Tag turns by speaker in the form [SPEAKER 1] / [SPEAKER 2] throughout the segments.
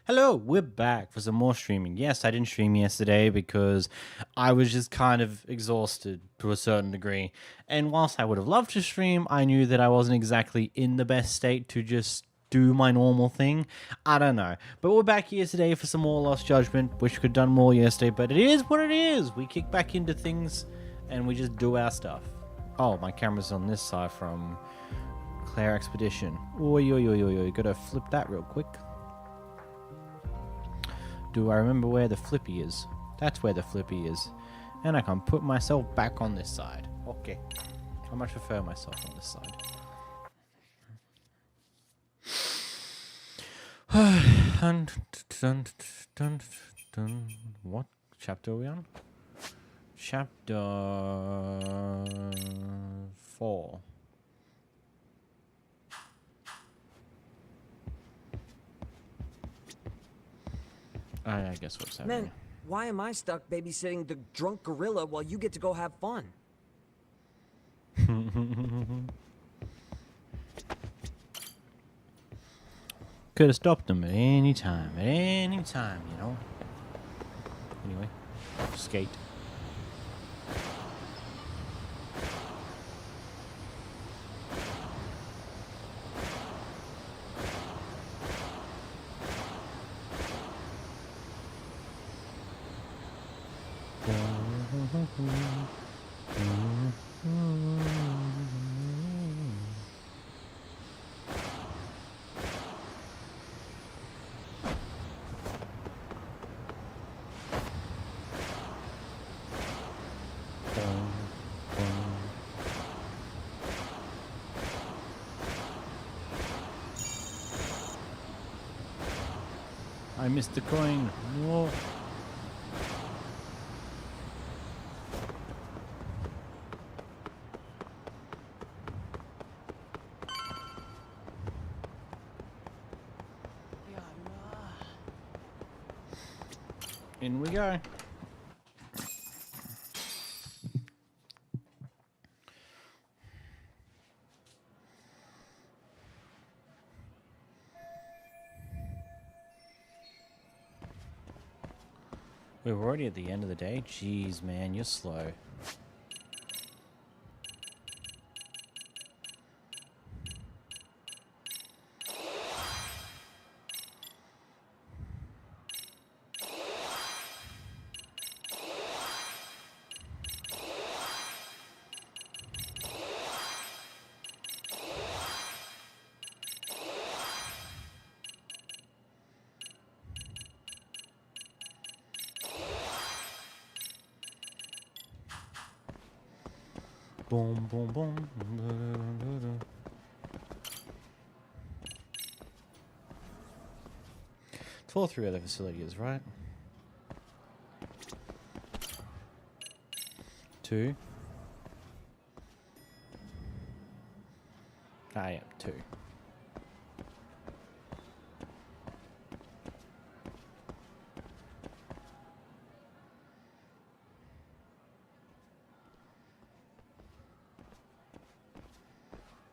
[SPEAKER 1] Hello, we're back for some more streaming. Yes, I didn't stream yesterday because I was just kind of exhausted to a certain degree. And whilst I would have loved to stream, I knew that I wasn't exactly in the best state to just do my normal thing. I don't know. But we're back here today for some more Lost Judgment. Wish we could have done more yesterday, but it is what it is. We kick back into things and we just do our stuff. Oh, my camera's on this side from Krzair Expedition. Oi, oi, oi, oi, oi. Gotta flip that real quick. Do I remember where the flippy is? That's where the flippy is. And I can put myself back on this side. Okay. I much prefer myself on this side. What chapter are we on? Chapter 4. I guess what's happening.
[SPEAKER 2] Man, why am I stuck babysitting the drunk gorilla while you get to go have fun?
[SPEAKER 1] Could have stopped them at any time, you know. Anyway, skate. I missed the coin. Whoa. In we go. We're already at the end of the day? Jeez, man, you're slow. Boom, boom, boom. It's all three other facilities, right? 2. Yeah, 2.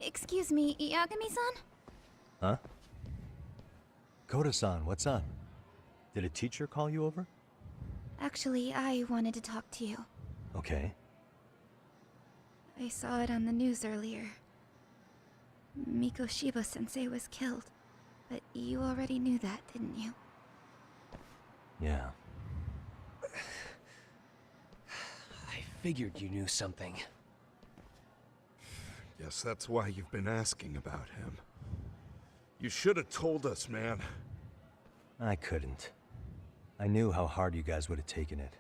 [SPEAKER 3] Excuse me, Yagami-san?
[SPEAKER 4] Huh? Koda-san, what's up? Did a teacher call you over?
[SPEAKER 3] Actually, I wanted to talk to you.
[SPEAKER 4] Okay.
[SPEAKER 3] I saw it on the news earlier. Mikoshiba-sensei was killed. But you already knew that, didn't you?
[SPEAKER 4] Yeah.
[SPEAKER 5] I figured you knew something.
[SPEAKER 6] Guess that's why you've been asking about him. You should have told us, man.
[SPEAKER 4] I couldn't. I knew how hard you guys would have taken it.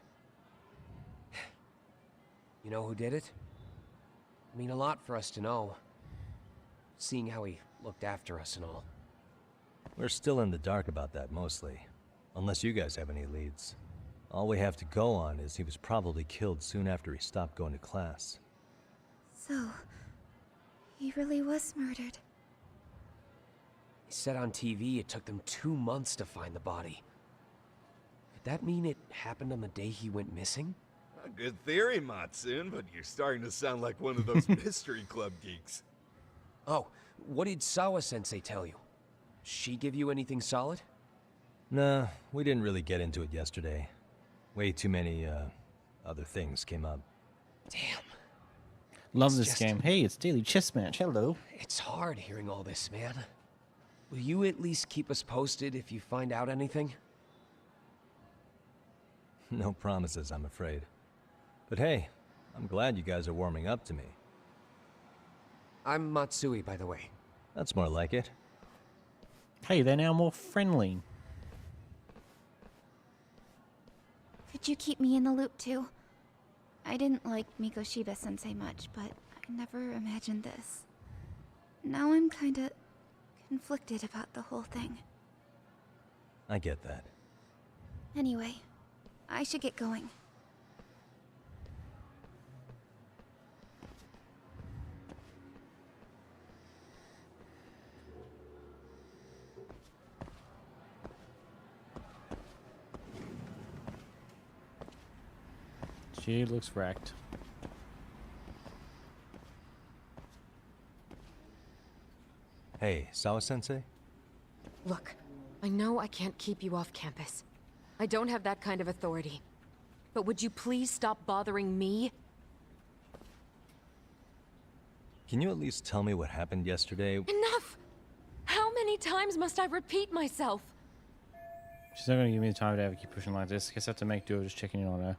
[SPEAKER 5] You know who did it? I mean a lot for us to know. Seeing how he looked after us and all.
[SPEAKER 4] We're still in the dark about that, mostly. Unless you guys have any leads. All we have to go on is he was probably killed soon after he stopped going to class.
[SPEAKER 3] So, he really was murdered.
[SPEAKER 5] He said on TV it took them 2 months to find the body. Could that mean it happened on the day he went missing?
[SPEAKER 6] A good theory, Matsun, but you're starting to sound like one of those mystery club geeks.
[SPEAKER 5] Oh, What did Sawa-sensei tell you? She give you anything solid?
[SPEAKER 4] Nah, we didn't really get into it yesterday. Way too many, other things came up.
[SPEAKER 5] Damn.
[SPEAKER 1] Love
[SPEAKER 5] It's
[SPEAKER 1] this
[SPEAKER 5] just-
[SPEAKER 1] game. Hey, it's Daily Chess Match. Hello.
[SPEAKER 5] It's hard hearing all this, man. Will you at least keep us posted if you find out anything?
[SPEAKER 4] No promises, I'm afraid. But hey, I'm glad you guys are warming up to me.
[SPEAKER 5] I'm Matsui, by the way.
[SPEAKER 4] That's more like it.
[SPEAKER 1] Hey, they're now more friendly.
[SPEAKER 3] Could you keep me in the loop too? I didn't like Mikoshiba-sensei much, but I never imagined this. Now I'm kinda conflicted about the whole thing.
[SPEAKER 4] I get that.
[SPEAKER 3] Anyway, I should get going.
[SPEAKER 1] She looks wrecked.
[SPEAKER 4] Hey, Sawa-sensei?
[SPEAKER 7] Look, I know I can't keep you off campus. I don't have that kind of authority. But would you please stop bothering me?
[SPEAKER 4] Can you at least tell me what happened yesterday?
[SPEAKER 7] Enough! How many times must I repeat myself?
[SPEAKER 1] She's not gonna give me the time to ever keep pushing like this. Guess I have to make do of just checking in on her.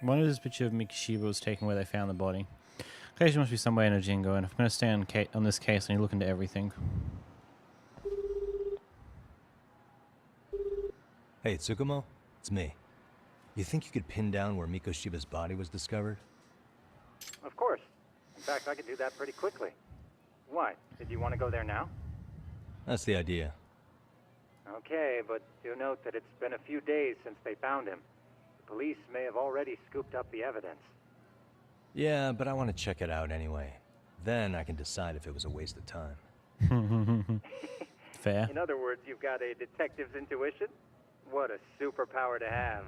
[SPEAKER 1] One of this picture of Mikishiba was taken where they found the body. Okay, she must be somewhere in a Jingo, and if I'm going to stay on this case, I need to look into everything.
[SPEAKER 4] Hey, Tsukumo? It's me. You think you could pin down where Mikoshiba's body was discovered?
[SPEAKER 8] Of course. In fact, I could do that pretty quickly. What? Did you want to go there now?
[SPEAKER 4] That's the idea.
[SPEAKER 8] Okay, but do note that it's been a few days since they found him. The police may have already scooped up the evidence.
[SPEAKER 4] Yeah, but I want to check it out anyway. Then I can decide if it was a waste of time.
[SPEAKER 1] Fair.
[SPEAKER 8] In other words, you've got a detective's intuition? What a superpower to have.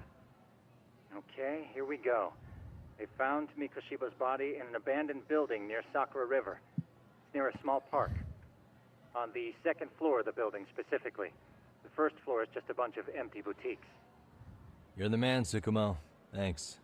[SPEAKER 8] Okay, here we go. They found Mikoshiba's body in an abandoned building near Sakura River. It's near a small park. On the second floor of the building, specifically. The first floor is just a bunch of empty boutiques.
[SPEAKER 4] You're the man, Tsukumo. Thanks.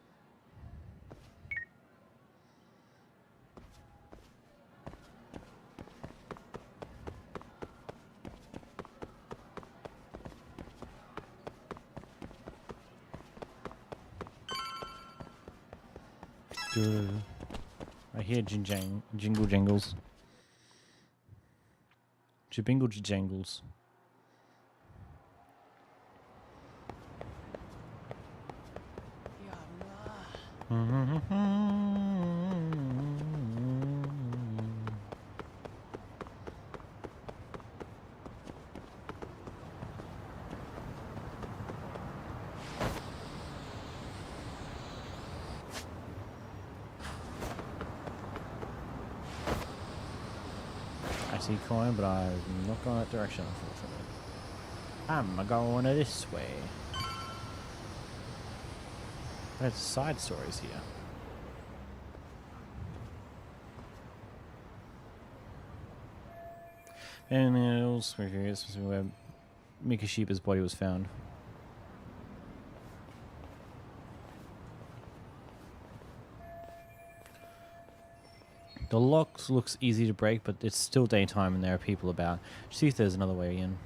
[SPEAKER 1] I hear jingle jingles. Jibingle jangles. I see coin, but I'm not going that direction, unfortunately. I'm going this way. There's side stories here. And else where Mikoshiba's body was found. The lock looks easy to break, but it's still daytime and there are people about. See if there's another way in.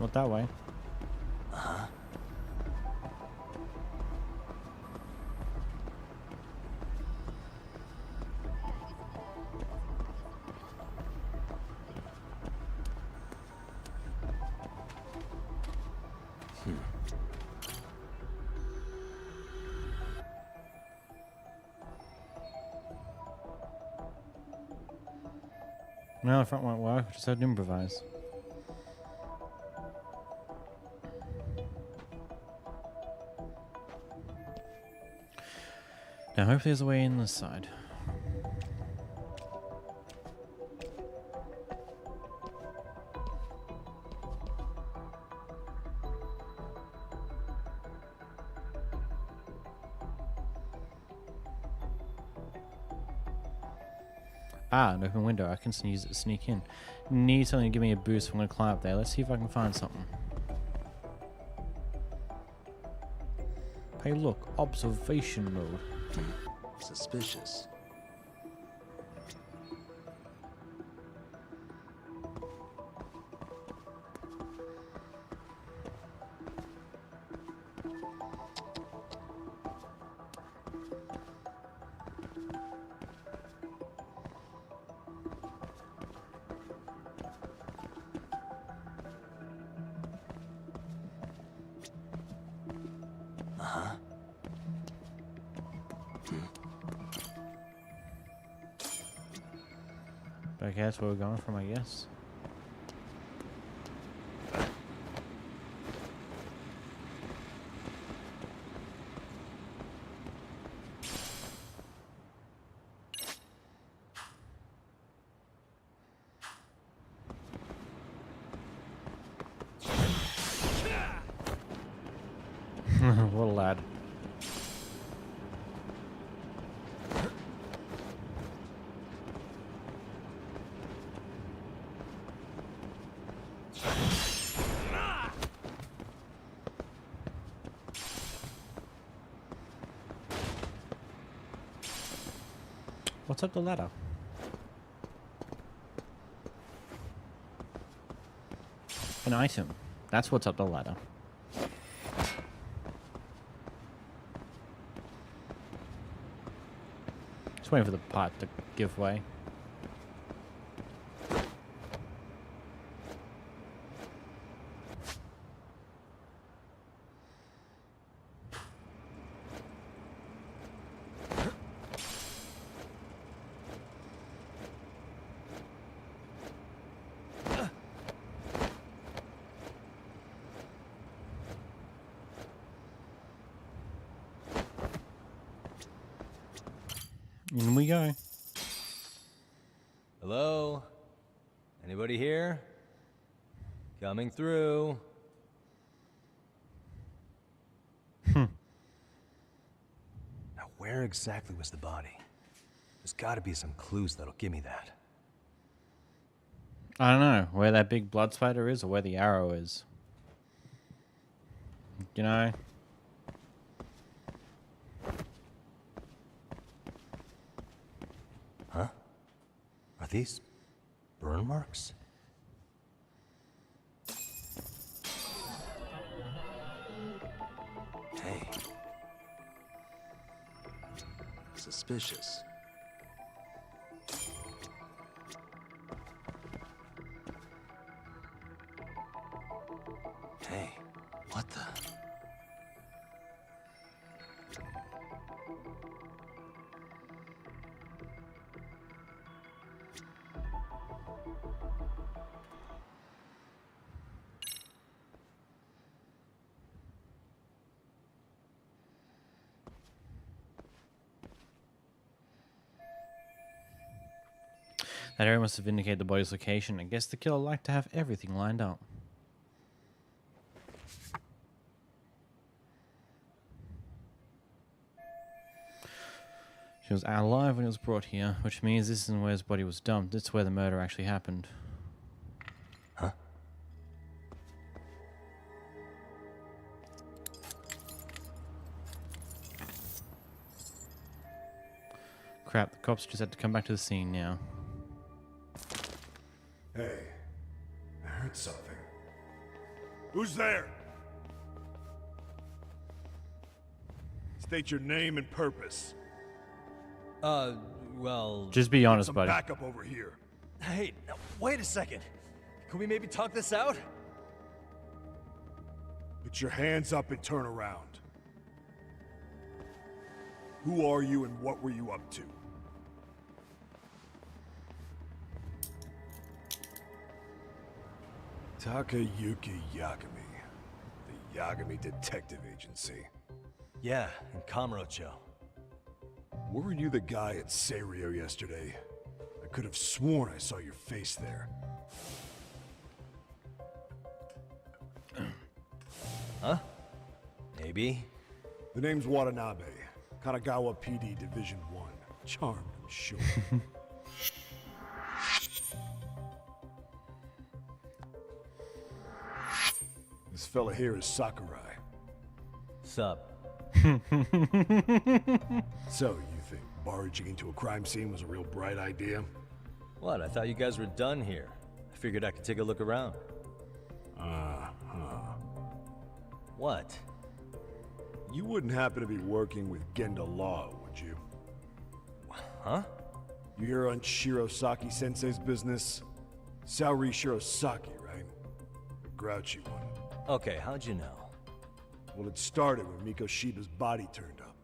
[SPEAKER 1] Not that way. No, the front won't work. I just had to improvise. Now, hopefully there's a way in this side. Ah, an open window. I can use it to sneak in. Need something to give me a boost. I'm going to climb up there. Let's see if I can find something. Hey, look. Observation mode.
[SPEAKER 4] Suspicious.
[SPEAKER 1] Okay, that's where we're going from, I guess. What a lad. What's up the ladder? An item. That's what's up the ladder. Just waiting for the pipe to give way. In we go.
[SPEAKER 4] Hello? Anybody here? Coming through. Now, where exactly was the body? There's gotta be some clues that'll give me that.
[SPEAKER 1] I don't know where that big blood spider is or where the arrow is. You know?
[SPEAKER 4] Huh? Are these burn marks? Hey. Suspicious. Hey, what the?
[SPEAKER 1] That area must have indicated the body's location. I guess the killer liked to have everything lined up. She was alive when it was brought here, which means this isn't where his body was dumped. This is where the murder actually happened.
[SPEAKER 4] Huh?
[SPEAKER 1] Crap, the cops just had to come back to the scene now.
[SPEAKER 6] Hey, I heard something. Who's there? State your name and purpose.
[SPEAKER 4] Well...
[SPEAKER 1] Just be honest,
[SPEAKER 6] Some
[SPEAKER 1] buddy.
[SPEAKER 6] backup over here.
[SPEAKER 4] Hey, now, wait a second. Can we maybe talk this out?
[SPEAKER 9] Get your hands up and turn around. Who are you and what were you up to? Takayuki Yagami. The Yagami Detective Agency.
[SPEAKER 4] Yeah, in Kamurocho.
[SPEAKER 9] Weren't you the guy at Serio yesterday? I could have sworn I saw your face there.
[SPEAKER 4] Huh? Maybe.
[SPEAKER 9] The name's Watanabe. Kanagawa PD Division 1. Charmed, I'm sure. This fella here is Sakurai.
[SPEAKER 4] Sup?
[SPEAKER 9] So, you think barging into a crime scene was a real bright idea?
[SPEAKER 4] What? I thought you guys were done here. I figured I could take a look around. What?
[SPEAKER 9] You wouldn't happen to be working with Genda Law, would you?
[SPEAKER 4] Huh?
[SPEAKER 9] You hear on Shirosaki Sensei's business? Saori Shirosaki, right? The grouchy one.
[SPEAKER 4] Okay, how'd you know?
[SPEAKER 9] Well, it started when Miko Shiba's body turned up.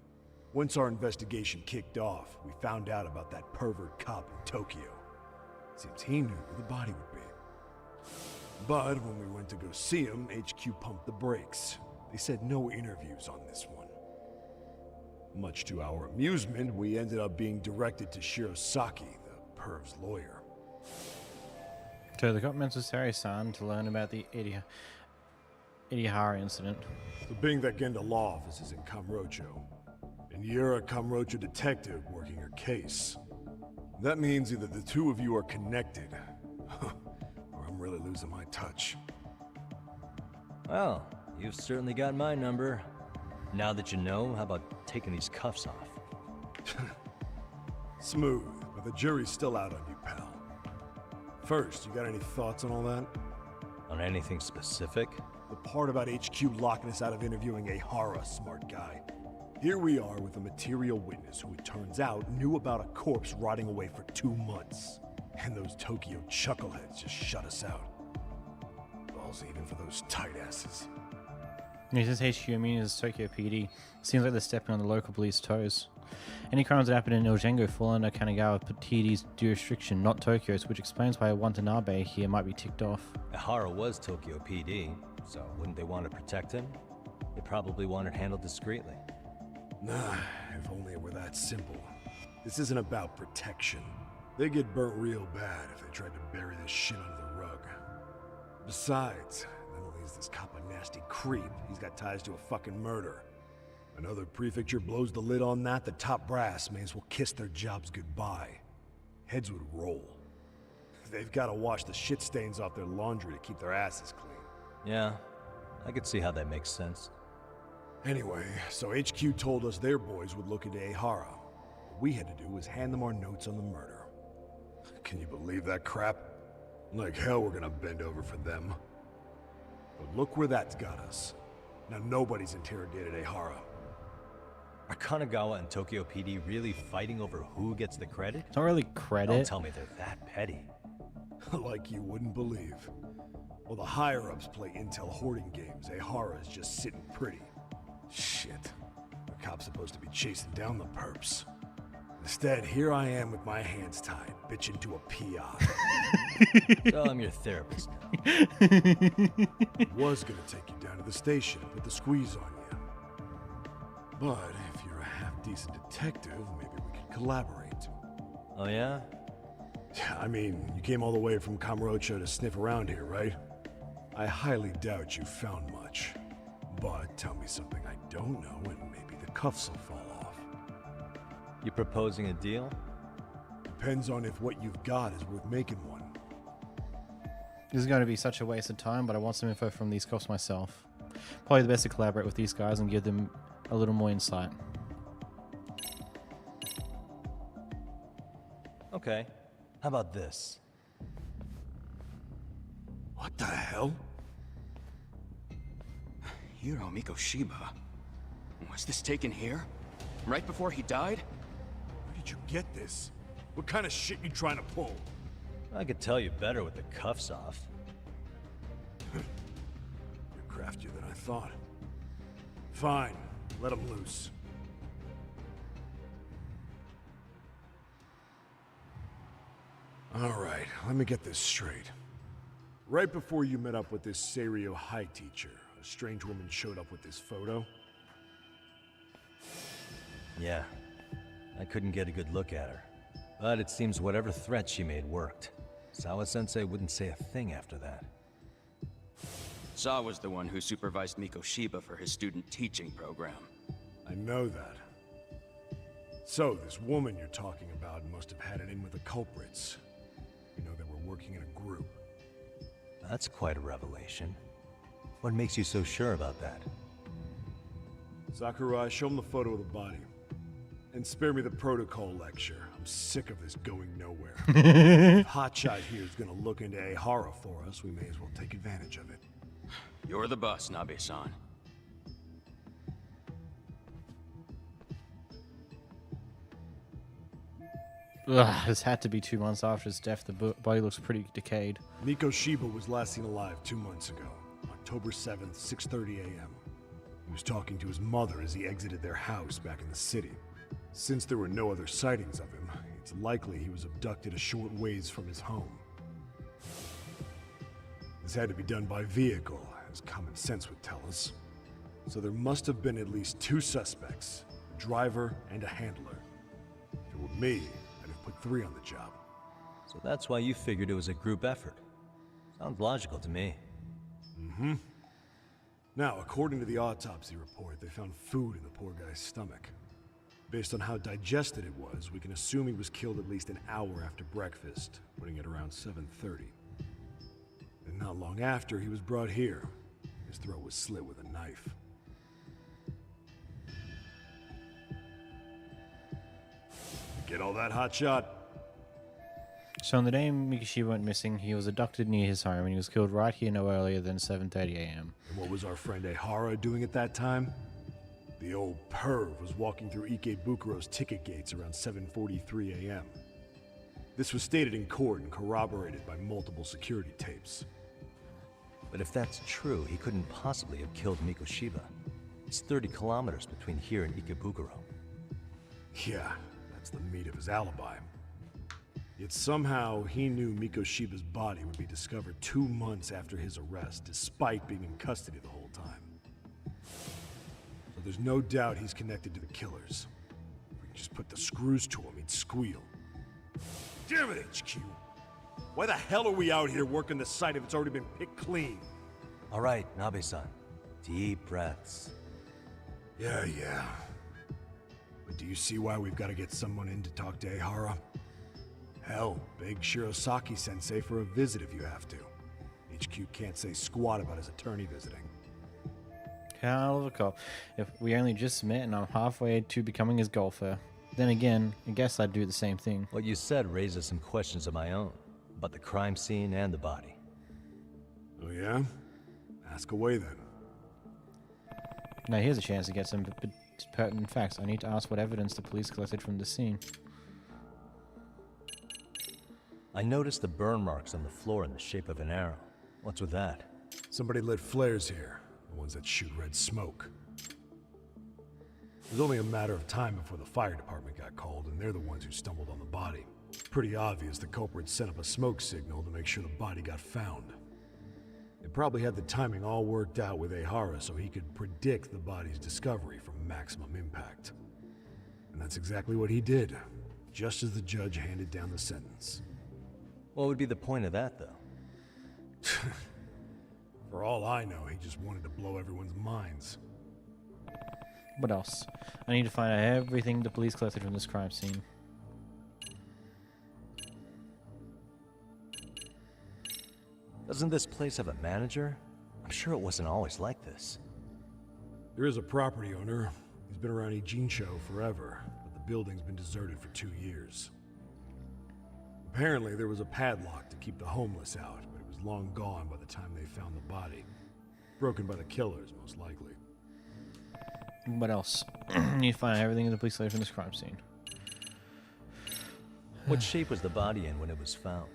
[SPEAKER 9] Once our investigation kicked off, we found out about that pervert cop in Tokyo. Seems he knew where the body would be. But when we went to go see him, HQ pumped the brakes. They said no interviews on this one. Much to our amusement, we ended up being directed to Shirosaki, the perv's lawyer.
[SPEAKER 1] So they got Sari-san to learn about the Idihara incident.
[SPEAKER 9] So being that Genda Law office is in Kamurocho, and you're a Kamurocho detective working her case, that means either the two of you are connected, or I'm really losing my touch.
[SPEAKER 4] Well, you've certainly got my number. Now that you know, how about taking these cuffs off?
[SPEAKER 9] Smooth, but the jury's still out on you, pal. First, you got any thoughts on all that?
[SPEAKER 4] On anything specific?
[SPEAKER 9] The part about HQ locking us out of interviewing a Hara, smart guy. Here we are with a material witness who it turns out knew about a corpse rotting away for 2 months. And those Tokyo chuckleheads just shut us out. Balls even for those tight asses.
[SPEAKER 1] He says HQ, I mean, is Tokyo PD. Seems like they're stepping on the local police toes. Any crimes that happen in Iljengo fall under Kanagawa PD's jurisdiction, not Tokyo's, which explains why Watanabe here might be ticked off.
[SPEAKER 4] Ihara was Tokyo PD, so wouldn't they want to protect him? They probably want it handled discreetly.
[SPEAKER 9] Nah, if only it were that simple. This isn't about protection. They get burnt real bad if they tried to bury this shit under the rug. Besides, not only is this cop a nasty creep, he's got ties to a fucking murder. Another prefecture blows the lid on that, the top brass may as well kiss their jobs goodbye. Heads would roll. They've got to wash the shit stains off their laundry to keep their asses clean.
[SPEAKER 4] Yeah, I could see how that makes sense.
[SPEAKER 9] Anyway, so HQ told us their boys would look into Ehara. What we had to do was hand them our notes on the murder. Can you believe that crap? Like hell we're gonna bend over for them. But look where that's got us. Now nobody's interrogated Ehara.
[SPEAKER 4] Are Kanagawa and Tokyo PD really fighting over who gets the credit?
[SPEAKER 1] It's not really credit.
[SPEAKER 4] Don't tell me they're that petty.
[SPEAKER 9] Like you wouldn't believe. While the higher-ups play intel hoarding games, Ehara's just sitting pretty. Shit. The cop's supposed to be chasing down the perps. Instead, here I am with my hands tied, bitching to a PI.
[SPEAKER 4] So I'm your therapist now.
[SPEAKER 9] Was gonna take you down to the station and put the squeeze on you. But if you're a half-decent detective, maybe we could collaborate.
[SPEAKER 4] Oh yeah?
[SPEAKER 9] I mean, you came all the way from Kamurocho to sniff around here, right? I highly doubt you found much. But tell me something I don't know and maybe the cuffs will fall off.
[SPEAKER 4] You proposing a deal?
[SPEAKER 9] Depends on if what you've got is worth making one.
[SPEAKER 1] This is going to be such a waste of time, but I want some info from these cops myself. Probably the best to collaborate with these guys and give them a little more insight.
[SPEAKER 4] Okay. How about this?
[SPEAKER 9] What the hell?
[SPEAKER 10] Hiro Mikoshiba. Was this taken here? Right before he died?
[SPEAKER 9] Where did you get this? What kind of shit you trying to pull?
[SPEAKER 4] I could tell you better with the cuffs off.
[SPEAKER 9] You're craftier than I thought. Fine, let him loose. Alright, let me get this straight. Right before you met up with this Serio High teacher, a strange woman showed up with this photo?
[SPEAKER 4] Yeah. I couldn't get a good look at her. But it seems whatever threat she made worked. Sawa-sensei wouldn't say a thing after that.
[SPEAKER 10] Saw was the one who supervised Miko Shiba for his student teaching program.
[SPEAKER 9] I know that. So, this woman you're talking about must have had it in with the culprits. You know, they were working in a group.
[SPEAKER 4] That's quite a revelation. What makes you so sure about that?
[SPEAKER 9] Sakurai, show him the photo of the body. And spare me the protocol lecture. I'm sick of this going nowhere. If Hotshot here is gonna look into Ehara for us, we may as well take advantage of it.
[SPEAKER 10] You're the boss, Nabe-san.
[SPEAKER 1] Ugh, this had to be 2 months after his death. The body looks pretty decayed.
[SPEAKER 9] Miko Shiba was last seen alive 2 months ago, October 7th, 6:30 a.m. He was talking to his mother as he exited their house back in the city. Since there were no other sightings of him, it's likely he was abducted a short ways from his home. This had to be done by vehicle, as common sense would tell us. So there must have been at least 2 suspects, a driver and a handler. If it were me, I'd have put 3 on the job.
[SPEAKER 4] So that's why you figured it was a group effort. Sounds logical to me.
[SPEAKER 9] Mm-hmm. Now, according to the autopsy report, they found food in the poor guy's stomach. Based on how digested it was, we can assume he was killed at least an hour after breakfast, putting it around 7:30. And not long after, he was brought here. His throat was slit with a knife. Get all that, Hotshot?
[SPEAKER 1] So on the day Mikoshiba went missing, he was abducted near his home and he was killed right here no earlier than 7:30 a.m.
[SPEAKER 9] And what was our friend Ehara doing at that time? The old perv was walking through Ikebukuro's ticket gates around 7:43 a.m. This was stated in court and corroborated by multiple security tapes.
[SPEAKER 4] But if that's true, he couldn't possibly have killed Mikoshiba. It's 30 kilometers between here and Ikebukuro.
[SPEAKER 9] Yeah, that's the meat of his alibi. Yet somehow he knew Mikoshiba's body would be discovered 2 months after his arrest, despite being in custody the whole time. So there's no doubt he's connected to the killers. If we could just put the screws to him, he'd squeal. Damn it, HQ! Why the hell are we out here working the site if it's already been picked clean?
[SPEAKER 4] All right, Nabe-san. Deep breaths.
[SPEAKER 9] Yeah. But do you see why we've got to get someone in to talk to Ehara? Hell, beg Shirosaki-sensei for a visit if you have to. HQ can't say squat about his attorney visiting.
[SPEAKER 1] Hell of a cop. If we only just met and I'm halfway to becoming his golfer. Then again, I guess I'd do the same thing.
[SPEAKER 4] What you said raises some questions of my own. About the crime scene and the body.
[SPEAKER 9] Oh yeah? Ask away then.
[SPEAKER 1] Now here's a chance to get some pertinent facts. I need to ask what evidence the police collected from the scene.
[SPEAKER 4] I noticed the burn marks on the floor in the shape of an arrow. What's with that?
[SPEAKER 9] Somebody lit flares here. The ones that shoot red smoke. It was only a matter of time before the fire department got called, and they're the ones who stumbled on the body. Pretty obvious the culprit set up a smoke signal to make sure the body got found. They probably had the timing all worked out with Ehara so he could predict the body's discovery from maximum impact. And that's exactly what he did, just as the judge handed down the sentence.
[SPEAKER 4] What would be the point of that, though?
[SPEAKER 9] For all I know, he just wanted to blow everyone's minds.
[SPEAKER 1] What else? I need to find out everything the police collected from this crime scene.
[SPEAKER 4] Doesn't this place have a manager? I'm sure it wasn't always like this.
[SPEAKER 9] There is a property owner. He's been around Ijincho forever, but the building's been deserted for 2 years. Apparently, there was a padlock to keep the homeless out, but it was long gone by the time they found the body. Broken by the killers, most likely.
[SPEAKER 1] What else? I need to find out everything the police collected from this crime scene.
[SPEAKER 4] What shape was the body in when it was found?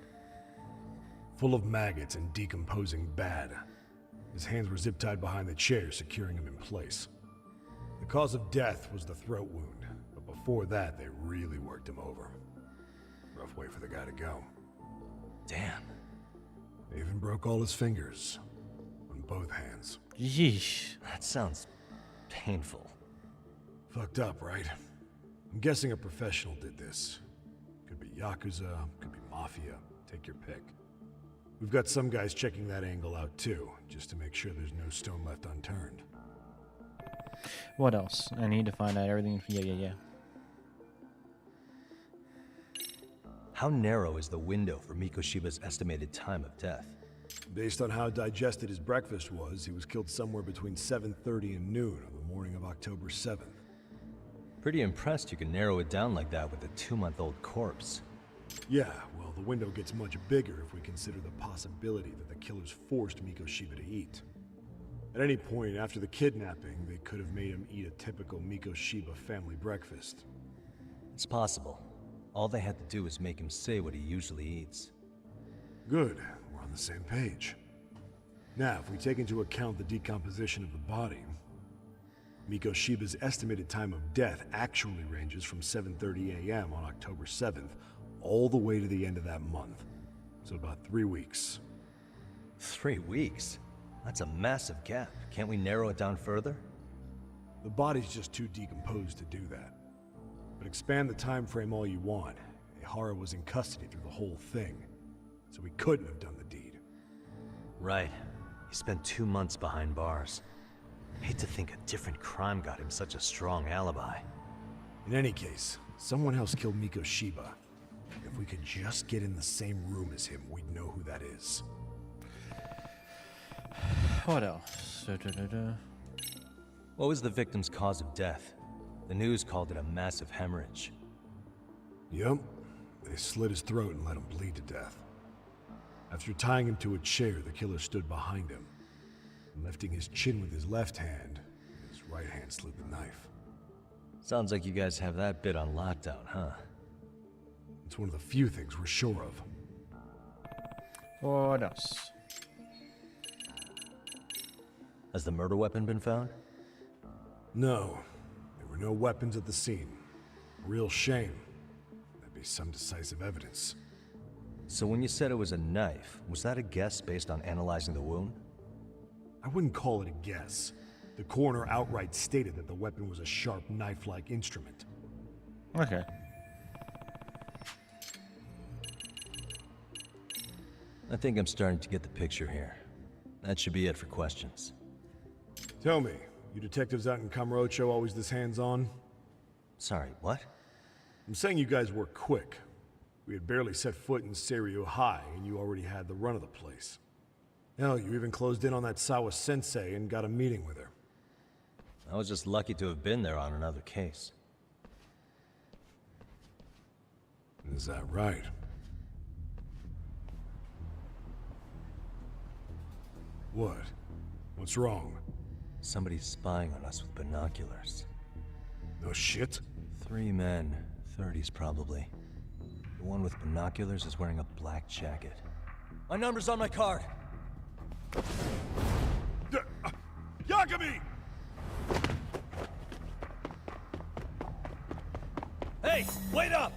[SPEAKER 9] Full of maggots and decomposing bad. His hands were zip-tied behind the chair, securing him in place. The cause of death was the throat wound, but before that, they really worked him over. Rough way for the guy to go.
[SPEAKER 4] Damn.
[SPEAKER 9] They even broke all his fingers. On both hands.
[SPEAKER 1] Yeesh.
[SPEAKER 4] That sounds painful.
[SPEAKER 9] Fucked up, right? I'm guessing a professional did this. Could be Yakuza, could be Mafia. Take your pick. We've got some guys checking that angle out too, just to make sure there's no stone left unturned.
[SPEAKER 1] What else? I need to find out everything. Yeah.
[SPEAKER 4] How narrow is the window for Mikoshiba's estimated time of death?
[SPEAKER 9] Based on how digested his breakfast was, he was killed somewhere between 7:30 and noon on the morning of October 7th.
[SPEAKER 4] Pretty impressed you can narrow it down like that with a 2-month-old corpse.
[SPEAKER 9] Yeah, well, the window gets much bigger if we consider the possibility that the killers forced Mikoshiba to eat. At any point after the kidnapping, they could have made him eat a typical Mikoshiba family breakfast.
[SPEAKER 4] It's possible. All they had to do was make him say what he usually eats.
[SPEAKER 9] Good, we're on the same page. Now, if we take into account the decomposition of the body, Mikoshiba's estimated time of death actually ranges from 7:30 a.m. on October 7th all the way to the end of that month. So about 3 weeks.
[SPEAKER 4] 3 weeks? That's a massive gap. Can't we narrow it down further?
[SPEAKER 9] The body's just too decomposed to do that. But expand the time frame all you want. Ihara was in custody through the whole thing, so he couldn't have done the deed.
[SPEAKER 4] Right. He spent 2 months behind bars. Hate to think a different crime got him such a strong alibi.
[SPEAKER 9] In any case, someone else killed Mikoshiba. If we could just get in the same room as him, we'd know who that is.
[SPEAKER 1] What else?
[SPEAKER 4] What was the victim's cause of death? The news called it a massive hemorrhage.
[SPEAKER 9] Yep. They slit his throat and let him bleed to death. After tying him to a chair, the killer stood behind him. Lifting his chin with his left hand, his right hand slid the knife.
[SPEAKER 4] Sounds like you guys have that bit on lockdown, huh?
[SPEAKER 9] It's one of the few things we're sure of.
[SPEAKER 1] What else?
[SPEAKER 4] Has the murder weapon been found?
[SPEAKER 9] No. There were no weapons at the scene. Real shame. That'd be some decisive evidence.
[SPEAKER 4] So when you said it was a knife, was that a guess based on analyzing the wound?
[SPEAKER 9] I wouldn't call it a guess. The coroner outright stated that the weapon was a sharp knife-like instrument.
[SPEAKER 1] Okay.
[SPEAKER 4] I think I'm starting to get the picture here. That should be it for questions.
[SPEAKER 9] Tell me, you detectives out in Kamurocho always this hands-on?
[SPEAKER 4] Sorry, what?
[SPEAKER 9] I'm saying you guys work quick. We had barely set foot in Seiryu High, and you already had the run of the place. Hell, you even closed in on that Sawa-sensei and got a meeting with her.
[SPEAKER 4] I was just lucky to have been there on another case.
[SPEAKER 9] Is that right? What? What's wrong?
[SPEAKER 4] Somebody's spying on us with binoculars.
[SPEAKER 9] No shit?
[SPEAKER 4] 3 men, 30s probably. The one with binoculars is wearing a black jacket. My number's on my card!
[SPEAKER 9] Yagami!
[SPEAKER 4] Hey, wait up!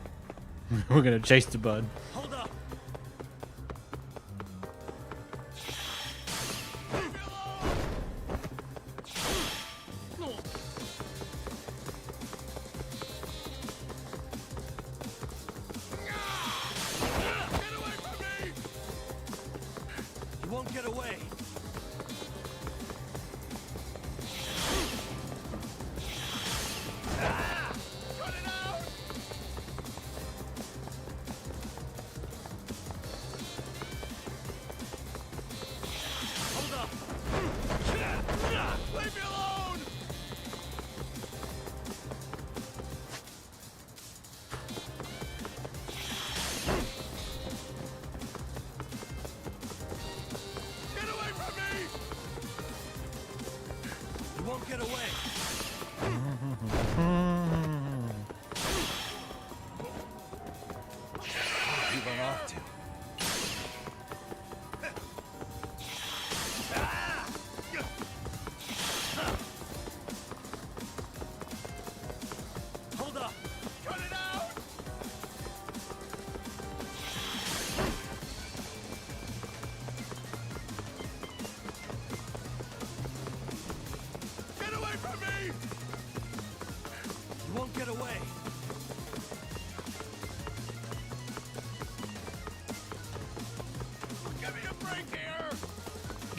[SPEAKER 1] We're gonna chase the bud.
[SPEAKER 4] Hold up! You won't get away! You won't get away! You run off to.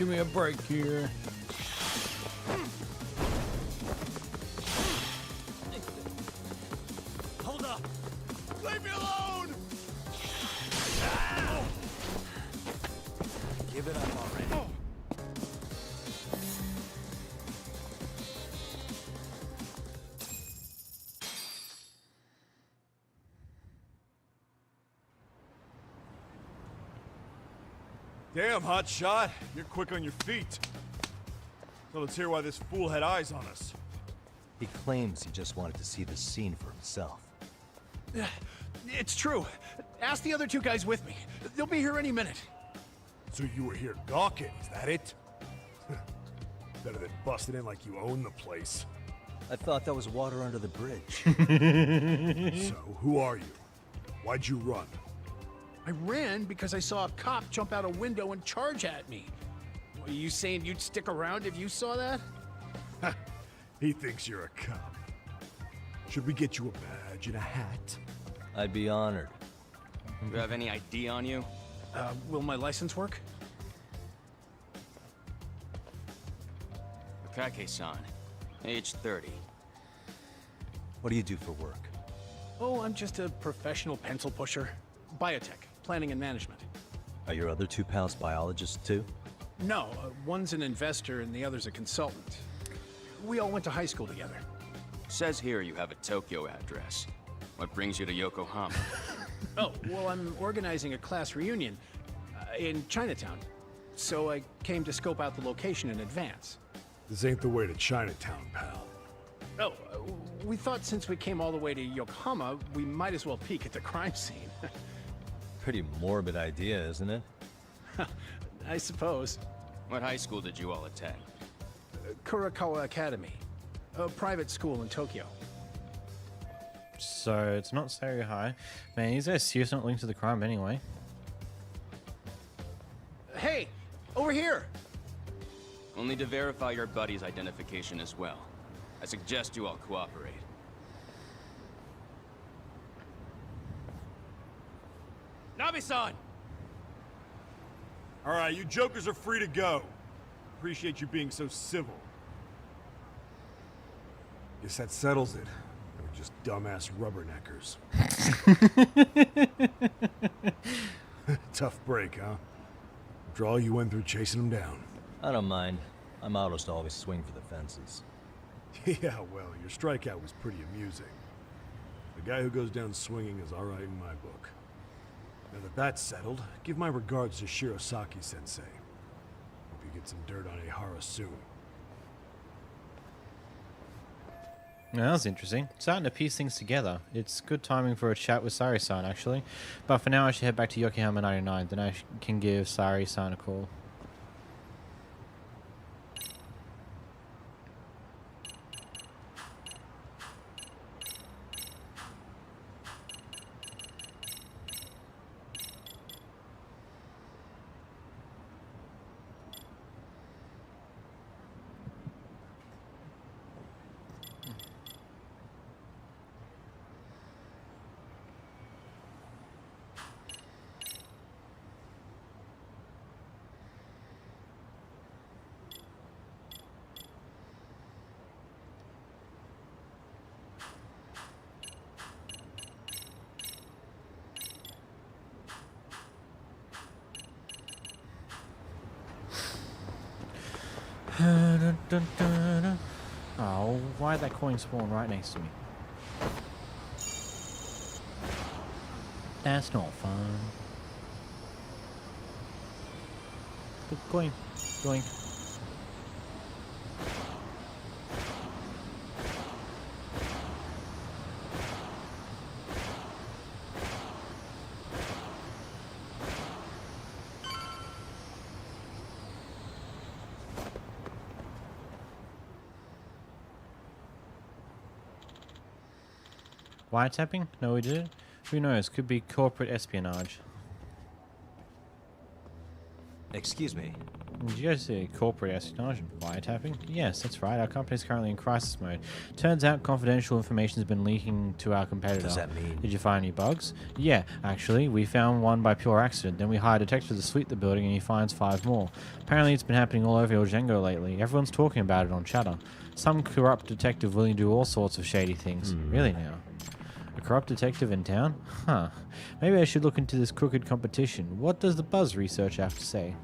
[SPEAKER 1] give me a break here.
[SPEAKER 6] Hold up! Leave me alone!
[SPEAKER 4] Give it up already.
[SPEAKER 9] Damn, hot shot. You're quick on your feet. So let's hear why this fool had eyes on us.
[SPEAKER 4] He claims he just wanted to see the scene for himself.
[SPEAKER 11] It's true. Ask the other two guys with me. They'll be here any minute.
[SPEAKER 9] So you were here gawking, is that it? Better than busting in like you own the place.
[SPEAKER 4] I thought that was water under the bridge.
[SPEAKER 9] So, who are you? Why'd you run?
[SPEAKER 11] I ran because I saw a cop jump out a window and charge at me. Are you saying you'd stick around if you saw that?
[SPEAKER 9] He thinks you're a cop. Should we get you a badge and a hat?
[SPEAKER 4] I'd be honored.
[SPEAKER 10] You have any ID on you?
[SPEAKER 11] Will my license work?
[SPEAKER 10] Akake-san, age 30.
[SPEAKER 4] What do you do for work?
[SPEAKER 11] Oh, I'm just a professional pencil pusher. Biotech, planning and management.
[SPEAKER 4] Are your other two pals biologists too?
[SPEAKER 11] No, one's an investor and the other's a consultant. We all went to high school together.
[SPEAKER 10] Says here you have a Tokyo address. What brings you to Yokohama?
[SPEAKER 11] Oh, well, I'm organizing a class reunion in Chinatown. So I came to scope out the location in advance.
[SPEAKER 9] This ain't the way to Chinatown, pal.
[SPEAKER 11] Oh, we thought since we came all the way to Yokohama, we might as well peek at the crime scene.
[SPEAKER 4] Pretty morbid idea, isn't it?
[SPEAKER 11] I suppose.
[SPEAKER 10] What high school did you all attend?
[SPEAKER 11] Kurakawa Academy, a private school in Tokyo.
[SPEAKER 1] So it's not so high. Man, these guys seriously not linked to the crime anyway.
[SPEAKER 11] Hey, over here!
[SPEAKER 10] We'll need to verify your buddy's identification as well. I suggest you all cooperate. Nabe-san!
[SPEAKER 9] All right, you jokers are free to go. Appreciate you being so civil. Guess that settles it. We're just dumbass rubberneckers. Tough break, huh? After all you went through chasing them down.
[SPEAKER 4] I don't mind. I'm autos to always swing for the fences.
[SPEAKER 9] Yeah, well, your strikeout was pretty amusing. The guy who goes down swinging is all right in my book. Now that that's settled, give my regards to Shirosaki-sensei. Hope you get some dirt on Ehara soon.
[SPEAKER 1] Yeah, that was interesting. Starting to piece things together. It's good timing for a chat with Sari-san, actually. But for now, I should head back to Yokohama 99. Then I can give Sari-san a call. Oh, why'd that coin spawn right next to me? That's not fun. The coin. Going. Wiretapping? No, we did it. Who knows? Could be corporate espionage.
[SPEAKER 4] Excuse me.
[SPEAKER 1] Did you guys see corporate espionage and wiretapping? Yes, that's right. Our company is currently in crisis mode. Turns out confidential information has been leaking to our competitor.
[SPEAKER 4] What does that mean?
[SPEAKER 1] Did you find any bugs? Yeah, actually, we found one by pure accident. Then we hired a detective to sweep the building and he finds 5 more. Apparently it's been happening all over Eljango lately. Everyone's talking about it on chatter. Some corrupt detective willing to do all sorts of shady things. Really now? A corrupt detective in town? Huh. Maybe I should look into this crooked competition. What does the Buzz research have to say?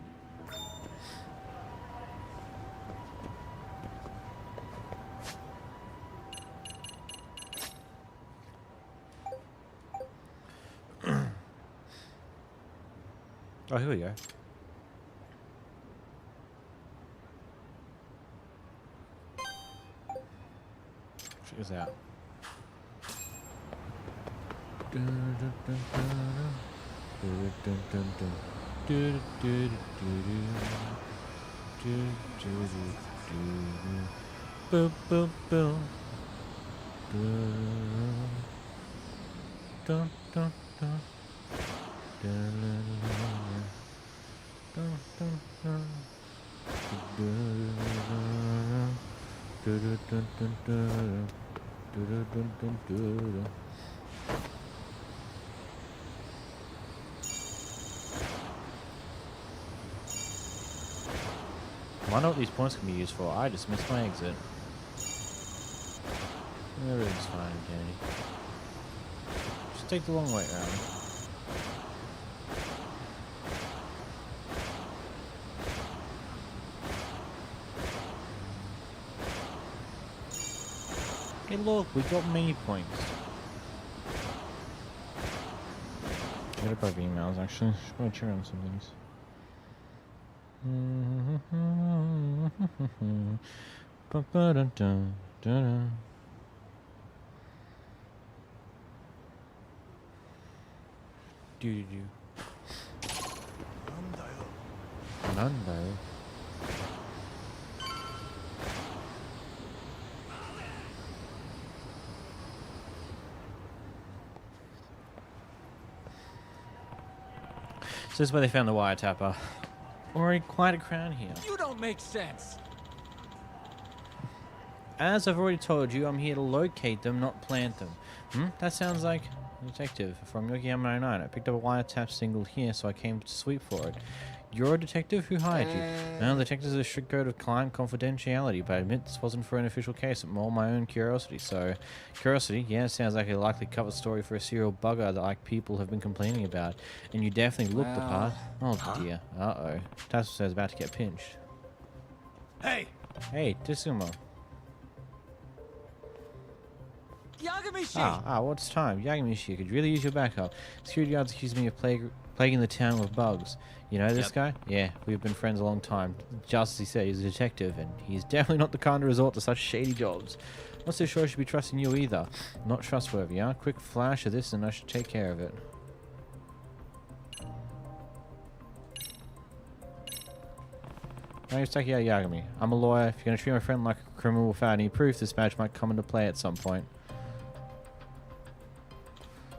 [SPEAKER 1] Oh, here we go. Check this out. Boom, boom, boom. Dun, dun, dun. I wonder what these points can be used for. I just missed my exit. Everything's fine, Kennedy. Just take the long way around. Hey look, we got mini points. Get above emails actually. Should probably check on some things. Nandayo. So this is where they found the wiretapper. Already quite a crowd here.
[SPEAKER 10] You don't make sense.
[SPEAKER 1] As I've already told you, I'm here to locate them, not plant them. That sounds like a detective from Yokohama 99. I picked up a wiretap signal here, so I came to sweep for it. You're a detective? Who hired you? Well, detectives have a strict code of client confidentiality, but I admit this wasn't for an official case, but more my own curiosity. So, curiosity? Yeah, it sounds like a likely cover story for a serial bugger that like people have been complaining about. And you definitely looked the part. Oh dear. Uh-oh. Tatsuya is about to get pinched.
[SPEAKER 10] Hey!
[SPEAKER 1] Hey, Tsumo.
[SPEAKER 10] Yagamishi!
[SPEAKER 1] What's time? Yagamishi, could you really use your backup? Security guards accuse me of plaguing the town with bugs. You know this guy? Yeah, we've been friends a long time. Just as he said, he's a detective, and he's definitely not the kind to resort to such shady jobs. Not so sure I should be trusting you either. Not trustworthy, huh? Quick flash of this and I should take care of it. My name's Takeya Yagami. I'm a lawyer. If you're going to treat my friend like a criminal without any proof, this badge might come into play at some point.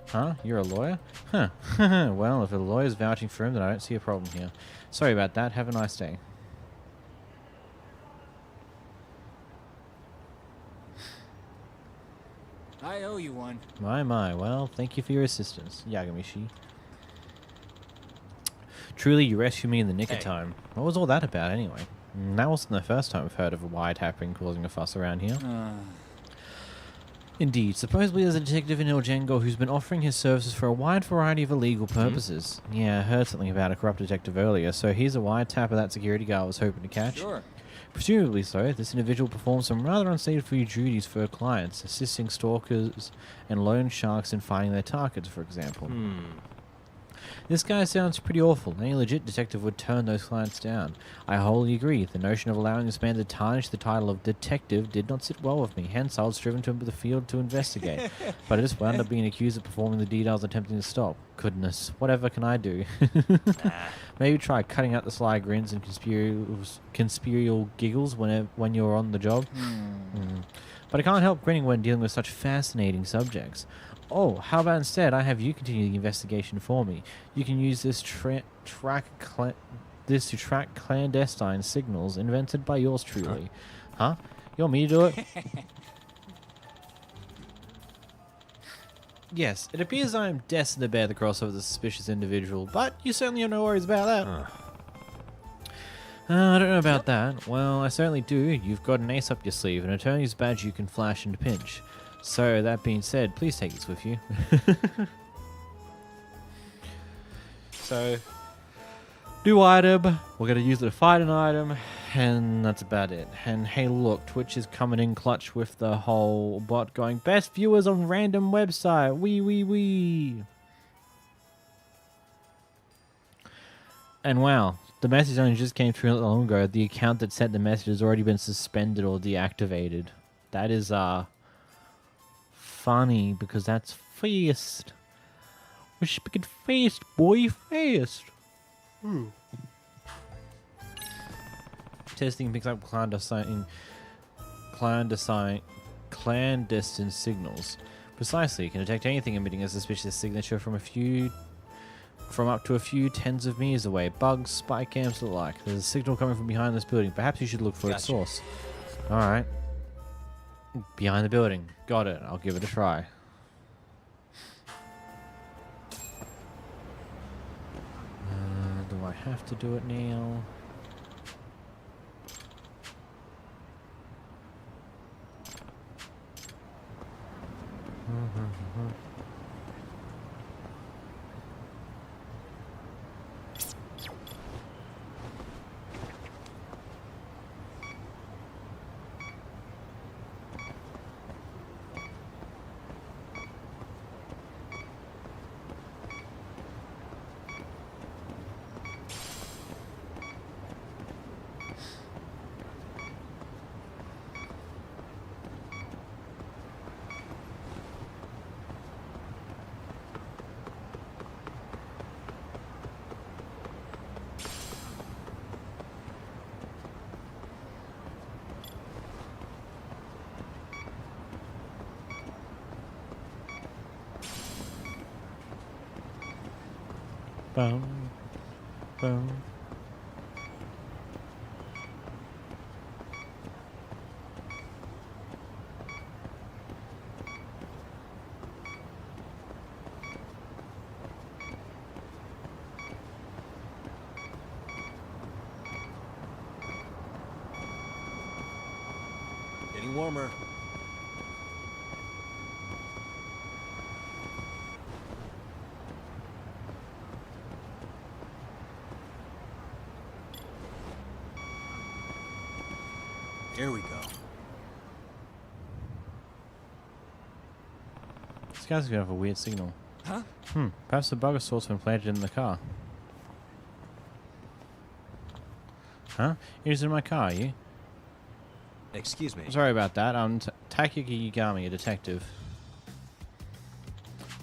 [SPEAKER 1] Huh? You're a lawyer? Huh. Well, if a lawyer's vouching for him, then I don't see a problem here. Sorry about that. Have a nice day.
[SPEAKER 10] I owe you one.
[SPEAKER 1] My. Well, thank you for your assistance, Yagamishi. Truly, you rescued me in the nick of time. What was all that about, anyway? That wasn't the first time we've heard of a wiretapping causing a fuss around here. Indeed, supposedly there's a detective in Eljango who's been offering his services for a wide variety of illegal purposes. Yeah, I heard something about a corrupt detective earlier, so here's a wiretapper that security guard was hoping to catch.
[SPEAKER 10] Sure.
[SPEAKER 1] Presumably so, this individual performs some rather unsavory duties for clients, assisting stalkers and loan sharks in finding their targets, for example. This guy sounds pretty awful. Any legit detective would turn those clients down. I wholly agree. The notion of allowing this man to tarnish the title of detective did not sit well with me. Hence, I was driven to the field to investigate. But I just wound up being accused of performing the deed I was attempting to stop. Goodness, whatever can I do? Maybe try cutting out the sly grins and conspiratorial giggles when you're on the job. But I can't help grinning when dealing with such fascinating subjects. Oh, how about instead I have you continue the investigation for me? You can use this this to track clandestine signals invented by yours truly. Huh? You want me to do it? Yes, it appears I am destined to bear the cross of the suspicious individual, but you certainly have no worries about that. I don't know about that. Well, I certainly do. You've got an ace up your sleeve, an attorney's badge you can flash and pinch. So, that being said, please take this with you. So, new item. We're going to use it to fight an item, and that's about it. And hey, look, Twitch is coming in clutch with the whole bot going, best viewers on random website. Wee. And wow, the message only just came through not long ago. The account that sent the message has already been suspended or deactivated. That is, funny, because that's fast. We're speaking fast, boy, fast. Testing picks up clandestine signals. Precisely, it can detect anything emitting a suspicious signature from up to a few tens of meters away. Bugs, spy cams, and the like. There's a signal coming from behind this building. Perhaps you should look for its source. Alright. Behind the building. Got it. I'll give it a try. Do I have to do it now? Boom. Boom.
[SPEAKER 4] Getting warmer. Here we go.
[SPEAKER 1] This guy's gonna have a weird signal.
[SPEAKER 10] Huh?
[SPEAKER 1] Perhaps the bugger source been planted in the car. Huh? You're using my car, are you?
[SPEAKER 4] Excuse me.
[SPEAKER 1] Sorry about that. I'm Takaki Yagami, a detective.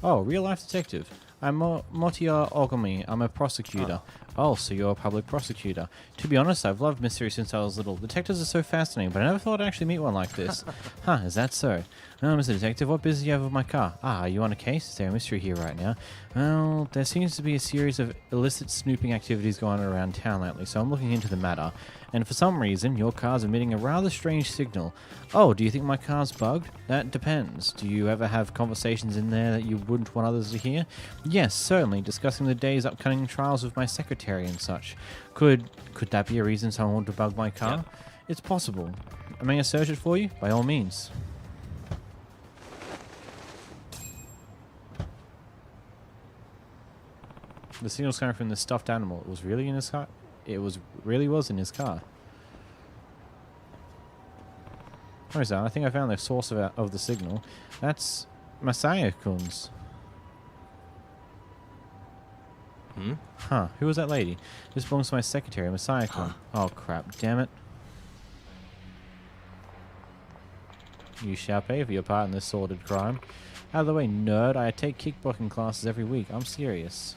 [SPEAKER 1] Oh, real-life detective. I'm Motia Ogami. I'm a prosecutor. Oh, so you're a public prosecutor. To be honest, I've loved mystery since I was little. Detectives are so fascinating, but I never thought I'd actually meet one like this. Huh, is that so? Oh, Mr. Detective, what business do you have with my car? Ah, are you on a case? Is there a mystery here right now? Well, there seems to be a series of illicit snooping activities going on around town lately, so I'm looking into the matter. And for some reason, your car's emitting a rather strange signal. Oh, do you think my car's bugged? That depends. Do you ever have conversations in there that you wouldn't want others to hear? Yes, certainly, discussing the day's upcoming trials with my secretary and such. Could that be a reason someone wanted to bug my car?
[SPEAKER 4] Yep.
[SPEAKER 1] It's possible. May I search it for you? By all means. The signal's coming from the stuffed animal. It was really in his car? It really was in his car. Where is that? I think I found the source of the signal. That's Masaya-kun's. Huh. Who was that lady? This belongs to my secretary, Masaya-kun. Oh, crap. Damn it. You shall pay for your part in this sordid crime. Out of the way, nerd. I take kickboxing classes every week. I'm serious.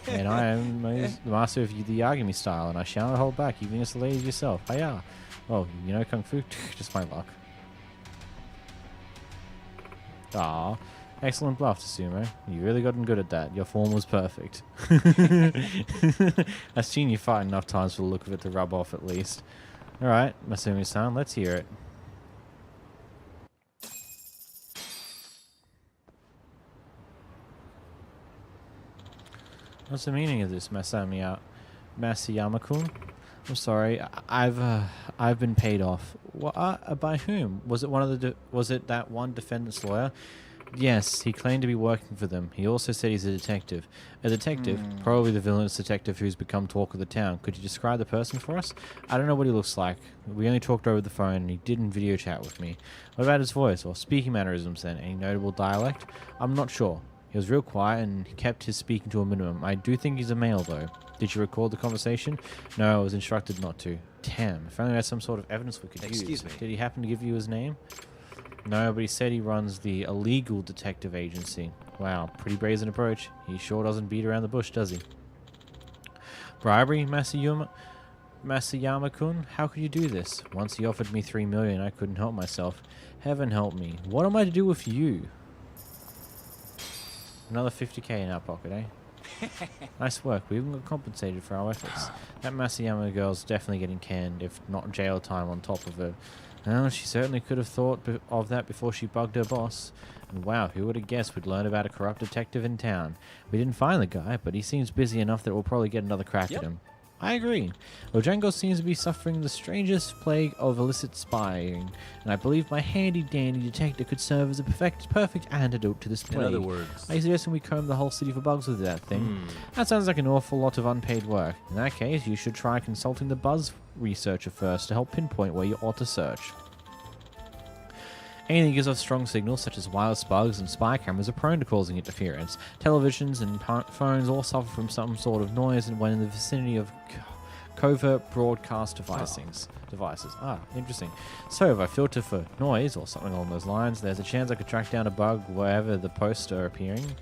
[SPEAKER 1] And I am the master of the Yagami style, and I shall not hold back, even as the lady yourself. Hiya. Oh, you know Kung Fu? Just my luck. Aw. Excellent bluff, Tsumo. You really gotten good at that. Your form was perfect. I've seen you fight enough times for the look of it to rub off at least. Alright, Masumi-san, let's hear it. What's the meaning of this, Masayama-kun? I'm sorry, I've been paid off. What? By whom? Was it that one defendant's lawyer? Yes, he claimed to be working for them. He also said he's a detective. A detective? Probably the villainous detective who's become talk of the town. Could you describe the person for us? I don't know what he looks like. We only talked over the phone and he didn't video chat with me. What about his voice or speaking mannerisms then? Any notable dialect? I'm not sure. He was real quiet and he kept his speaking to a minimum. I do think he's a male though. Did you record the conversation? No, I was instructed not to. Damn, if only we had some sort of evidence we could use.
[SPEAKER 4] Excuse me.
[SPEAKER 1] Did he happen to give you his name? No, but he said he runs the illegal detective agency. Wow, pretty brazen approach. He sure doesn't beat around the bush, does he? Bribery, Masayama-kun? How could you do this? Once he offered me $3 million, I couldn't help myself. Heaven help me. What am I to do with you? Another 50k in our pocket, eh? Nice work. We even got compensated for our efforts. That Masayama girl's definitely getting canned, if not jail time on top of it. Well, she certainly could have thought of that before she bugged her boss. And wow, who would have guessed we'd learn about a corrupt detective in town? We didn't find the guy, but he seems busy enough that we'll probably get another crack at him. I agree. Ojango seems to be suffering the strangest plague of illicit spying, and I believe my handy-dandy detector could serve as a perfect antidote to this plague.
[SPEAKER 4] In other words...
[SPEAKER 1] Are you suggesting we comb the whole city for bugs with that thing? That sounds like an awful lot of unpaid work. In that case, you should try consulting the buzz researcher first to help pinpoint where you ought to search. Anything that gives off strong signals, such as wireless bugs and spy cameras, are prone to causing interference. Televisions and phones all suffer from some sort of noise when in the vicinity of covert broadcast devices. Ah, interesting. So if I filter for noise or something along those lines, there's a chance I could track down a bug wherever the posts are appearing.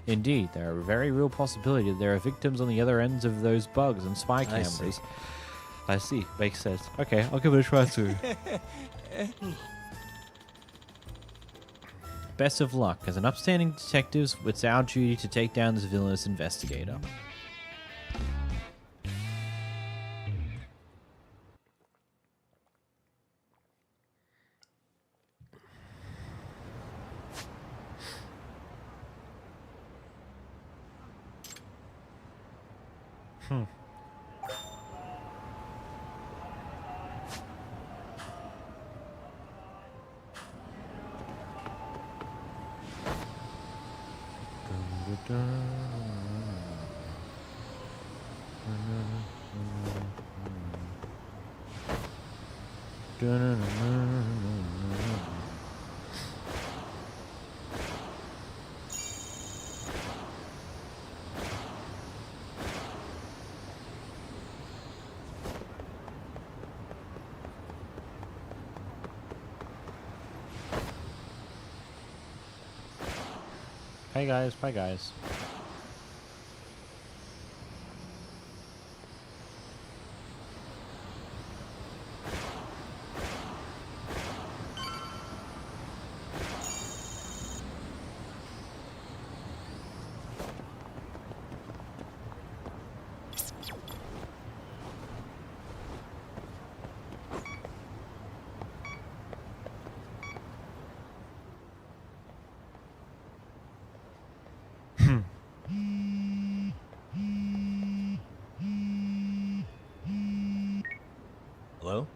[SPEAKER 1] Indeed, there are a very real possibility that there are victims on the other ends of those bugs and spy cameras. I see. Makes sense. Okay, I'll give it a try too. Best of luck. As an upstanding detective, it's our duty to take down this villainous investigator. Hey guys, bye guys.
[SPEAKER 4] Hello?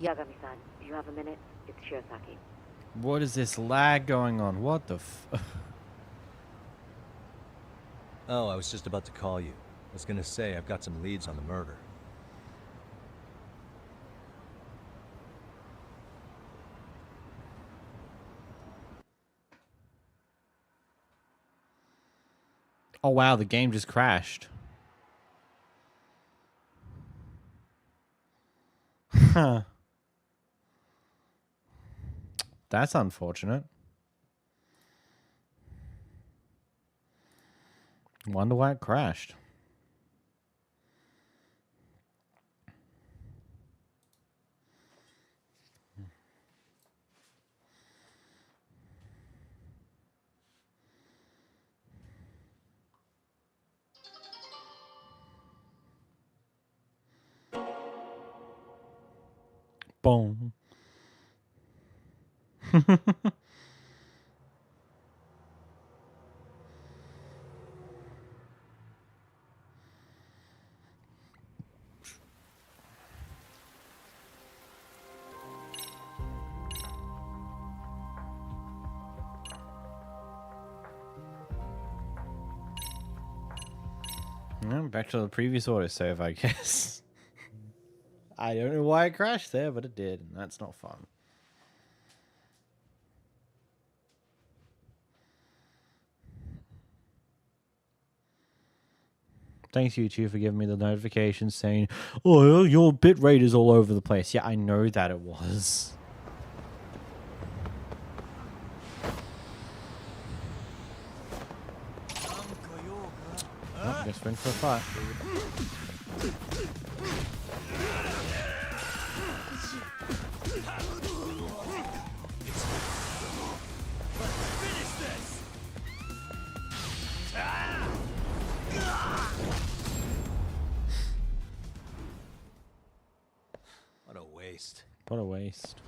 [SPEAKER 12] Yagami-san, do you have a minute? It's Shirosaki.
[SPEAKER 1] What is this lag going on? What the f...
[SPEAKER 4] Oh, I was just about to call you. I was gonna say I've got some leads on the murder.
[SPEAKER 1] Oh wow, the game just crashed. Huh. That's unfortunate. Wonder why it crashed. boom. Back to the previous autosave, I guess. I don't know why it crashed there, but it did, and that's not fun. Thanks, YouTube, for giving me the notification saying, oh, your bitrate is all over the place. Yeah, I know that it was. Oh, guess we're in for a fight.
[SPEAKER 4] What a waste.
[SPEAKER 1] What a waste.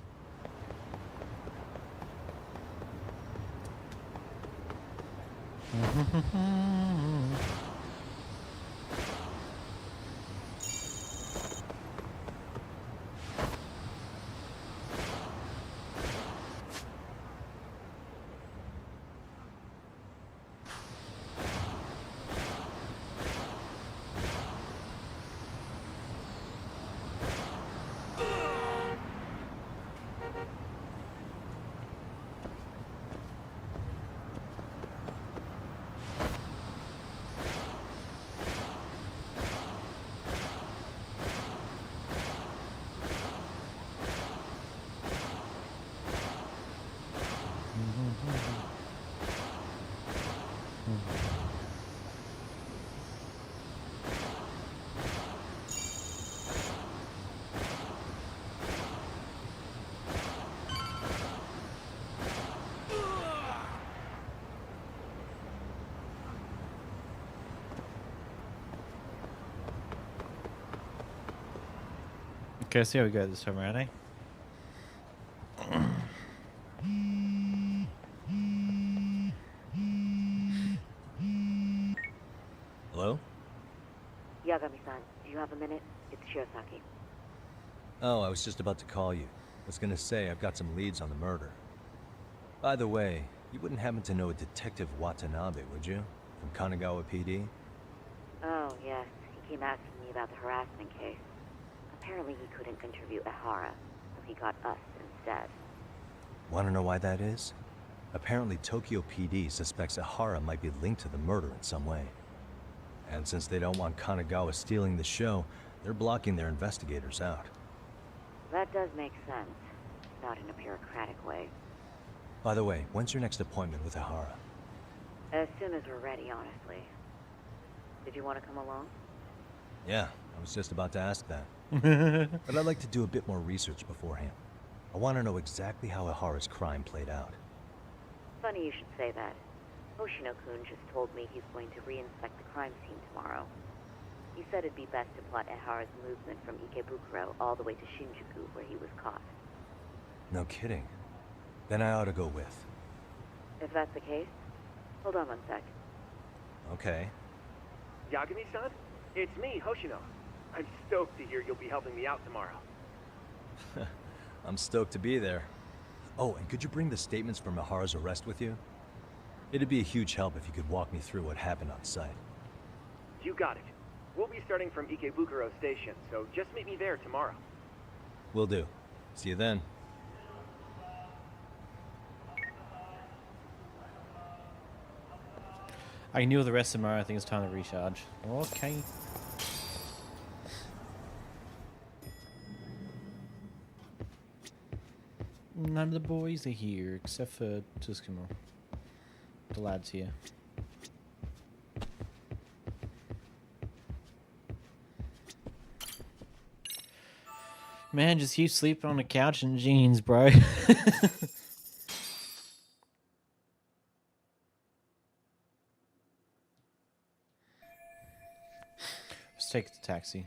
[SPEAKER 1] Okay, let's see how we go this time around, eh?
[SPEAKER 4] Hello?
[SPEAKER 12] Yagami-san, do you have a minute? It's Shirosaki.
[SPEAKER 4] Oh, I was just about to call you. I was gonna say I've got some leads on the murder. By the way, you wouldn't happen to know a Detective Watanabe, would you? From Kanagawa PD?
[SPEAKER 12] Oh, yes. He came asking me about the harassment case. Apparently he couldn't contribute Ehara, so he got us instead.
[SPEAKER 4] Wanna know why that is? Apparently Tokyo PD suspects Ehara might be linked to the murder in some way. And since they don't want Kanagawa stealing the show, they're blocking their investigators out.
[SPEAKER 12] That does make sense. Not in a bureaucratic way.
[SPEAKER 4] By the way, when's your next appointment with Ehara?
[SPEAKER 12] As soon as we're ready, honestly. Did you want to come along?
[SPEAKER 4] Yeah, I was just about to ask that. But I'd like to do a bit more research beforehand. I want to know exactly how Ehara's crime played out.
[SPEAKER 12] Funny you should say that. Hoshino-kun just told me he's going to reinspect the crime scene tomorrow. He said it'd be best to plot Ehara's movement from Ikebukuro all the way to Shinjuku, where he was caught.
[SPEAKER 4] No kidding. Then I ought to go with.
[SPEAKER 12] If that's the case, hold on one sec.
[SPEAKER 4] Okay.
[SPEAKER 13] Yagami-san? It's me, Hoshino. I'm stoked to hear you'll be helping me out tomorrow.
[SPEAKER 4] I'm stoked to be there. Oh, and could you bring the statements from Ehara's arrest with you? It'd be a huge help if you could walk me through what happened on site.
[SPEAKER 13] You got it. We'll be starting from Ikebukuro Station, so just meet me there tomorrow.
[SPEAKER 4] Will do. See you then.
[SPEAKER 1] I can deal with the rest tomorrow. I think it's time to recharge. Okay. None of the boys are here except for Tsukumo. The lad's here. Man, just keep sleeping on the couch in jeans, bro. Let's take the taxi.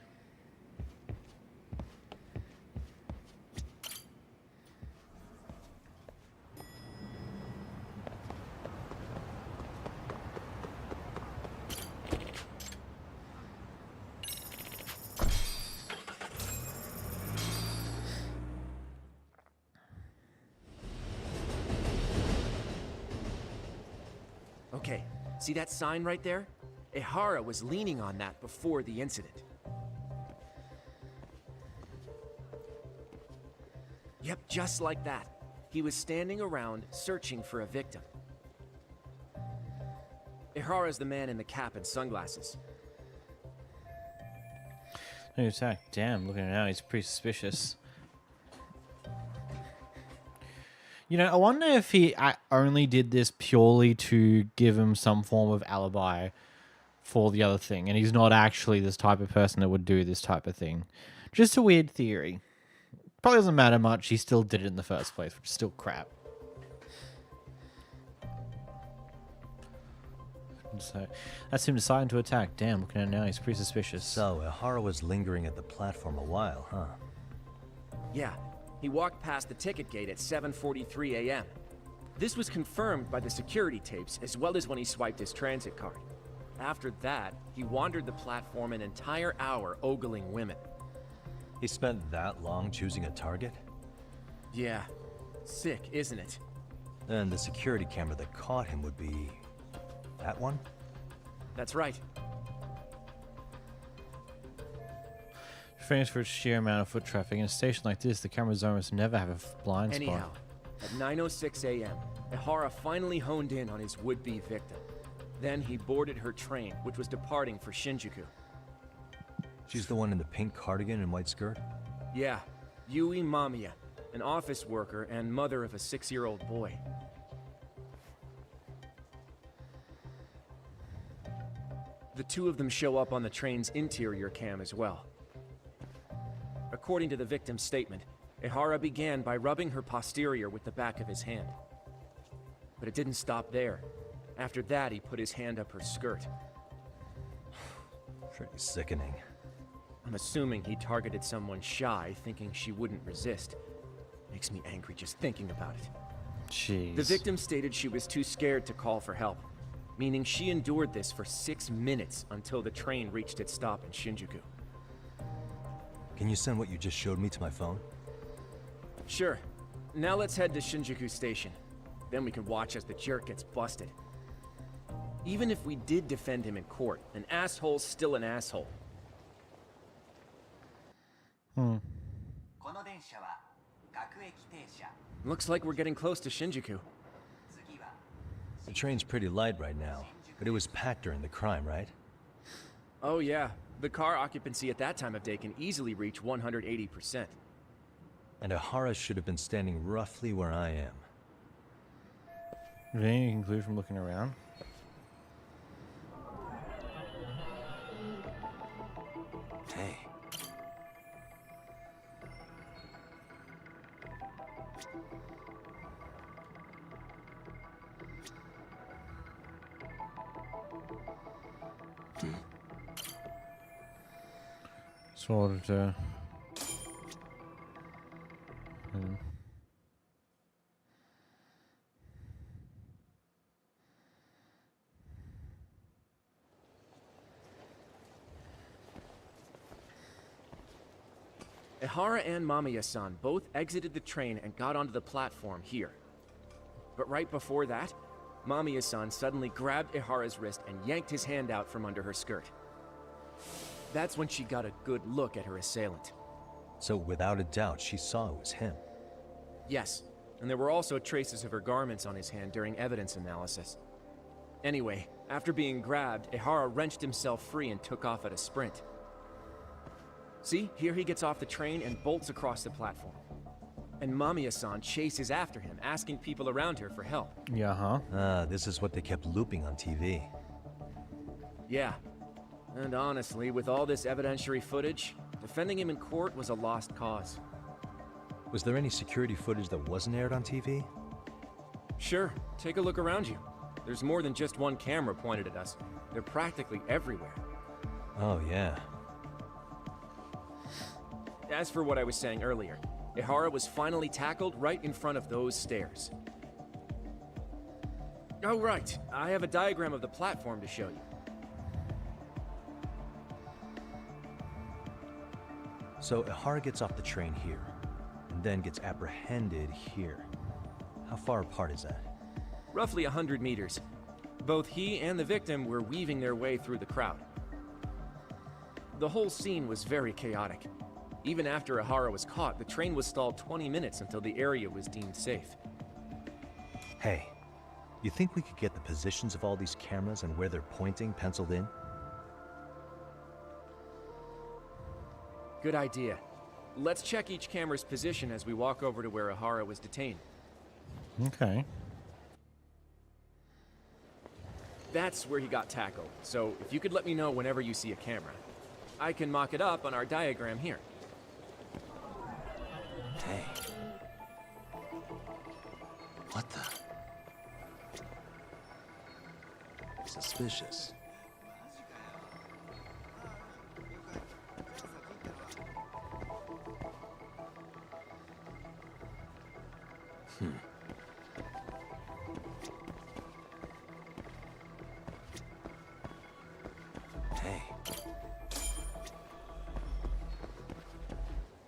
[SPEAKER 5] See that sign right there? Ihara was leaning on that before the incident. Yep, just like that. He was standing around searching for a victim. Ihara's the man in the cap and sunglasses.
[SPEAKER 1] No attack. Damn, looking at it now, he's pretty suspicious. You know, I wonder if he only did this purely to give him some form of alibi for the other thing, and he's not actually this type of person that would do this type of thing. Just a weird theory. Probably doesn't matter much. He still did it in the first place, which is still crap. So that's him deciding to attack. Damn, looking at it now, he's pretty suspicious.
[SPEAKER 4] So, Ihara was lingering at the platform a while, huh?
[SPEAKER 5] Yeah, he walked past the ticket gate at 7:43 a.m. This was confirmed by the security tapes as well as when he swiped his transit card. After that, he wandered the platform an entire hour ogling women.
[SPEAKER 4] He spent that long choosing a target?
[SPEAKER 5] Yeah, sick, isn't it?
[SPEAKER 4] And the security camera that caught him would be... that one?
[SPEAKER 5] That's right.
[SPEAKER 1] Famous for its sheer amount of foot traffic. In a station like this, the cameras almost never have a blind spot.
[SPEAKER 5] Anyhow, at 9:06 a.m., Ihara finally honed in on his would-be victim. Then he boarded her train, which was departing for Shinjuku.
[SPEAKER 4] She's the one in the pink cardigan and white skirt?
[SPEAKER 5] Yeah, Yui Mamiya, an office worker and mother of a 6-year-old boy. The two of them show up on the train's interior cam as well. According to the victim's statement, Ihara began by rubbing her posterior with the back of his hand. But it didn't stop there. After that, he put his hand up her skirt.
[SPEAKER 4] Pretty sickening.
[SPEAKER 5] I'm assuming he targeted someone shy, thinking she wouldn't resist. Makes me angry just thinking about it.
[SPEAKER 1] Jeez.
[SPEAKER 5] The victim stated she was too scared to call for help, meaning she endured this for 6 minutes until the train reached its stop in Shinjuku.
[SPEAKER 4] Can you send what you just showed me to my phone?
[SPEAKER 5] Sure. Now let's head to Shinjuku Station. Then we can watch as the jerk gets busted. Even if we did defend him in court, an asshole's still an asshole. Looks like we're getting close to Shinjuku.
[SPEAKER 4] The train's pretty light right now, but it was packed during the crime, right?
[SPEAKER 5] Oh yeah, the car occupancy at that time of day can easily reach 180%.
[SPEAKER 4] And Ihara should have been standing roughly where I am.
[SPEAKER 1] Did any conclude from looking around?
[SPEAKER 10] Hey.
[SPEAKER 1] Sort of.
[SPEAKER 5] Ihara and Mamiya-san both exited the train and got onto the platform here. But right before that, Mamiya-san suddenly grabbed Ihara's wrist and yanked his hand out from under her skirt. That's when she got a good look at her assailant.
[SPEAKER 4] So without a doubt, she saw it was him.
[SPEAKER 5] Yes, and there were also traces of her garments on his hand during evidence analysis. Anyway, after being grabbed, Ihara wrenched himself free and took off at a sprint. See, here he gets off the train and bolts across the platform. And Mamiya-san chases after him, asking people around her for help.
[SPEAKER 1] Yeah, huh?
[SPEAKER 4] Ah, this is what they kept looping on TV.
[SPEAKER 5] Yeah. And honestly, with all this evidentiary footage, defending him in court was a lost cause.
[SPEAKER 4] Was there any security footage that wasn't aired on TV?
[SPEAKER 5] Sure, take a look around you. There's more than just one camera pointed at us. They're practically everywhere.
[SPEAKER 4] Oh, yeah.
[SPEAKER 5] As for what I was saying earlier, Ihara was finally tackled right in front of those stairs. Oh, right. I have a diagram of the platform to show you.
[SPEAKER 4] So Ihara gets off the train here, and then gets apprehended here. How far apart is that?
[SPEAKER 5] Roughly 100 meters. Both he and the victim were weaving their way through the crowd. The whole scene was very chaotic. Even after Ihara was caught, the train was stalled 20 minutes until the area was deemed safe.
[SPEAKER 4] Hey, you think we could get the positions of all these cameras and where they're pointing penciled in?
[SPEAKER 5] Good idea. Let's check each camera's position as we walk over to where Ihara was detained.
[SPEAKER 1] Okay.
[SPEAKER 5] That's where he got tackled, so if you could let me know whenever you see a camera. I can mock it up on our diagram here.
[SPEAKER 4] Hey. What the? Suspicious. Hey.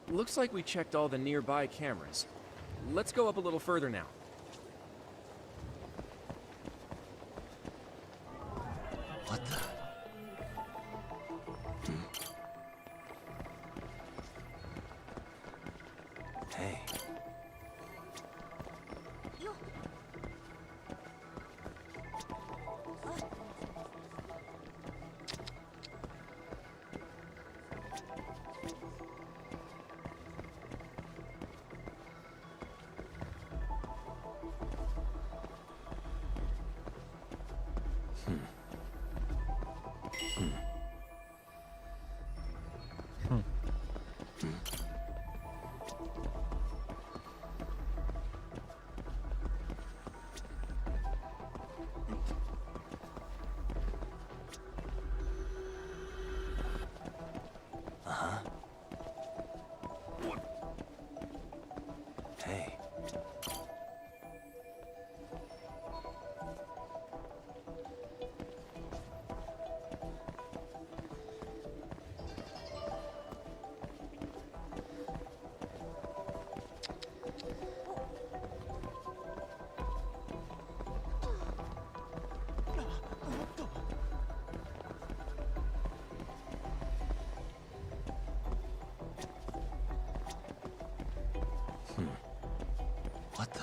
[SPEAKER 5] Looks like we checked all the nearby cameras. Let's go up a little further now.
[SPEAKER 4] What the? Hey. Hey. What the?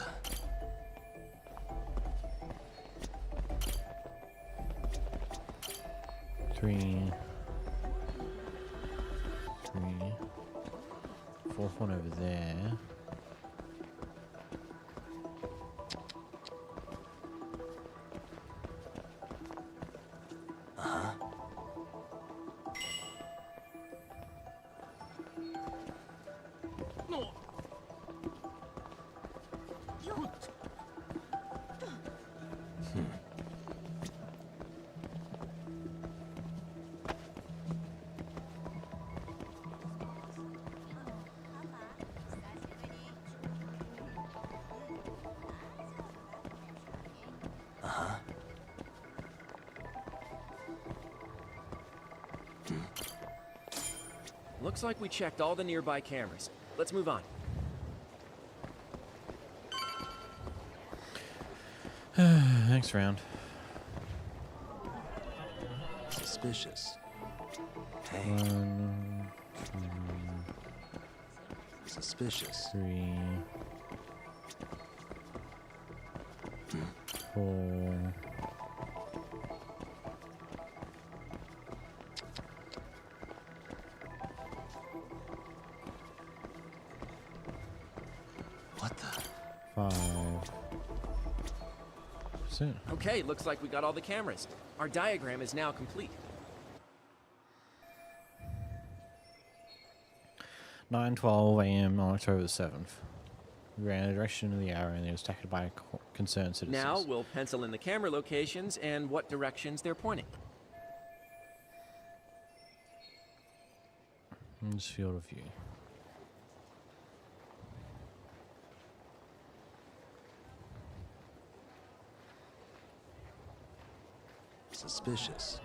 [SPEAKER 1] Three. Fourth one over there.
[SPEAKER 5] Looks like we checked all the nearby cameras. Let's move on.
[SPEAKER 1] Next round.
[SPEAKER 4] Suspicious. Hey.
[SPEAKER 1] 1, 2,
[SPEAKER 4] Suspicious.
[SPEAKER 1] 3, 4.
[SPEAKER 4] What the?
[SPEAKER 1] 5. That's it.
[SPEAKER 5] Okay, looks like we got all the cameras. Our diagram is now complete.
[SPEAKER 1] 9:12 a.m. on October the 7th. We ran in the direction of the arrow and it was attacked by concerned citizens.
[SPEAKER 5] Now we'll pencil in the camera locations and what directions they're pointing.
[SPEAKER 1] In this field of view.
[SPEAKER 4] Suspicious.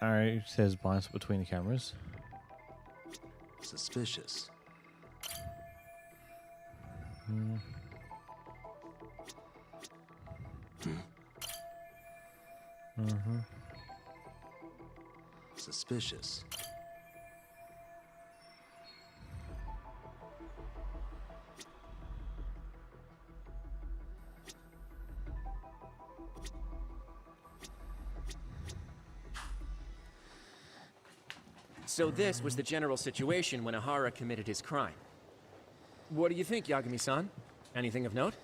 [SPEAKER 1] Alright, it says blind spot between the cameras.
[SPEAKER 4] Suspicious.
[SPEAKER 1] Mm-hmm.
[SPEAKER 4] Suspicious.
[SPEAKER 5] So this was the general situation when Ahara committed his crime. What do you think, Yagami-san? Anything of note?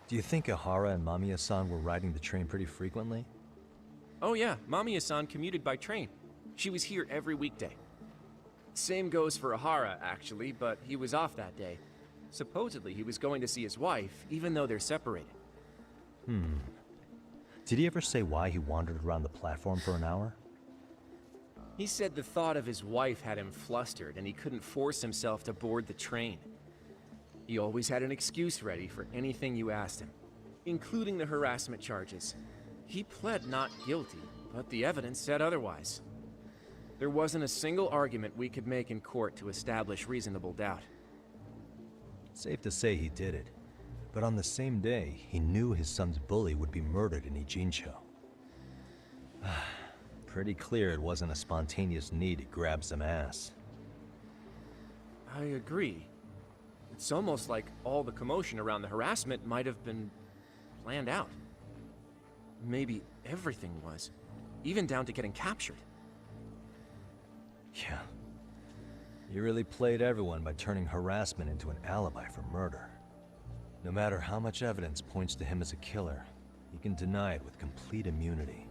[SPEAKER 4] Do you think Ahara and Mamiya-san were riding the train pretty frequently?
[SPEAKER 5] Oh yeah, Mamiya-san commuted by train. She was here every weekday. Same goes for Ahara, actually, but he was off that day. Supposedly, he was going to see his wife, even though they're separated.
[SPEAKER 4] Did he ever say why he wandered around the platform for an hour?
[SPEAKER 5] He said the thought of his wife had him flustered, and he couldn't force himself to board the train. He always had an excuse ready for anything you asked him, including the harassment charges. He pled not guilty, but the evidence said otherwise. There wasn't a single argument we could make in court to establish reasonable doubt.
[SPEAKER 4] Safe to say he did it. But on the same day, he knew his son's bully would be murdered in Ijincho. Pretty clear it wasn't a spontaneous need to grab some ass.
[SPEAKER 5] I agree. It's almost like all the commotion around the harassment might have been planned out. Maybe everything was, even down to getting captured.
[SPEAKER 4] Yeah. He really played everyone by turning harassment into an alibi for murder. No matter how much evidence points to him as a killer, he can deny it with complete immunity.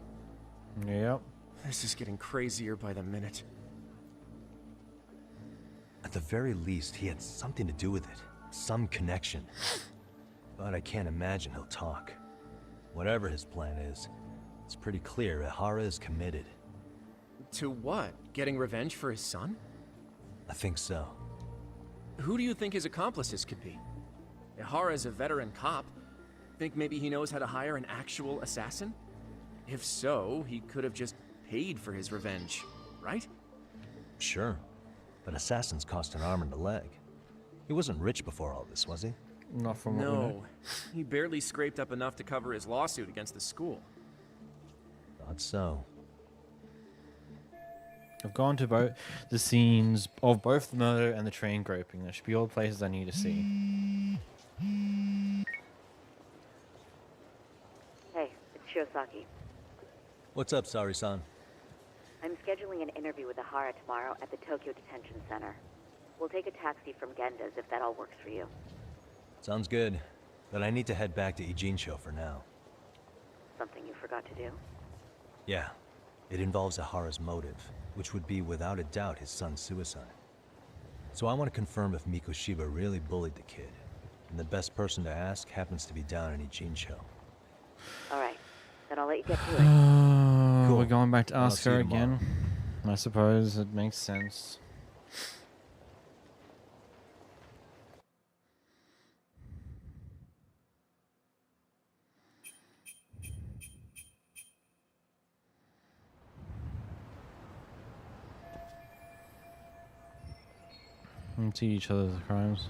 [SPEAKER 1] Yep.
[SPEAKER 5] This is getting crazier by the minute.
[SPEAKER 4] At the very least, he had something to do with it. Some connection. But I can't imagine he'll talk. Whatever his plan is, it's pretty clear Ihara is committed.
[SPEAKER 5] To what? Getting revenge for his son?
[SPEAKER 4] I think so.
[SPEAKER 5] Who do you think his accomplices could be? Ihara's a veteran cop. Think maybe he knows how to hire an actual assassin? If so, he could have just paid for his revenge, right?
[SPEAKER 4] Sure. But assassins cost an arm and a leg. He wasn't rich before all this, was he?
[SPEAKER 1] Not from what we know.
[SPEAKER 5] No. He barely scraped up enough to cover his lawsuit against the school.
[SPEAKER 4] Thought so.
[SPEAKER 1] I've gone to both the scenes of both the murder and the train groping. There should be all the places I need to see.
[SPEAKER 12] Hey, it's Shiosaki.
[SPEAKER 4] What's up, Sari-san?
[SPEAKER 12] I'm scheduling an interview with Ahara tomorrow at the Tokyo Detention Center. We'll take a taxi from Genda's if that all works for you.
[SPEAKER 4] Sounds good. But I need to head back to Ijincho for now.
[SPEAKER 12] Something you forgot to do?
[SPEAKER 4] Yeah. It involves Ahara's motive, which would be without a doubt his son's suicide. So I want to confirm if Mikoshiba really bullied the kid. And the best person to ask happens to be down in Ijincho.
[SPEAKER 12] Alright, then I'll let you get to it.
[SPEAKER 1] Cool. We're going back to
[SPEAKER 4] I'll
[SPEAKER 1] ask
[SPEAKER 4] see you
[SPEAKER 1] her
[SPEAKER 4] tomorrow.
[SPEAKER 1] again. I suppose it makes sense. And see each other's crimes.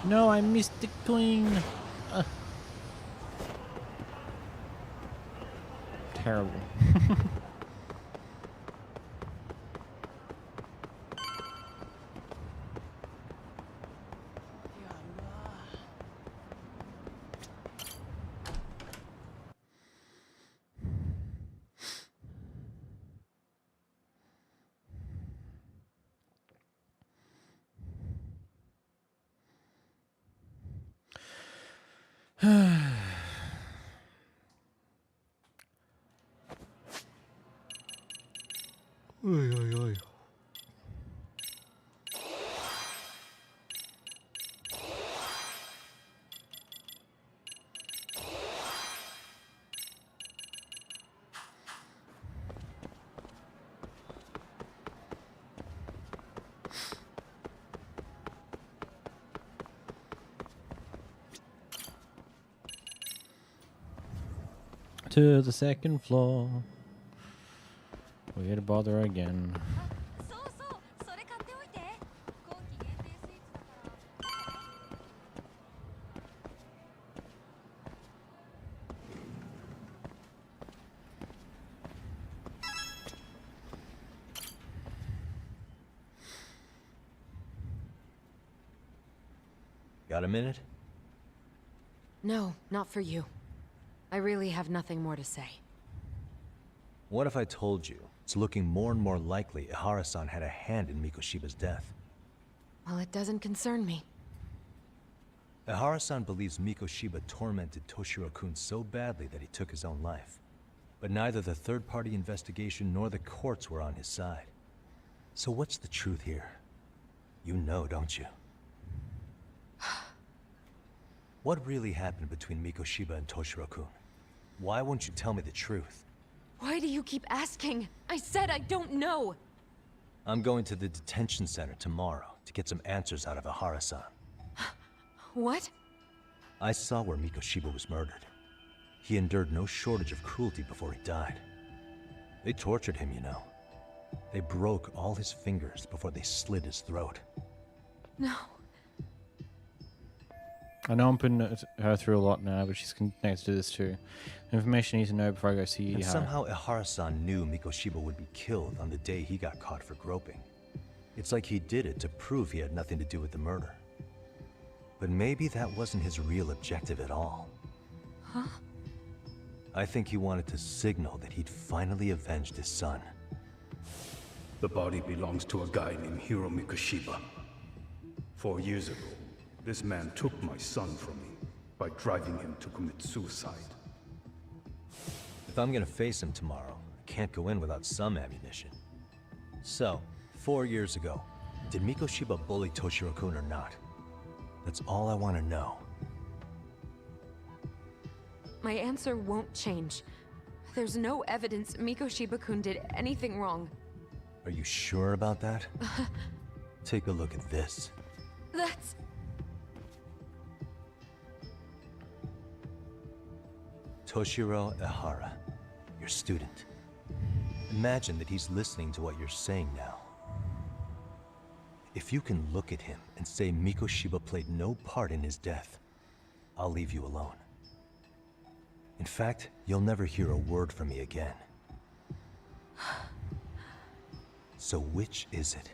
[SPEAKER 1] No, I missed the queen. Terrible. to the second floor. We're to bother again.
[SPEAKER 4] Got a minute?
[SPEAKER 7] No, not for you. I really have nothing more to say.
[SPEAKER 4] What if I told you it's looking more and more likely Ihara-san had a hand in Mikoshiba's death?
[SPEAKER 7] Well, it doesn't concern me.
[SPEAKER 4] Ihara-san believes Mikoshiba tormented Toshiro-kun so badly that he took his own life. But neither the third-party investigation nor the courts were on his side. So what's the truth here? You know, don't you? What really happened between Mikoshiba and Toshiro-kun? Why won't you tell me the truth?
[SPEAKER 7] Why do you keep asking? I said I don't know!
[SPEAKER 4] I'm going to the detention center tomorrow to get some answers out of Ihara-san.
[SPEAKER 7] What?
[SPEAKER 4] I saw where Mikoshiba was murdered. He endured no shortage of cruelty before he died. They tortured him, you know. They broke all his fingers before they slit his throat.
[SPEAKER 7] No.
[SPEAKER 1] I know I'm putting her through a lot now, but she's connected to this too. Information I need to know before I go see her.
[SPEAKER 4] And somehow Ihara-san knew Mikoshiba would be killed on the day he got caught for groping. It's like he did it to prove he had nothing to do with the murder. But maybe that wasn't his real objective at all.
[SPEAKER 7] Huh?
[SPEAKER 4] I think he wanted to signal that he'd finally avenged his son.
[SPEAKER 14] The body belongs to a guy named Hiro Mikoshiba. 4 years ago, this man took my son from me by driving him to commit suicide.
[SPEAKER 4] If I'm gonna face him tomorrow, I can't go in without some ammunition. So, 4 years ago, did Mikoshiba bully Toshiro-kun or not? That's all I want to know.
[SPEAKER 7] My answer won't change. There's no evidence Mikoshiba-kun did anything wrong.
[SPEAKER 4] Are you sure about that? Take a look at this.
[SPEAKER 7] That's...
[SPEAKER 4] Toshiro Ihara, your student. Imagine that he's listening to what you're saying now. If you can look at him and say Mikoshiba played no part in his death, I'll leave you alone. In fact, you'll never hear a word from me again. So which is it?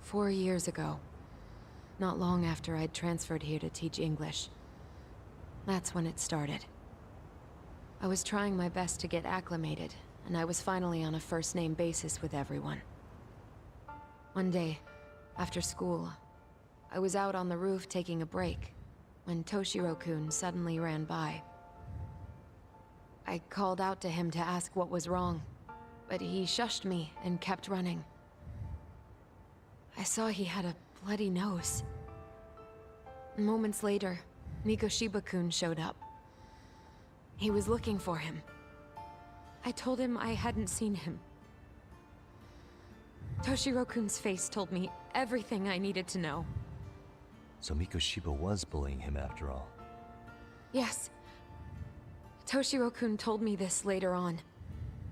[SPEAKER 7] "4 years ago, not long after I'd transferred here to teach English. That's when it started. I was trying my best to get acclimated, and I was finally on a first-name basis with everyone. One day, after school, I was out on the roof taking a break, when Toshiro-kun suddenly ran by. I called out to him to ask what was wrong, but he shushed me and kept running. I saw he had a bloody nose. Moments later, Mikoshiba-kun showed up. He was looking for him. I told him I hadn't seen him. Toshiro-kun's face told me everything I needed to know.
[SPEAKER 4] So Mikoshiba was bullying him after all.
[SPEAKER 7] Yes. Toshiro-kun told me this later on.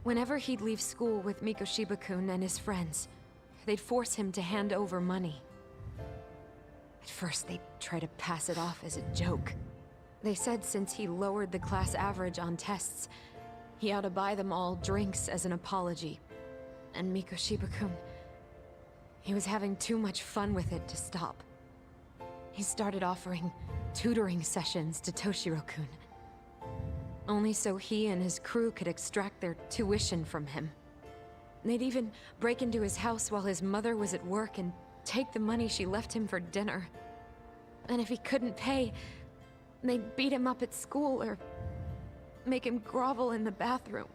[SPEAKER 7] Whenever he'd leave school with Mikoshiba-kun and his friends, they'd force him to hand over money. At first, they'd try to pass it off as a joke. They said since he lowered the class average on tests, he ought to buy them all drinks as an apology. And Mikoshiba-kun, he was having too much fun with it to stop. He started offering tutoring sessions to Toshiro-kun, only so he and his crew could extract their tuition from him. They'd even break into his house while his mother was at work and take the money she left him for dinner. And if he couldn't pay, they'd beat him up at school or make him grovel in the bathroom.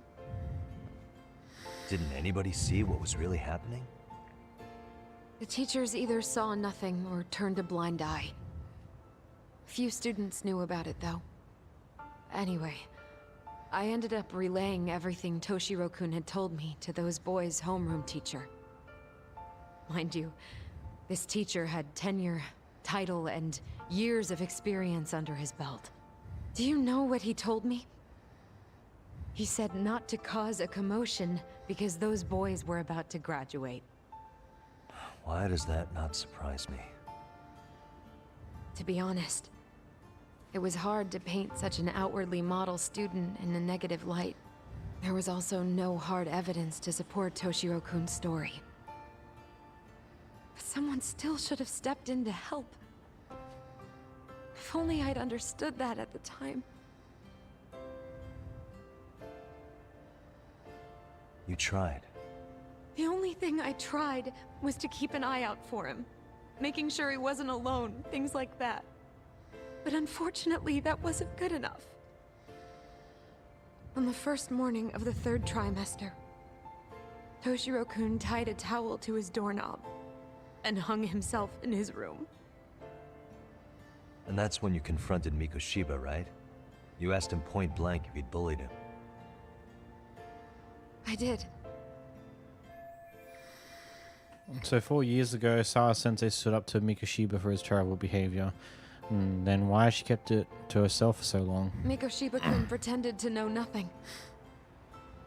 [SPEAKER 4] Didn't anybody see what was really happening?
[SPEAKER 7] The teachers either saw nothing or turned a blind eye. Few students knew about it, though. Anyway, I ended up relaying everything Toshiro-kun had told me to those boys' homeroom teacher. Mind you, this teacher had tenure, title, and years of experience under his belt. Do you know what he told me? He said not to cause a commotion because those boys were about to graduate.
[SPEAKER 4] Why does that not surprise me?
[SPEAKER 7] To be honest, it was hard to paint such an outwardly model student in a negative light. There was also no hard evidence to support Toshiro-kun's story. But someone still should have stepped in to help. If only I'd understood that at the time.
[SPEAKER 4] You tried.
[SPEAKER 7] The only thing I tried was to keep an eye out for him. Making sure he wasn't alone, things like that. But unfortunately, that wasn't good enough. On the first morning of the 3rd trimester, Toshiro-kun tied a towel to his doorknob and hung himself in his room.
[SPEAKER 4] And that's when you confronted Mikoshiba, right? You asked him point blank if he'd bullied him.
[SPEAKER 7] I did.
[SPEAKER 1] So 4 years ago, Sara-sensei stood up to Mikoshiba for his terrible behavior. Then why she kept it to herself for so long?
[SPEAKER 7] Mikoshiba-kun pretended to know nothing.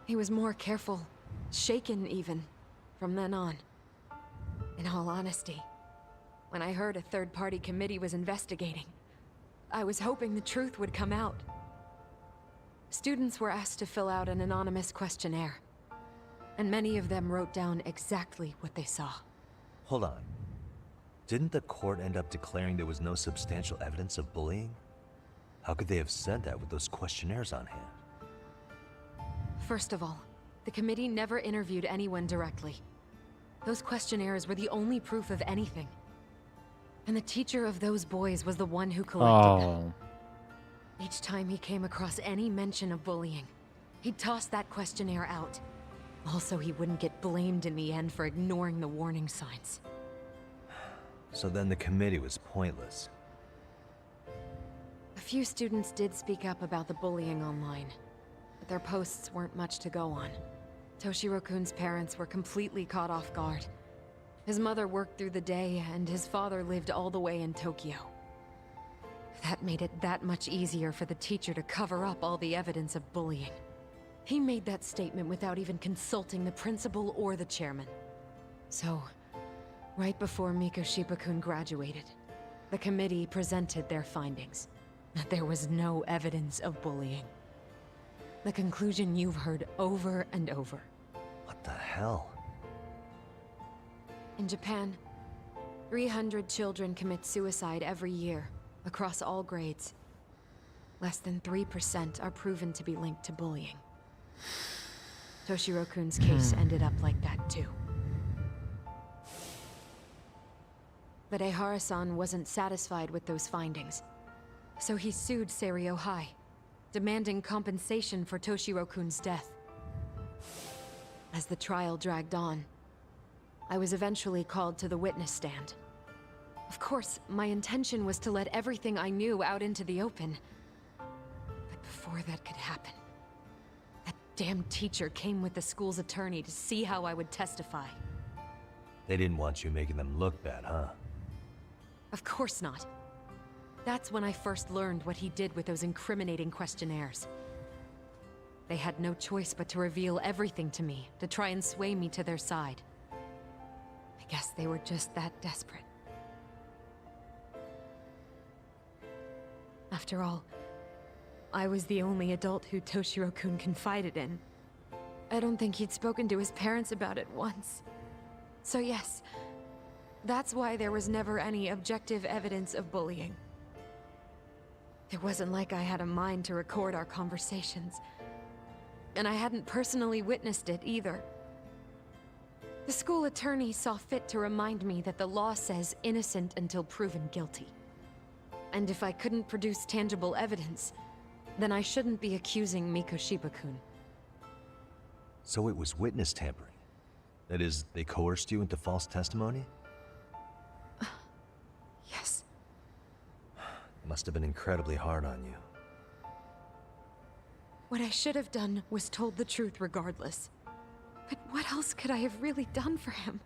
[SPEAKER 7] He was more careful, shaken even, from then on. In all honesty, when I heard a third-party committee was investigating, I was hoping the truth would come out. Students were asked to fill out an anonymous questionnaire, and many of them wrote down exactly what they saw.
[SPEAKER 4] Hold on. Didn't the court end up declaring there was no substantial evidence of bullying? How could they have said that with those questionnaires on hand?
[SPEAKER 7] First of all, the committee never interviewed anyone directly. Those questionnaires were the only proof of anything. And the teacher of those boys was the one who collected them. Each time he came across any mention of bullying, he'd toss that questionnaire out. Also, he wouldn't get blamed in the end for ignoring the warning signs.
[SPEAKER 4] So then the committee was pointless.
[SPEAKER 7] A few students did speak up about the bullying online, but their posts weren't much to go on. Toshiro-kun's parents were completely caught off guard. His mother worked through the day, and his father lived all the way in Tokyo. That made it that much easier for the teacher to cover up all the evidence of bullying. He made that statement without even consulting the principal or the chairman. So, right before Mikoshiba-kun graduated, the committee presented their findings. That there was no evidence of bullying. The conclusion you've heard over and over.
[SPEAKER 4] What the hell?
[SPEAKER 7] In Japan, 300 children commit suicide every year, across all grades. Less than 3% are proven to be linked to bullying. Toshiro-kun's case ended up like that too. But Ehara-san wasn't satisfied with those findings, so he sued Seiryo High, demanding compensation for Toshiro-kun's death. As the trial dragged on, I was eventually called to the witness stand. Of course, my intention was to let everything I knew out into the open. But before that could happen, that damn teacher came with the school's attorney to see how I would testify.
[SPEAKER 4] They didn't want you making them look bad, huh?
[SPEAKER 7] Of course not. That's when I first learned what he did with those incriminating questionnaires. They had no choice but to reveal everything to me, to try and sway me to their side. I guess they were just that desperate. After all, I was the only adult who Toshiro-kun confided in. I don't think he'd spoken to his parents about it once. So yes, that's why there was never any objective evidence of bullying. It wasn't like I had a mind to record our conversations. And I hadn't personally witnessed it either. The school attorney saw fit to remind me that the law says innocent until proven guilty. And if I couldn't produce tangible evidence, then I shouldn't be accusing Mikoshiba-kun.
[SPEAKER 4] So it was witness tampering? That is, they coerced you into false testimony?
[SPEAKER 7] Yes.
[SPEAKER 4] It must have been incredibly hard on you.
[SPEAKER 7] What I should have done was told the truth regardless. But what else could I have really done for him?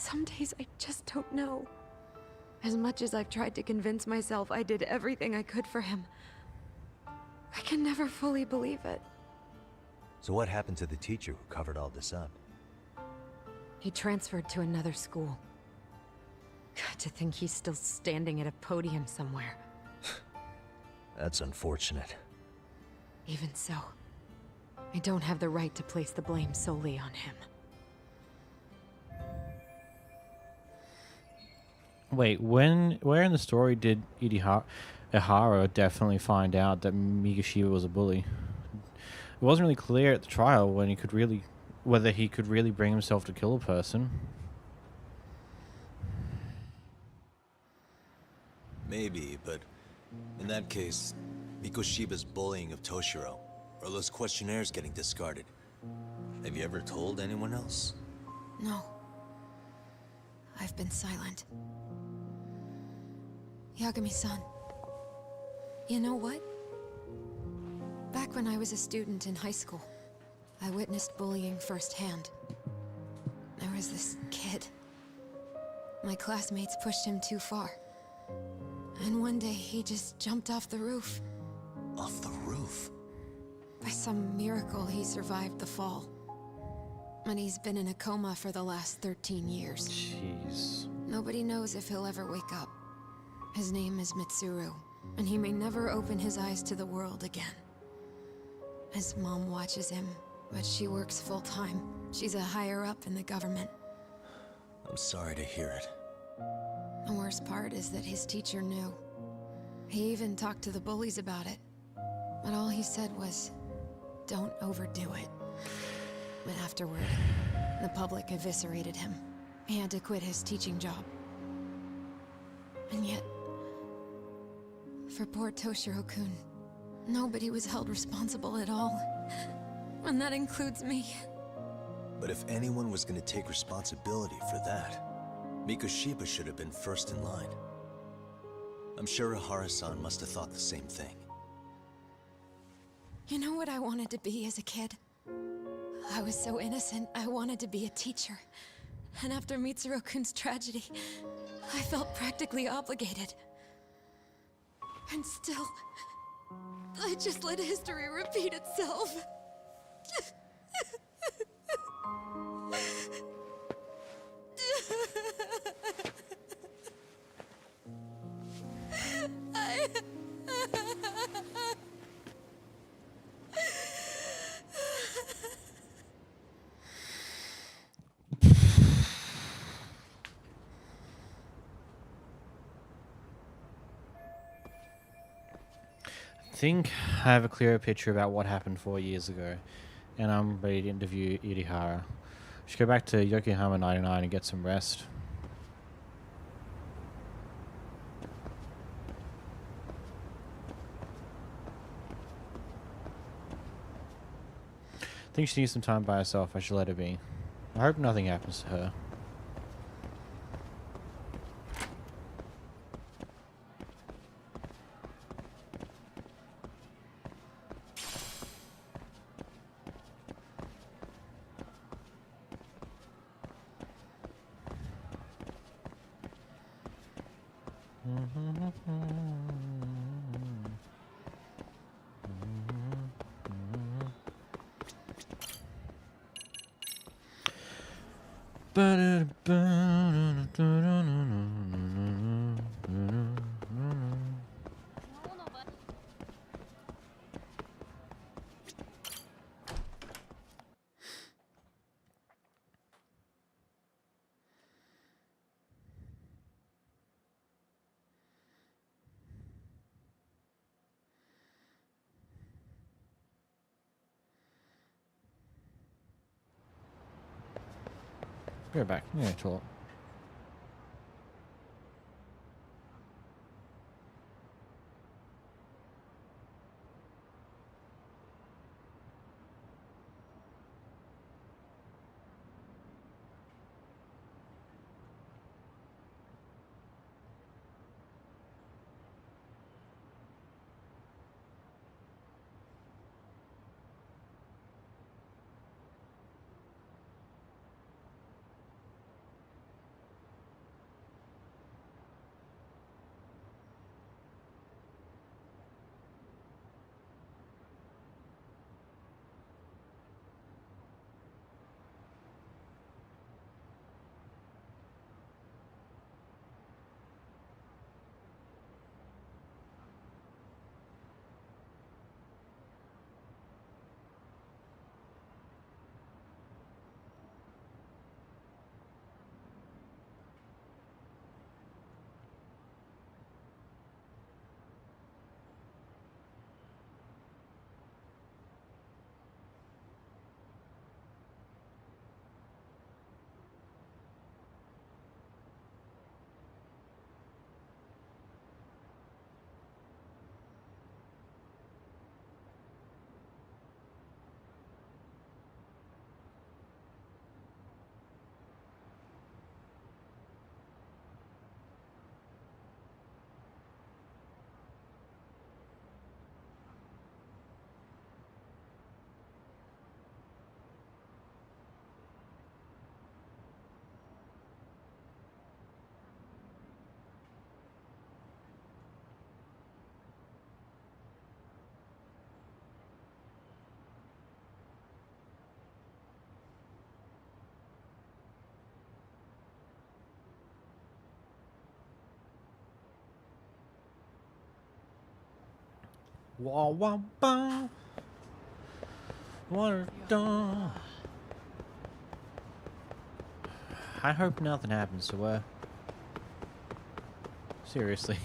[SPEAKER 7] Some days I just don't know. As much as I've tried to convince myself I did everything I could for him, I can never fully believe it.
[SPEAKER 4] So what happened to the teacher who covered all this up?
[SPEAKER 7] He transferred to another school. God, to think he's still standing at a podium somewhere.
[SPEAKER 4] That's unfortunate.
[SPEAKER 7] Even so, I don't have the right to place the blame solely on him.
[SPEAKER 1] Wait, where in the story did Ihara definitely find out that Migashima was a bully? It wasn't really clear at the trial whether he could really bring himself to kill a person.
[SPEAKER 4] Maybe, but in that case, Mikoshiba's bullying of Toshiro, or those questionnaires getting discarded. Have you ever told anyone else?
[SPEAKER 7] No. I've been silent. Yagami-san. You know what? Back when I was a student in high school, I witnessed bullying firsthand. There was this kid. My classmates pushed him too far. And one day he just jumped off the roof.
[SPEAKER 4] Off the roof?
[SPEAKER 7] By some miracle, he survived the fall. And he's been in a coma for the last 13 years.
[SPEAKER 1] Jeez.
[SPEAKER 7] Nobody knows if he'll ever wake up. His name is Mitsuru, and he may never open his eyes to the world again. His mom watches him, but she works full-time. She's a higher-up in the government.
[SPEAKER 4] I'm sorry to hear it.
[SPEAKER 7] The worst part is that his teacher knew. He even talked to the bullies about it. But all he said was, don't overdo it. But afterward, the public eviscerated him. He had to quit his teaching job. And yet, for poor Toshiro-kun, nobody was held responsible at all. And that includes me.
[SPEAKER 4] But if anyone was going to take responsibility for that, Mikoshiba should have been first in line. I'm sure Ihara-san must have thought the same thing.
[SPEAKER 7] You know what I wanted to be as a kid? I was so innocent, I wanted to be a teacher. And after Mitsuru-kun's tragedy, I felt practically obligated. And still, I just let history repeat itself.
[SPEAKER 1] I think I have a clearer picture about what happened 4 years ago, and I'm ready to interview Irihara. Should go back to Yokohama 99 and get some rest. I think she needs some time by herself. I should let her be. I hope nothing happens to her. Be right back. Yeah, talk. Wah wah bow. What a dog. I hope nothing happens to her. Seriously.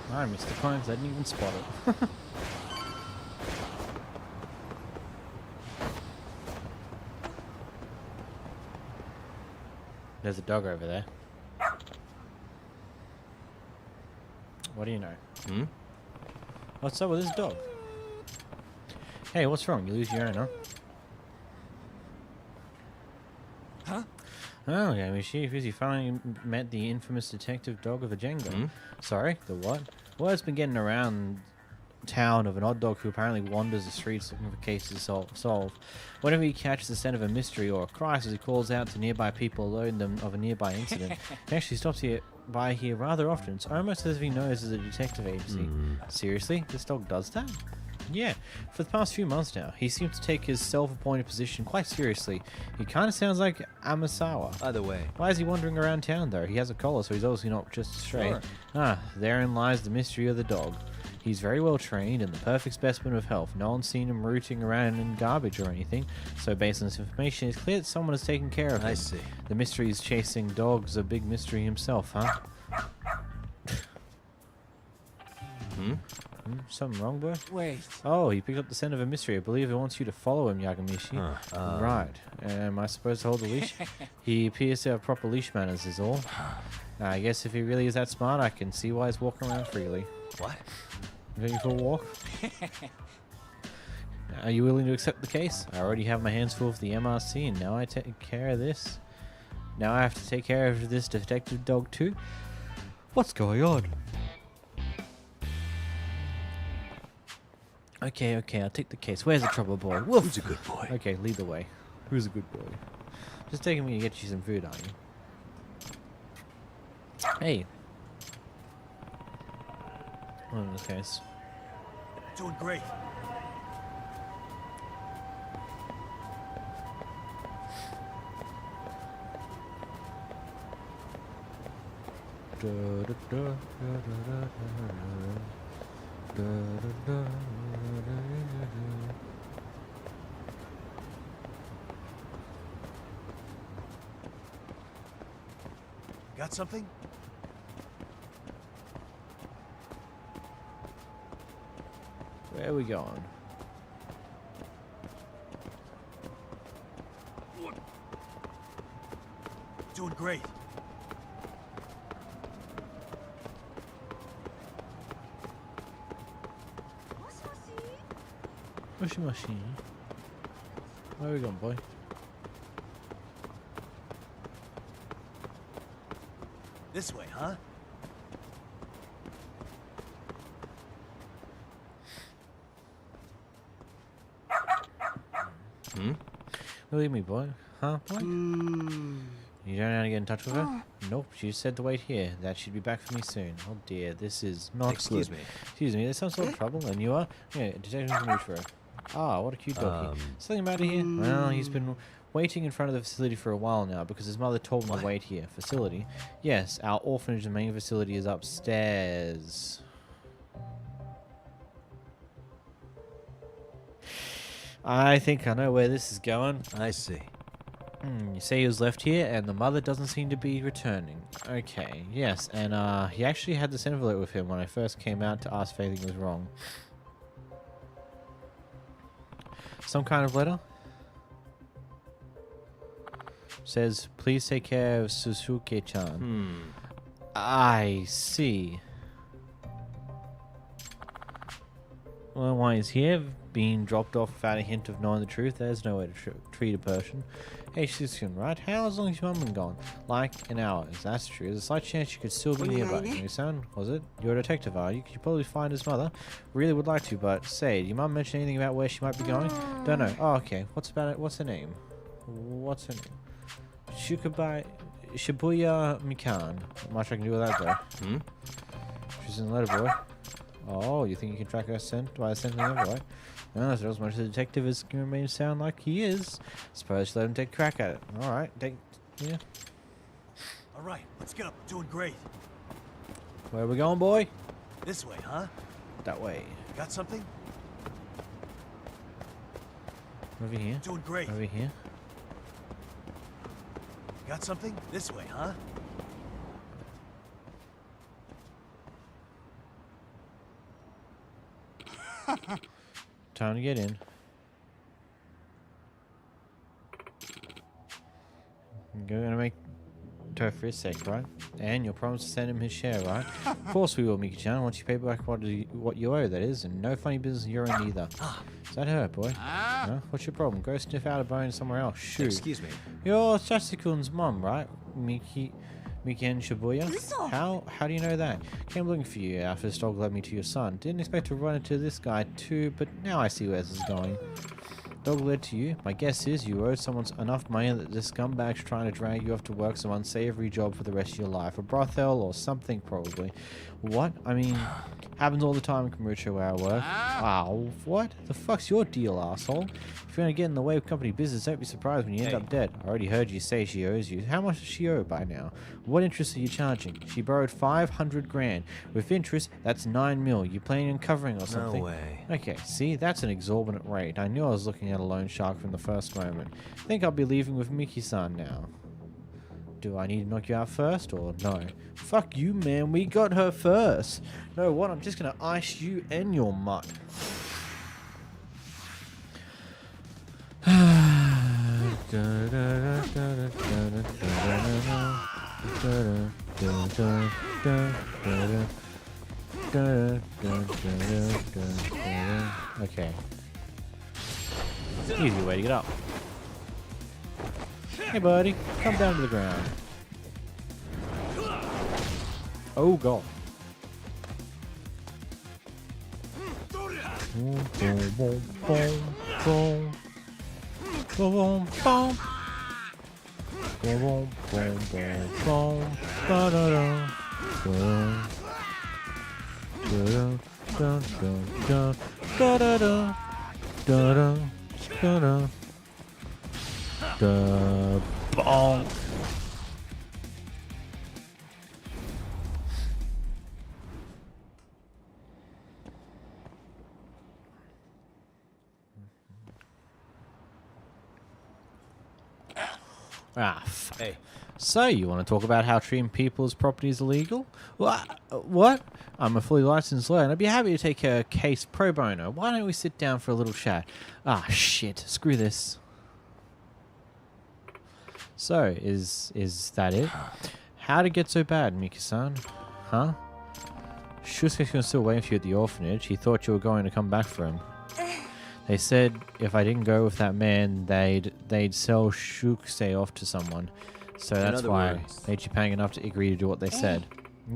[SPEAKER 1] I missed the coin 'cause I didn't even spot it. There's a dog over there. What do you know?
[SPEAKER 4] Hmm?
[SPEAKER 1] What's up with this dog? Hey, what's wrong? You lose your owner?
[SPEAKER 2] Huh?
[SPEAKER 1] Oh, yeah, Chief, you finally met the infamous detective dog of Ajenga.
[SPEAKER 4] Hmm?
[SPEAKER 1] Sorry, the what? Word's been getting around town of an odd dog who apparently wanders the streets looking for cases to solve. Whenever he catches the scent of a mystery or a crisis, he calls out to nearby people, alerting them of a nearby incident. He actually stops by here rather often. It's almost as if he knows there's a detective agency. Seriously? This dog does that? Yeah, for the past few months now, he seems to take his self-appointed position quite seriously. He kind of sounds like Amasawa.
[SPEAKER 4] By the way,
[SPEAKER 1] Why is he wandering around town, though? He has a collar, so he's obviously not just straight.
[SPEAKER 4] Sure.
[SPEAKER 1] Ah, therein lies the mystery of the dog. He's very well trained and the perfect specimen of health. No one's seen him rooting around in garbage or anything, so based on this information, it's clear that someone has taken care of him.
[SPEAKER 4] I see.
[SPEAKER 1] The mystery is chasing dogs, a big mystery himself, huh? Something wrong, boy?
[SPEAKER 2] Wait.
[SPEAKER 1] Oh, he picked up the scent of a mystery. I believe he wants you to follow him, Yagamishi. Right. Am I supposed to hold the leash? He appears to have proper leash manners, is all. I guess if he really is that smart, I can see why he's walking around freely.
[SPEAKER 4] What?
[SPEAKER 1] Going for a walk? Are you willing to accept the case? I already have my hands full with the MRC, and now I take care of this. Now I have to take care of this detective dog too? What's going on? Okay, I'll take the case. Where's the trouble, boy? Wolf.
[SPEAKER 4] Who's a good boy?
[SPEAKER 1] Okay, lead the way. Who's a good boy? Just taking me to get you some food, aren't you? Hey. Oh, in this case.
[SPEAKER 2] Doing great.
[SPEAKER 4] Got something?
[SPEAKER 1] Where are we going?
[SPEAKER 2] Doing great.
[SPEAKER 1] Mushy mushy. Where are we going, boy?
[SPEAKER 4] This way, huh?
[SPEAKER 1] Believe me, boy. Huh, boy? You don't know how to get in touch with her? Nope, she said to wait here. That she'd be back for me soon. Oh dear, this is not
[SPEAKER 4] Excuse
[SPEAKER 1] good.
[SPEAKER 4] me.
[SPEAKER 1] Excuse me, there's some sort of trouble, and you are? Yeah, detective information for her. Ah, what a cute doggy. Something about here? Well, he's been waiting in front of the facility for a while now because his mother told him to wait here. Facility? Yes, our orphanage and main facility is upstairs. I think I know where this is going.
[SPEAKER 4] I see.
[SPEAKER 1] You say he was left here, and the mother doesn't seem to be returning. Okay, yes, and he actually had this envelope with him when I first came out to ask if anything was wrong. Some kind of letter? Says, please take care of Susuke-chan. I see. Well, why he's here, being dropped off without a hint of knowing the truth, there's no way to treat a person. Hey, Shizuku, right? How long has your mum been gone? Like an hour. If that's true, there's a slight chance you could still be nearby. Your son, was it? You're a detective, are you? Could you probably find his mother? Really would like to, but say, did your mum mention anything about where she might be going? Don't know. Oh, okay. What's about it? What's her name? What's her name? Shibuya Mikan. Not much I can do with that, though. She's in the letter, boy. Oh, you think you can track her scent by sending the envelope? No, so as much as the detective is going to make him sound like he is, suppose let him take a crack at it. Alright, yeah.
[SPEAKER 4] Alright, let's get up. Doing great.
[SPEAKER 1] Where are we going, boy?
[SPEAKER 4] This way, huh?
[SPEAKER 1] That way.
[SPEAKER 4] Got something?
[SPEAKER 1] Over here.
[SPEAKER 4] Doing great.
[SPEAKER 1] Over here.
[SPEAKER 4] Got something? This way, huh?
[SPEAKER 1] Time to get in. You're gonna make turf for his sake, right? And you'll promise to send him his share, right? Of course we will, Miki-chan. Once you pay back what you owe, that is. And no funny business of your own either. Is that her, boy? No? What's your problem? Go sniff out a bone somewhere else. Shoot.
[SPEAKER 4] Excuse me.
[SPEAKER 1] You're Sasukun's mum, right? Miki and Shibuya? How do you know that? Came looking for you after this dog led me to your son. Didn't expect to run into this guy too, but now I see where this is going. Dog led to you? My guess is you owed someone enough money that this scumbag's trying to drag you off to work some unsavory job for the rest of your life. A brothel or something, probably. What? I mean, happens all the time in Kamurocho where I work. Wow, what? The fuck's your deal, asshole? If you're gonna get in the way of company business, don't be surprised when you end up dead. I already heard you say she owes you. How much does she owe by now? What interest are you charging? She borrowed 500 grand. With interest, that's 9 mil. You planning on covering or something?
[SPEAKER 4] No way.
[SPEAKER 1] Okay, see, that's an exorbitant rate. I knew I was looking at a loan shark from the first moment. Think I'll be leaving with Miki-san now. Do I need to knock you out first or no? Fuck you, man. We got her first. No, what? I'm just gonna ice you and your mutt. Okay. Easy way to get up. Hey, buddy. Come down to the ground. Oh, God. Boom, boom, boom, boom, boom. Boom, boom. Boom, boom, boom, boom, boom. Da-da-da. Boom. Da-da. Dun, dun, dun. Da-da-da. Da-da. Da-da. Da. Bonk. Ah, fuck. Hey. So, you want to talk about how treating people's property is illegal? What? I'm a fully licensed lawyer, and I'd be happy to take a case pro bono. Why don't we sit down for a little chat? Ah, shit. Screw this. So, is that it? How'd it get so bad, Miki-san? Huh? Shusuke-kun's still waiting for you at the orphanage. He thought you were going to come back for him. They said if I didn't go with that man, they'd sell Shusuke off to someone. So that's why made you paying enough to agree to do what they said.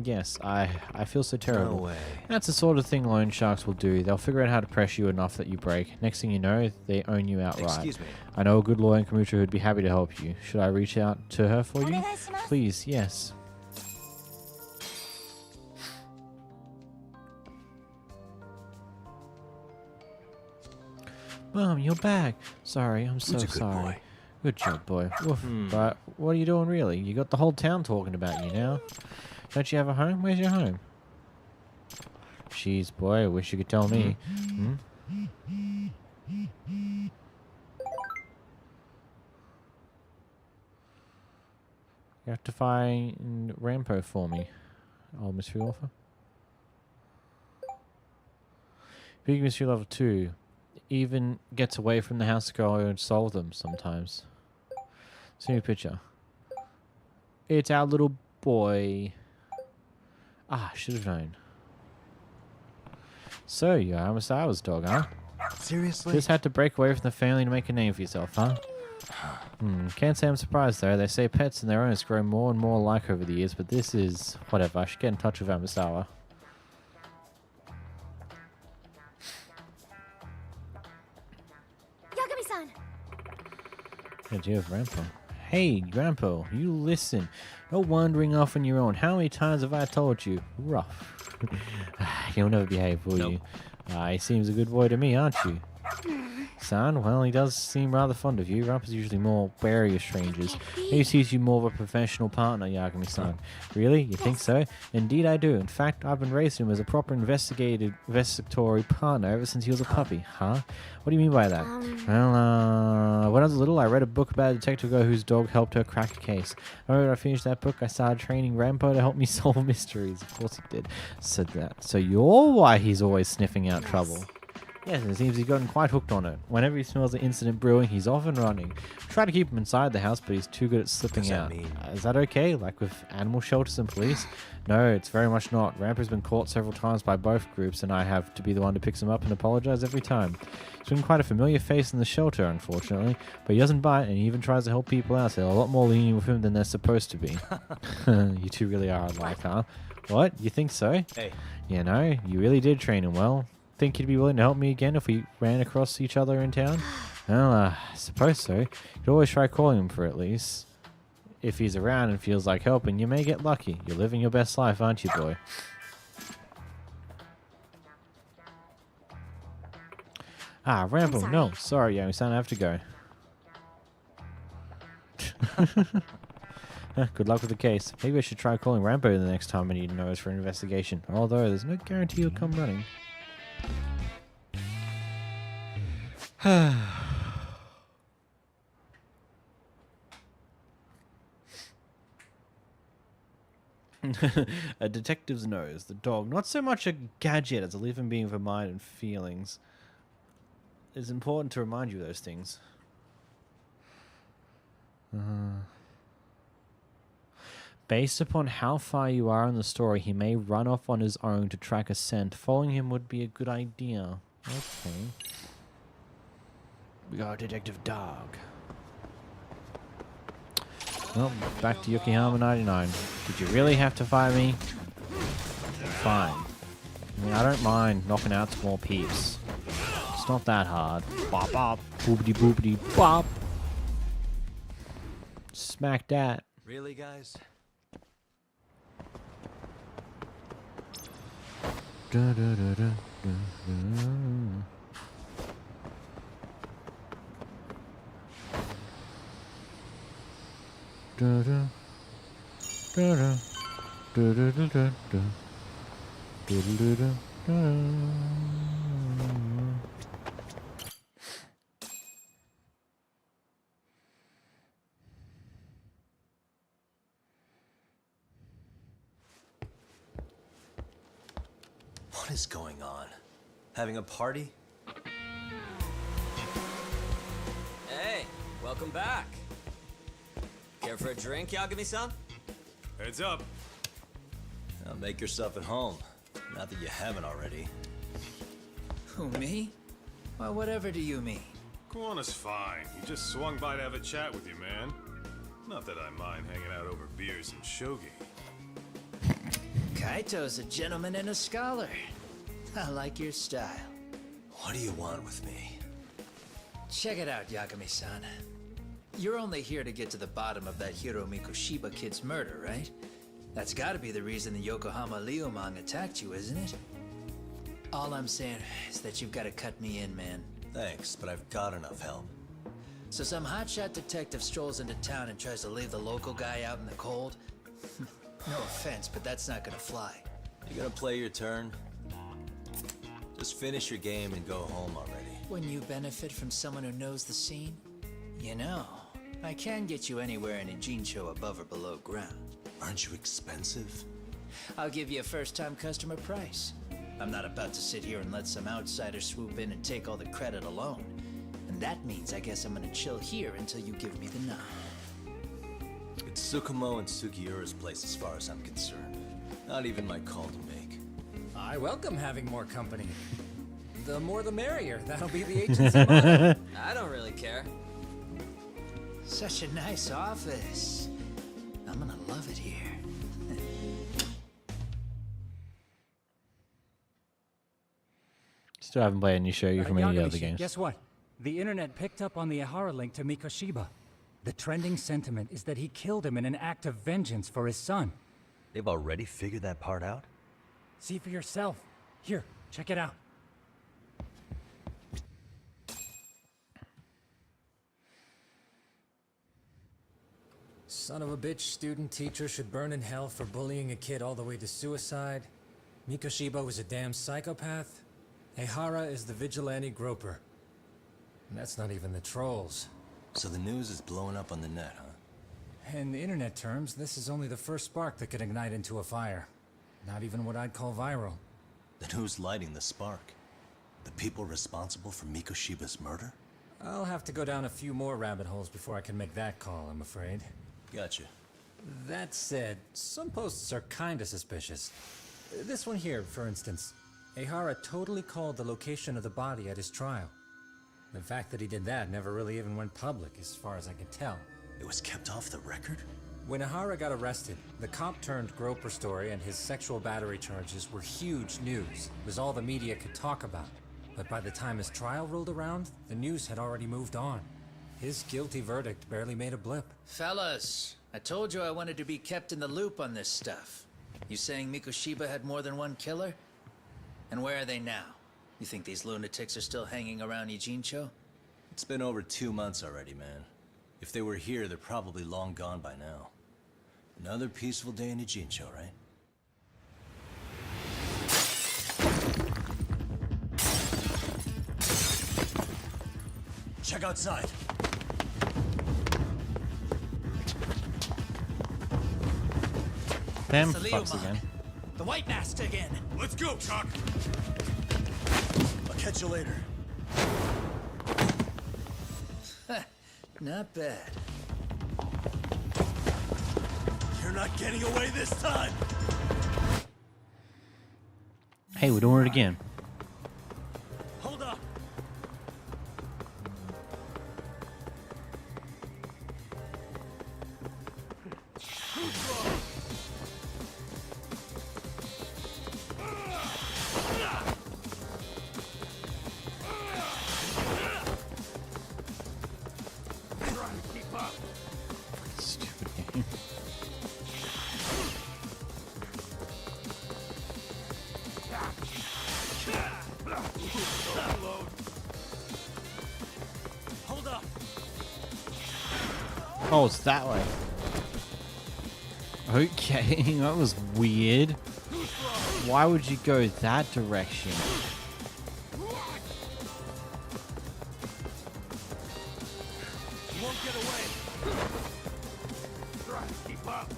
[SPEAKER 1] Yes, I feel so terrible.
[SPEAKER 4] No way.
[SPEAKER 1] That's the sort of thing loan sharks will do. They'll figure out how to pressure you enough that you break. Next thing you know, they own you outright.
[SPEAKER 4] Excuse me.
[SPEAKER 1] I know a good lawyer in Kamurocho who'd be happy to help you. Should I reach out to her for you? Please, yes. Mom, you're back. Sorry, I'm so sorry.
[SPEAKER 4] Boy.
[SPEAKER 1] Good job, boy. Oof. But what are you doing really? You got the whole town talking about you now. Don't you have a home? Where's your home? Jeez, boy, I wish you could tell me. You have to find Rampo for me. Oh, mystery author. Big mystery level 2. Even gets away from the house to go and solve them sometimes. See a picture. It's our little boy. Ah, should have known. So, you're Amasawa's dog, huh?
[SPEAKER 4] Seriously?
[SPEAKER 1] Just had to break away from the family to make a name for yourself, huh? Can't say I'm surprised though. They say pets and their owners grow more and more alike over the years, but this is whatever. I should get in touch with Amasawa.
[SPEAKER 3] Yagami-san!
[SPEAKER 1] Good deal, Grandpa. Hey, Grandpa, you listen. No wandering off on your own. How many times have I told you? Rough. He'll never behave, will you? He seems a good boy to me, aren't you? Son, well, he does seem rather fond of you. Grandpa's usually more wary of strangers. He sees you more of a professional partner, Yagami-san. Really? You think so? Indeed I do. In fact, I've been raising him as a proper investigatory partner ever since he was a puppy. Huh? What do you mean by that? Well, when I was little, I read a book about a detective girl whose dog helped her crack a case. When I finished that book, I started training Grandpa to help me solve mysteries. Of course he did. So you're why he's always sniffing out trouble. Yes, it seems he's gotten quite hooked on it. Whenever he smells an incident brewing, he's off and running. Try to keep him inside the house, but he's too good at slipping out. Is that okay? Like with animal shelters and police? No, it's very much not. Rampa's been caught several times by both groups, and I have to be the one who picks him up and apologize every time. He's been quite a familiar face in the shelter, unfortunately, but he doesn't bite, and he even tries to help people out. So they're a lot more lenient with him than they're supposed to be. You two really are alike, huh? What? You think so?
[SPEAKER 4] Hey.
[SPEAKER 1] You know, you really did train him well. Think he'd be willing to help me again if we ran across each other in town? Well, I suppose so. You could always try calling him for at least. If he's around and feels like helping, you may get lucky. You're living your best life, aren't you, boy? Rambo, no. Sorry, Yami-san, I have to go. Good luck with the case. Maybe I should try calling Rambo the next time I need a nose for an investigation. Although, there's no guarantee he'll come running. A detective's nose, the dog. Not so much a gadget as a living being with a mind and feelings. It's important to remind you of those things. Based upon how far you are in the story, he may run off on his own to track a scent. Following him would be a good idea. Okay. We got a detective dog. Well, back to Yokohama 99. Did you really have to fire me? Fine. I mean, I don't mind knocking out small peeps. It's not that hard. Bop bop, boopity boopity bop. Smack that.
[SPEAKER 4] Really, guys?
[SPEAKER 1] Da, da, da, da, da, da. Da, da, da, da, da, da, da, da, da. Da, da, da, da.
[SPEAKER 4] What is going on? Having a party?
[SPEAKER 2] Hey, welcome back. Care for a drink, Yagami-san?
[SPEAKER 6] Heads up.
[SPEAKER 4] Now make yourself at home. Not that you haven't already.
[SPEAKER 15] Who, me? Well, whatever do you mean?
[SPEAKER 6] Kiwana's fine. He just swung by to have a chat with you, man. Not that I mind hanging out over beers and shogi.
[SPEAKER 15] Kaito's a gentleman and a scholar. I like your style.
[SPEAKER 4] What do you want with me?
[SPEAKER 15] Check it out, Yagami-san. You're only here to get to the bottom of that Hiro Mikoshiba kid's murder, right? That's gotta be the reason the Yokohama Liumang attacked you, isn't it? All I'm saying is that you've gotta cut me in, man.
[SPEAKER 4] Thanks, but I've got enough help.
[SPEAKER 15] So some hotshot detective strolls into town and tries to leave the local guy out in the cold? No offense, but that's not gonna fly.
[SPEAKER 4] You gonna play your turn? Just finish your game and go home already.
[SPEAKER 15] When you benefit from someone who knows the scene? You know, I can get you anywhere in a Jincho above or below ground.
[SPEAKER 4] Aren't you expensive?
[SPEAKER 15] I'll give you a first-time customer price. I'm not about to sit here and let some outsider swoop in and take all the credit alone. And that means I guess I'm gonna chill here until you give me the nod.
[SPEAKER 4] It's Tsukumo and Sugiura's place as far as I'm concerned. Not even my call to make.
[SPEAKER 2] I welcome having more company. The more the merrier. That'll be the agency motto. I don't really care.
[SPEAKER 15] Such a nice office. I'm gonna love it here.
[SPEAKER 1] Still haven't played any Shoyu from any other games.
[SPEAKER 16] Guess what? The internet picked up on the Ihara link to Mikoshiba. The trending sentiment is that he killed him in an act of vengeance for his son.
[SPEAKER 4] They've already figured that part out?
[SPEAKER 16] See for yourself. Here, check it out.
[SPEAKER 17] Son of a bitch student teacher should burn in hell for bullying a kid all the way to suicide. Mikoshiba was a damn psychopath. Ehara is the vigilante groper. And that's not even the trolls.
[SPEAKER 4] So the news is blowing up on the net, huh?
[SPEAKER 17] In internet terms, this is only the first spark that could ignite into a fire. Not even what I'd call viral.
[SPEAKER 4] Then who's lighting the spark? The people responsible for Mikoshiba's murder?
[SPEAKER 17] I'll have to go down a few more rabbit holes before I can make that call, I'm afraid.
[SPEAKER 4] Gotcha.
[SPEAKER 17] That said, some posts are kinda suspicious. This one here, for instance. Ehara totally called the location of the body at his trial. The fact that he did that never really even went public, as far as I can tell.
[SPEAKER 4] It was kept off the record?
[SPEAKER 17] When Ehara got arrested, the cop-turned-groper story and his sexual battery charges were huge news. It was all the media could talk about. But by the time his trial rolled around, the news had already moved on. His guilty verdict barely made a blip.
[SPEAKER 15] Fellas, I told you I wanted to be kept in the loop on this stuff. You saying Mikoshiba had more than one killer? And where are they now? You think these lunatics are still hanging around Ijincho?
[SPEAKER 4] It's been over 2 months already, man. If they were here, they're probably long gone by now. Another peaceful day in Ijincho, right? Check outside.
[SPEAKER 1] Damn fucks again.
[SPEAKER 15] The white mask again.
[SPEAKER 6] Let's go, Chuck.
[SPEAKER 4] I'll catch you later.
[SPEAKER 15] Not bad.
[SPEAKER 4] You're not getting away this time.
[SPEAKER 1] Hey, we're doing it again.
[SPEAKER 4] Hold up.
[SPEAKER 1] Stupid game.
[SPEAKER 4] Hold up.
[SPEAKER 1] Oh, it's that way. Okay, that was weird. Why would you go that direction?
[SPEAKER 4] You won't get away.
[SPEAKER 6] Try to keep up.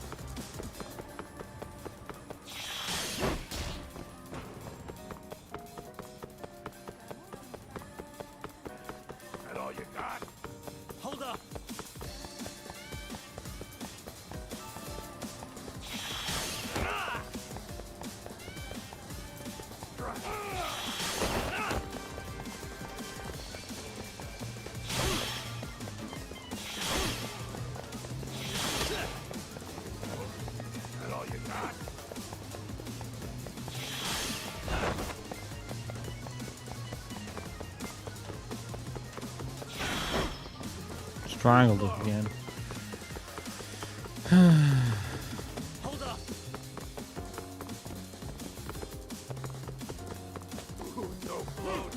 [SPEAKER 6] That all you got?
[SPEAKER 4] Hold up.
[SPEAKER 6] That all you got?
[SPEAKER 1] Strangled it again.
[SPEAKER 4] Hold up.
[SPEAKER 6] Ooh, no float.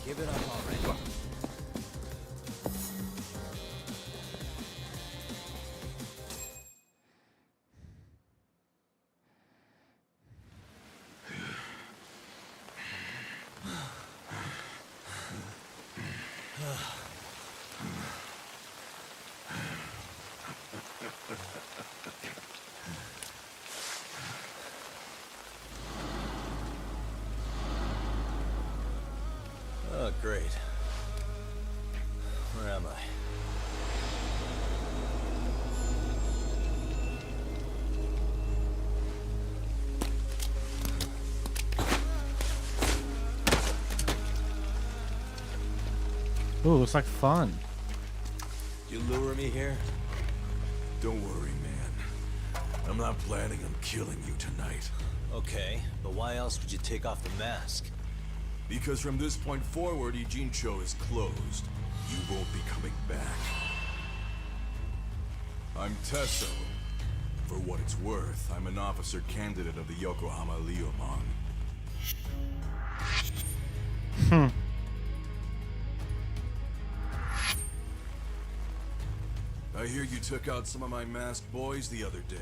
[SPEAKER 17] Give it up already.
[SPEAKER 4] Oh, great. Where am I?
[SPEAKER 1] Ooh, looks like fun.
[SPEAKER 18] You lure me here? Don't worry, man. I'm not planning on killing you tonight.
[SPEAKER 4] Okay, but why else would you take off the mask?
[SPEAKER 18] Because from this point forward, Ijincho is closed. You won't be coming back. I'm Tesso. For what it's worth, I'm an officer candidate of the Yokohama Leomon. I hear you took out some of my masked boys the other day.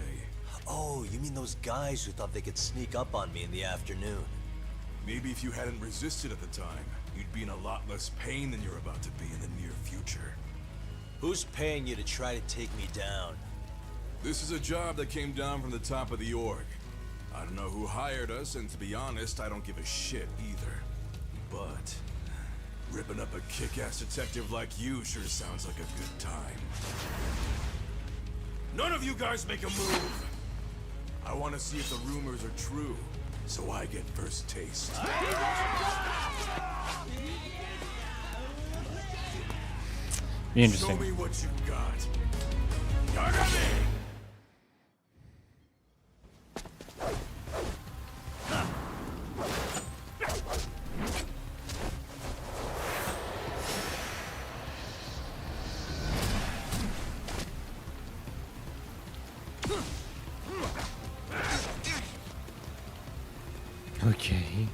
[SPEAKER 4] Oh, you mean those guys who thought they could sneak up on me in the afternoon?
[SPEAKER 18] Maybe if you hadn't resisted at the time, you'd be in a lot less pain than you're about to be in the near future.
[SPEAKER 4] Who's paying you to try to take me down?
[SPEAKER 18] This is a job that came down from the top of the org. I don't know who hired us, and to be honest, I don't give a shit either. But ripping up a kick-ass detective like you sure sounds like a good time. None of you guys make a move! I want to see if the rumors are true, so I get first taste.
[SPEAKER 1] Be interesting.
[SPEAKER 18] Show me what you got. Yagami!
[SPEAKER 1] Okay.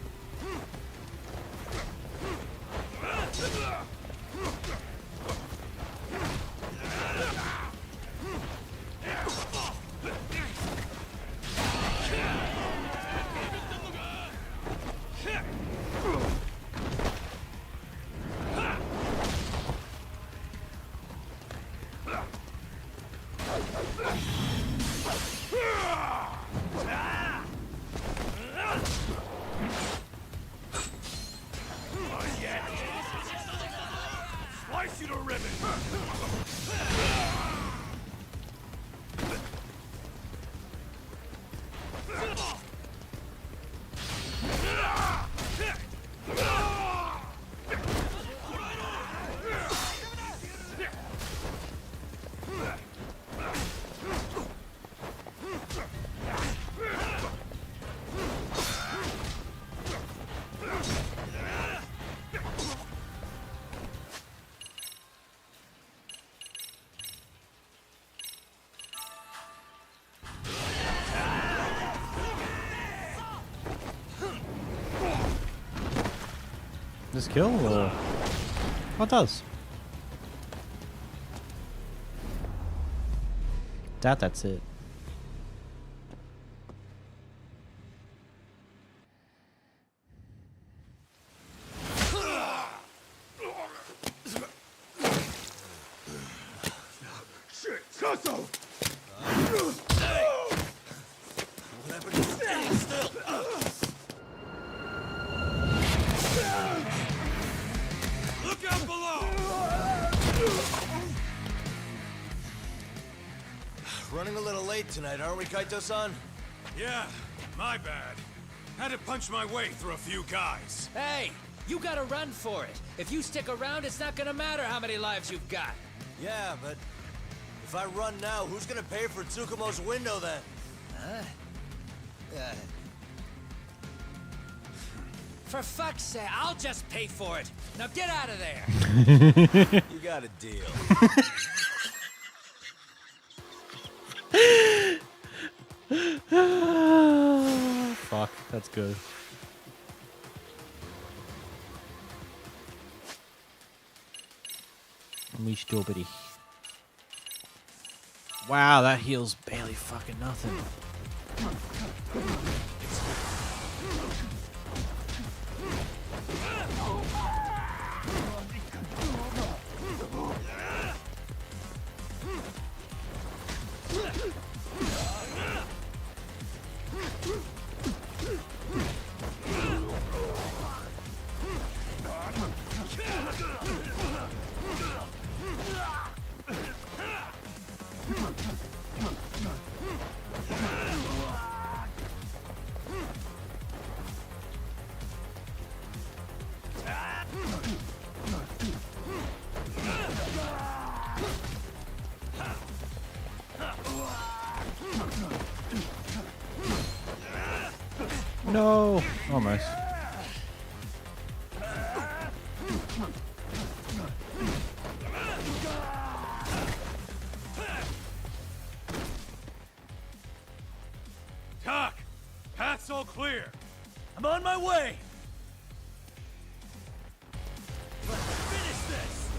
[SPEAKER 18] Slice you to ribbons!
[SPEAKER 1] This kill or what does? That's it.
[SPEAKER 18] Shit, Tesso! Look out below!
[SPEAKER 4] Running a little late tonight, aren't we, Kaito-san?
[SPEAKER 18] Yeah, my bad. Had to punch my way through a few guys.
[SPEAKER 15] Hey, you gotta run for it. If you stick around, it's not gonna matter how many lives you've got.
[SPEAKER 4] Yeah, but if I run now, who's gonna pay for Tsukumo's window then?
[SPEAKER 15] Huh? For fuck's sake, I'll just pay for it. Now get out of there.
[SPEAKER 4] You got a deal.
[SPEAKER 1] Fuck, that's good. Me stupid. Wow, that heals barely fucking nothing. No! Almost.
[SPEAKER 6] Doc! Path's all clear!
[SPEAKER 10] I'm on my way!
[SPEAKER 6] Finish this!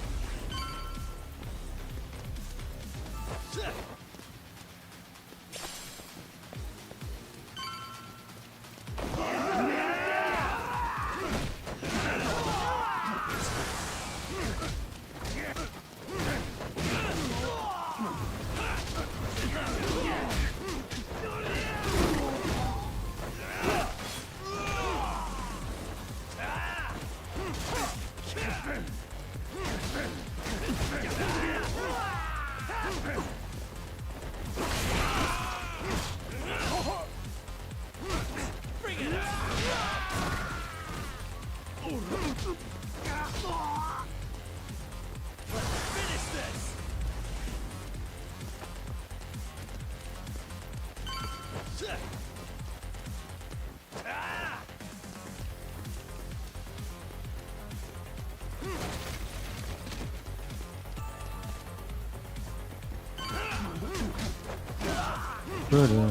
[SPEAKER 1] Ta-da.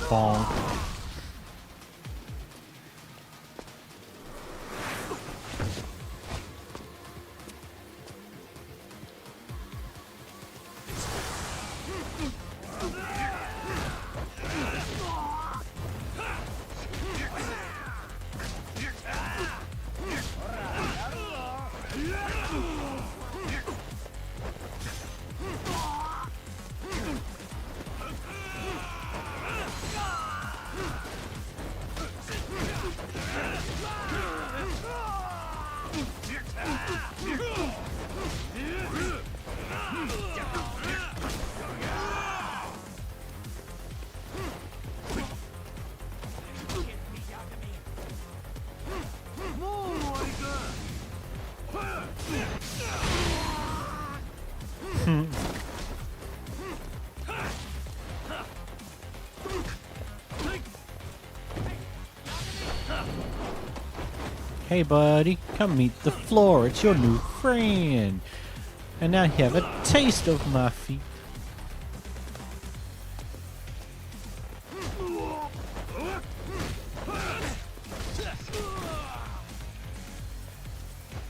[SPEAKER 1] Bonk. Hey buddy, come meet the floor, it's your new friend. And now you have a taste of my feet.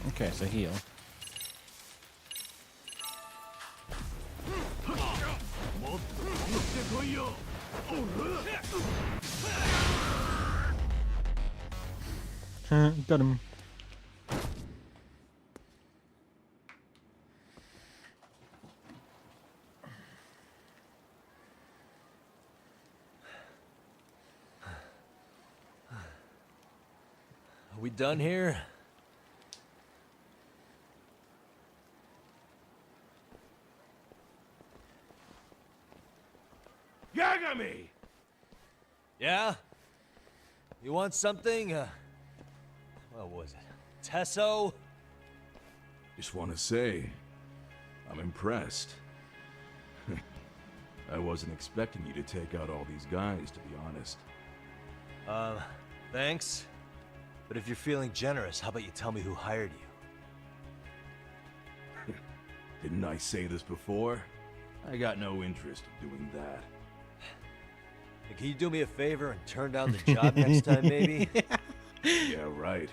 [SPEAKER 1] Okay, so heal. Got him.
[SPEAKER 4] Are we done here?
[SPEAKER 6] Yagami!
[SPEAKER 4] Yeah? You want something? What was it? Tesso?
[SPEAKER 18] Just want to say, I'm impressed. I wasn't expecting you to take out all these guys, to be honest.
[SPEAKER 4] Thanks. But if you're feeling generous, how about you tell me who hired you?
[SPEAKER 18] Didn't I say this before? I got no interest in doing that.
[SPEAKER 4] Hey, can you do me a favor and turn down the job next time, maybe?
[SPEAKER 18] Yeah, right.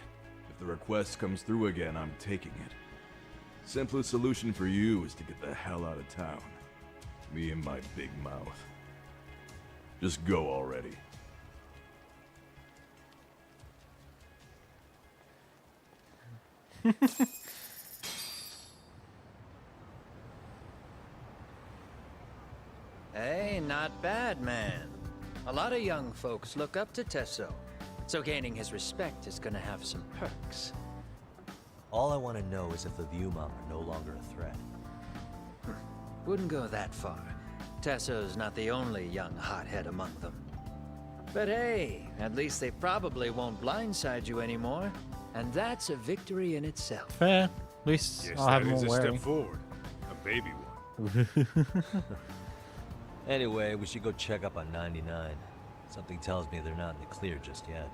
[SPEAKER 18] If the request comes through again, I'm taking it. Simplest solution for you is to get the hell out of town. Me and my big mouth. Just go already.
[SPEAKER 15] Hey, not bad, man. A lot of young folks look up to Tesso, so gaining his respect is gonna have some perks.
[SPEAKER 4] All I want to know is if the Viewmom are no longer a threat.
[SPEAKER 15] Wouldn't go that far. Tesso's not the only young hothead among them. But hey, at least they probably won't blindside you anymore, and that's a victory in itself.
[SPEAKER 1] Fair. At least
[SPEAKER 6] Yes,
[SPEAKER 1] I'll have
[SPEAKER 6] that
[SPEAKER 1] more
[SPEAKER 6] is a
[SPEAKER 1] wearing.
[SPEAKER 6] step forward. A baby one.
[SPEAKER 4] Anyway, we should go check up on 99. Something tells me they're not in the clear just yet.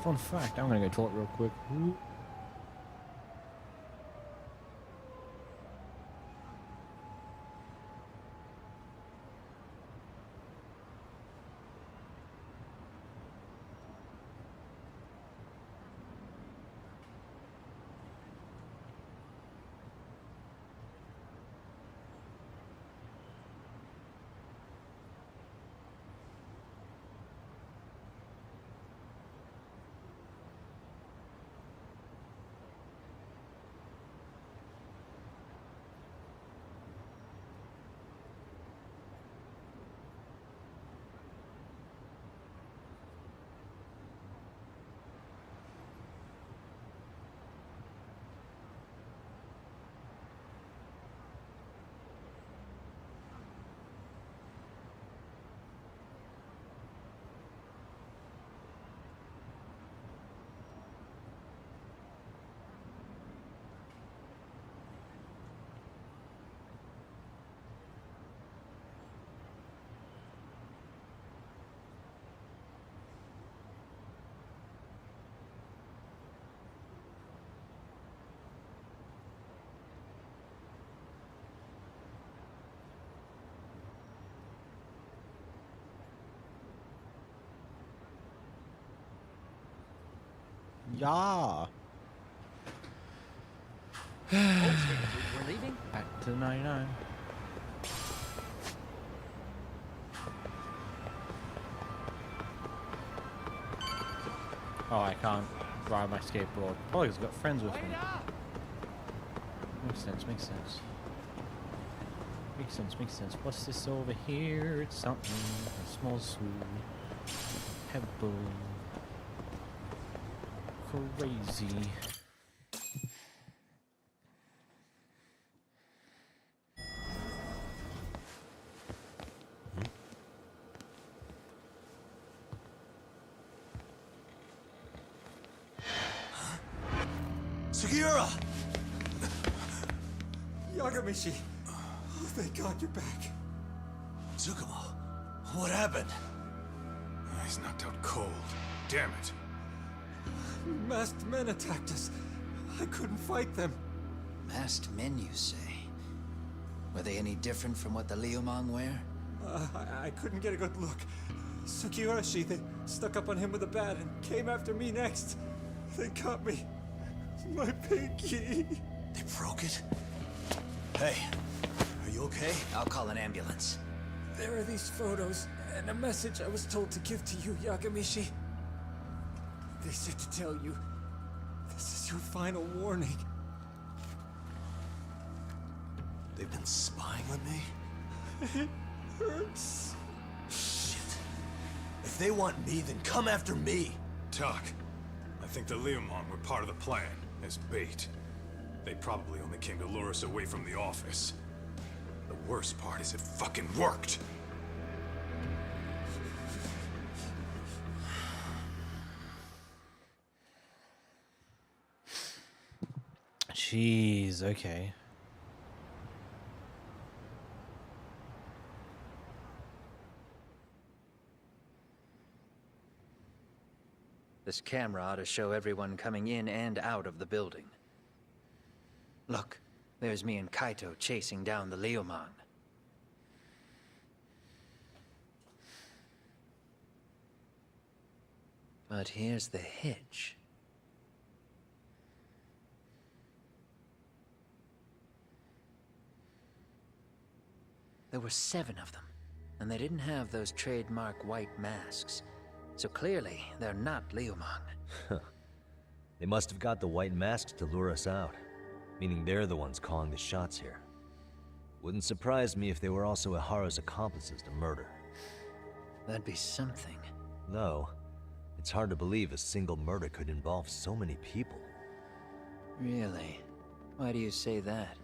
[SPEAKER 1] Fun fact, I'm gonna go toilet real quick. Yeah.
[SPEAKER 15] We're leaving?
[SPEAKER 1] Back to 99. Oh, I can't ride my skateboard. Probably 'cause I've got friends with me. Makes sense, makes sense. Makes sense, makes sense. What's this over here? It's something. A small sweet pebble. Crazy.
[SPEAKER 18] Sugiura!
[SPEAKER 19] Yagamishi! Oh, thank God you're back.
[SPEAKER 18] Tsukumo, what happened? He's knocked out cold. Damn it.
[SPEAKER 19] Masked men attacked us. I couldn't fight them.
[SPEAKER 15] Masked men, you say? Were they any different from what the Liumang wear?
[SPEAKER 19] I couldn't get a good look. Sugiurashi, they stuck up on him with a bat and came after me next. They got me. My pinky.
[SPEAKER 18] They broke it? Hey, are you okay?
[SPEAKER 15] I'll call an ambulance.
[SPEAKER 19] There are these photos and a message I was told to give to you, Yagamishi. They said to tell you, this is your final warning.
[SPEAKER 18] They've been spying on me?
[SPEAKER 19] It hurts.
[SPEAKER 18] Shit. If they want me, then come after me.
[SPEAKER 6] Talk. I think the Liumang were part of the plan, as bait. They probably only came to lure us away from the office. The worst part is it fucking worked.
[SPEAKER 1] Jeez, okay.
[SPEAKER 15] This camera ought to show everyone coming in and out of the building. Look, there's me and Kaito chasing down the Liumang. But here's the hitch. There were 7 of them, And they didn't have those trademark white masks. So clearly, they're not Liumang.
[SPEAKER 4] They must have got the white masks to lure us out, meaning they're the ones calling the shots here. Wouldn't surprise me if they were also Ihara's accomplices to murder.
[SPEAKER 15] That'd be something.
[SPEAKER 4] Though, it's hard to believe a single murder could involve so many people.
[SPEAKER 15] Really? Why do you say that?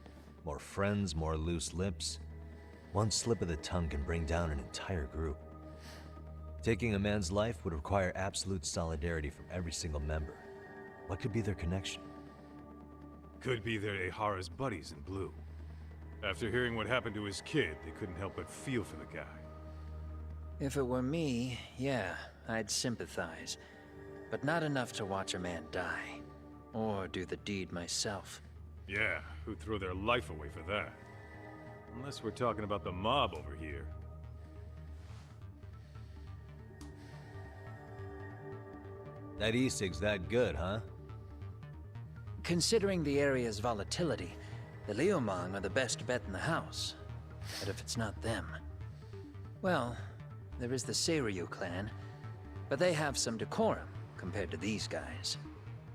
[SPEAKER 4] More friends, more loose lips. One slip of the tongue can bring down an entire group. Taking a man's life would require absolute solidarity from every single member. What could be their connection?
[SPEAKER 6] Could be they're Ihara's buddies in blue. After hearing what happened to his kid, they couldn't help but feel for the guy.
[SPEAKER 15] If it were me, yeah, I'd sympathize. But not enough to watch a man die. Or do the deed myself.
[SPEAKER 6] Yeah, who'd throw their life away for that? Unless we're talking about the mob over here.
[SPEAKER 4] That e-cig's that good, huh?
[SPEAKER 15] Considering the area's volatility, the Liumang are the best bet in the house. But if it's not them... Well, there is the Seiryu clan, but they have some decorum compared to these guys.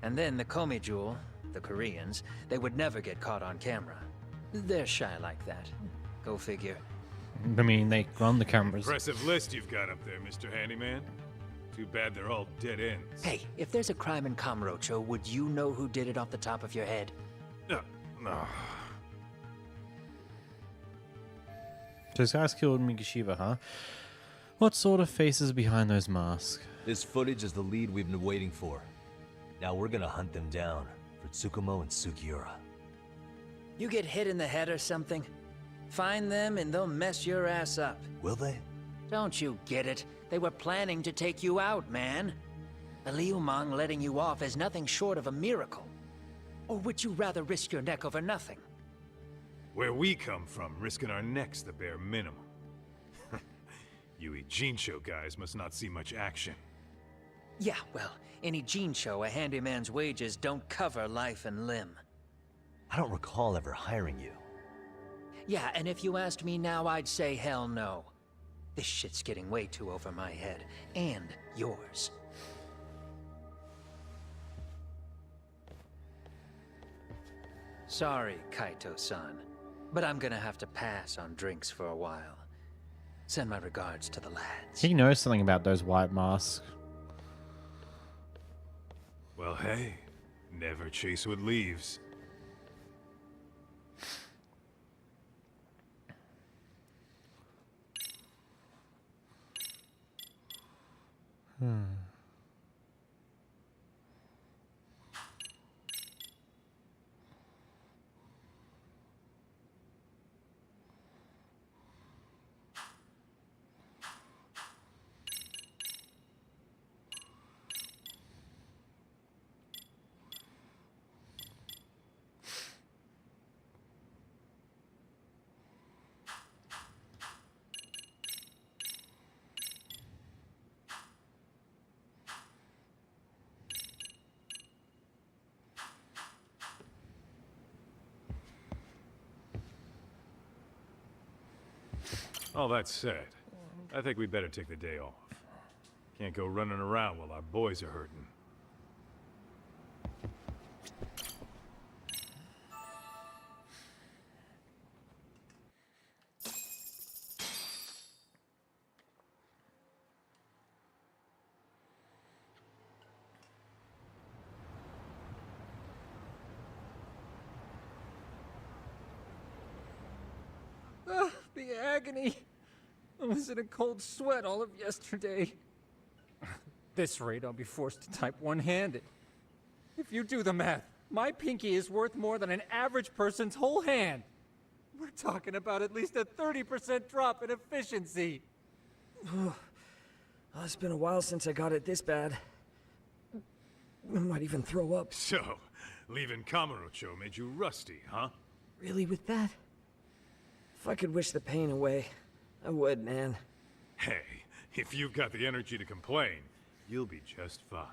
[SPEAKER 15] And then the Komijul, the Koreans, they would never get caught on camera. They're shy like that. Go figure.
[SPEAKER 1] I mean, they run the cameras.
[SPEAKER 6] Impressive list you've got up there, Mr. Handyman. Too bad they're all dead ends.
[SPEAKER 15] Hey, if there's a crime in Kamurocho, would you know who did it off the top of your head?
[SPEAKER 6] No.
[SPEAKER 1] So this guy's killed Mikoshiba, huh? What sort of faces behind those masks?
[SPEAKER 4] This footage is the lead we've been waiting for. Now we're gonna hunt them down for Tsukumo and Sugiura.
[SPEAKER 15] You get hit in the head or something? Find them and they'll mess your ass up.
[SPEAKER 4] Will they?
[SPEAKER 15] Don't you get it? They were planning to take you out, man. The Liumang letting you off is nothing short of a miracle. Or would you rather risk your neck over nothing?
[SPEAKER 6] Where we come from, risking our necks the bare minimum. You Ijincho guys must not see much action.
[SPEAKER 15] Yeah, well, in Ijincho, a handyman's wages don't cover life and limb.
[SPEAKER 4] I don't recall ever hiring you.
[SPEAKER 15] Yeah, and if you asked me now, I'd say hell no. This shit's getting way too over my head. And yours. Sorry, Kaito-san. But I'm gonna have to pass on drinks for a while. Send my regards to the lads.
[SPEAKER 1] He knows something about those white masks.
[SPEAKER 6] Well, hey, never chase what leaves. All that said, I think we'd better take the day off. Can't go running around while our boys are hurting.
[SPEAKER 11] The agony! I was in a cold sweat all of yesterday. At this rate, I'll be forced to type one-handed. If you do the math, my pinky is worth more than an average person's whole hand. We're talking about at least a 30% drop in efficiency.
[SPEAKER 2] Well, it's been a while since I got it this bad. I might even throw up.
[SPEAKER 6] So, leaving Kamurocho made you rusty, huh?
[SPEAKER 2] Really, with that? If I could wish the pain away, I would, man.
[SPEAKER 6] Hey, if you've got the energy to complain, you'll be just fine.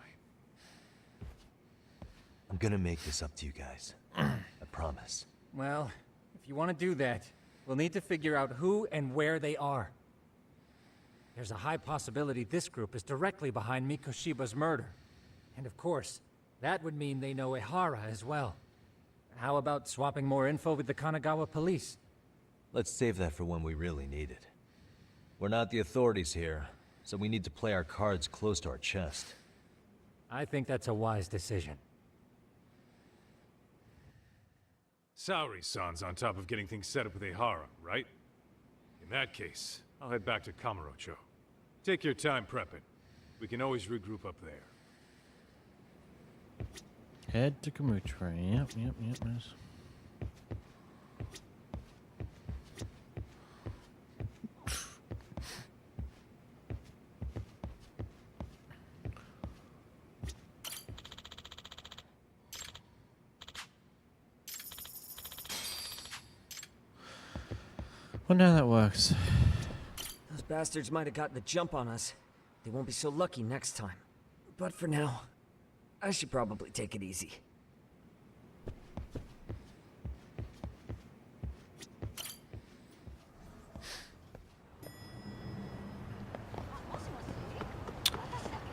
[SPEAKER 4] I'm gonna make this up to you guys. I promise.
[SPEAKER 11] Well, if you want to do that, we'll need to figure out who and where they are.
[SPEAKER 16] there's a high possibility this group is directly behind Mikoshiba's murder. And of course, that would mean they know Ehara as well. How about swapping more info with the Kanagawa police?
[SPEAKER 4] Let's save that for when we really need it. We're not the authorities here, so we need to play our cards close to our chest.
[SPEAKER 16] I think that's a wise decision.
[SPEAKER 6] Saori-san's on top of getting things set up with Ehara, right? In that case, I'll head back to Kamurocho. Take your time prepping. We can always regroup up there.
[SPEAKER 1] Head to Kamurocho. Yep, miss. Wonder how that works.
[SPEAKER 2] Those bastards might have gotten the jump on us. They won't be so lucky next time. But for now, I should probably take it easy.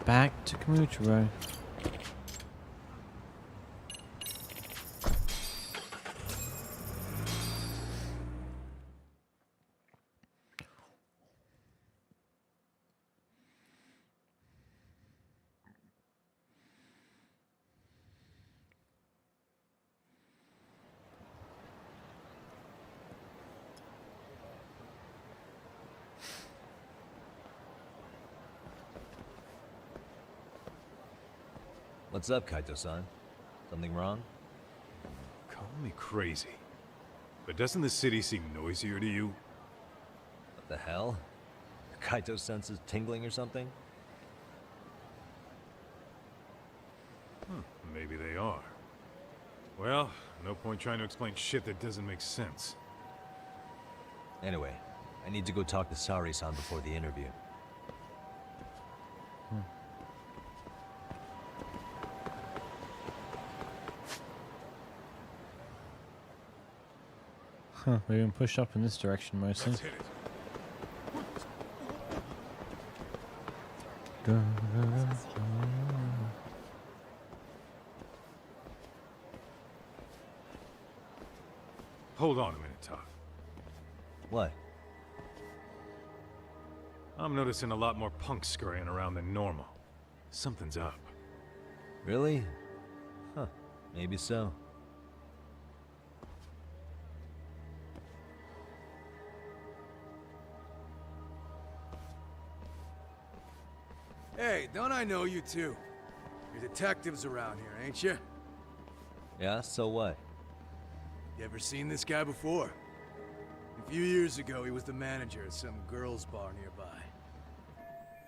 [SPEAKER 1] Back to Kamurocho.
[SPEAKER 4] What's up, Kaito-san? Something wrong?
[SPEAKER 6] Call me crazy, but doesn't the city seem noisier to you?
[SPEAKER 4] What the hell? Kaito's senses tingling or something?
[SPEAKER 6] Maybe they are. Well, no point trying to explain shit that doesn't make sense.
[SPEAKER 4] Anyway, I need to go talk to Saori-san before the interview.
[SPEAKER 1] Huh, we've been pushed up in this direction mostly.
[SPEAKER 6] Let's hit it. Hold on a minute, Todd.
[SPEAKER 4] What?
[SPEAKER 6] I'm noticing a lot more punks scurrying around than normal. Something's up.
[SPEAKER 4] Really? Huh, maybe so.
[SPEAKER 9] Hey, don't I know you two? You're detectives around here, ain't you?
[SPEAKER 4] Yeah, so what?
[SPEAKER 9] You ever seen this guy before? A few years ago, he was the manager at some girls' bar nearby.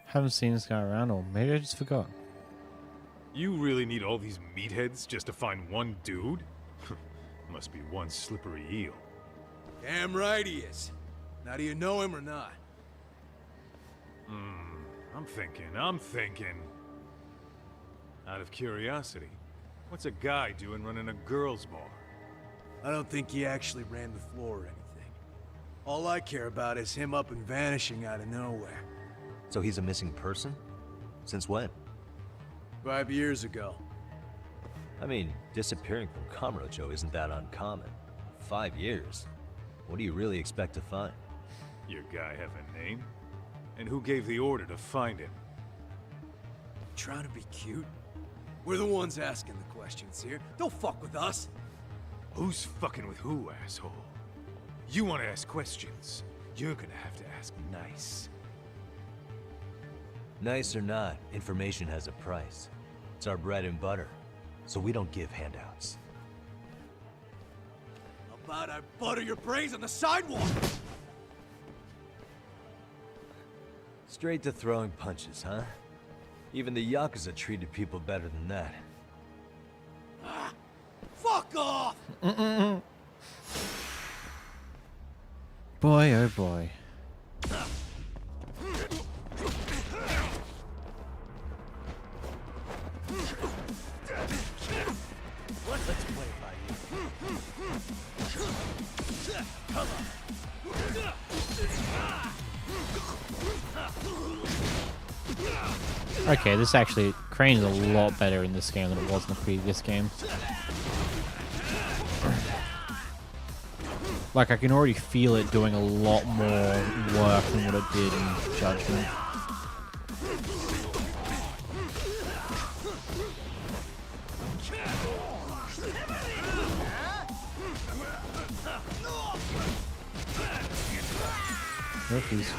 [SPEAKER 1] Haven't seen this guy around, or maybe I just forgot.
[SPEAKER 6] You really need all these meatheads just to find one dude? Must be one slippery eel.
[SPEAKER 9] Damn right he is. Now, do you know him or not?
[SPEAKER 6] I'm thinking. Out of curiosity, what's a guy doing running a girls' bar?
[SPEAKER 9] I don't think he actually ran the floor or anything. All I care about is him up and vanishing out of nowhere.
[SPEAKER 4] So he's a missing person? Since when?
[SPEAKER 9] 5 years ago.
[SPEAKER 4] I mean, disappearing from Kamurocho isn't that uncommon. 5 years? What do you really expect to find?
[SPEAKER 6] Your guy have a name? And who gave the order to find him?
[SPEAKER 9] Trying to be cute? We're the ones asking the questions here. Don't fuck with us.
[SPEAKER 6] Who's fucking with who, asshole? You want to ask questions? You're gonna have to ask nice.
[SPEAKER 4] Nice or not, information has a price. It's our bread and butter, so we don't give handouts.
[SPEAKER 9] How about I butter your brains on the sidewalk?
[SPEAKER 4] Straight to throwing punches, huh? Even the Yakuza treated people better than that.
[SPEAKER 9] Fuck off!
[SPEAKER 1] Boy, oh boy.
[SPEAKER 9] Let's play it by you. Come on.
[SPEAKER 1] Okay, this actually, Crane is a lot better in this game than it was in the previous game. Like, I can already feel it doing a lot more work than what it did in Judgment. Rookies.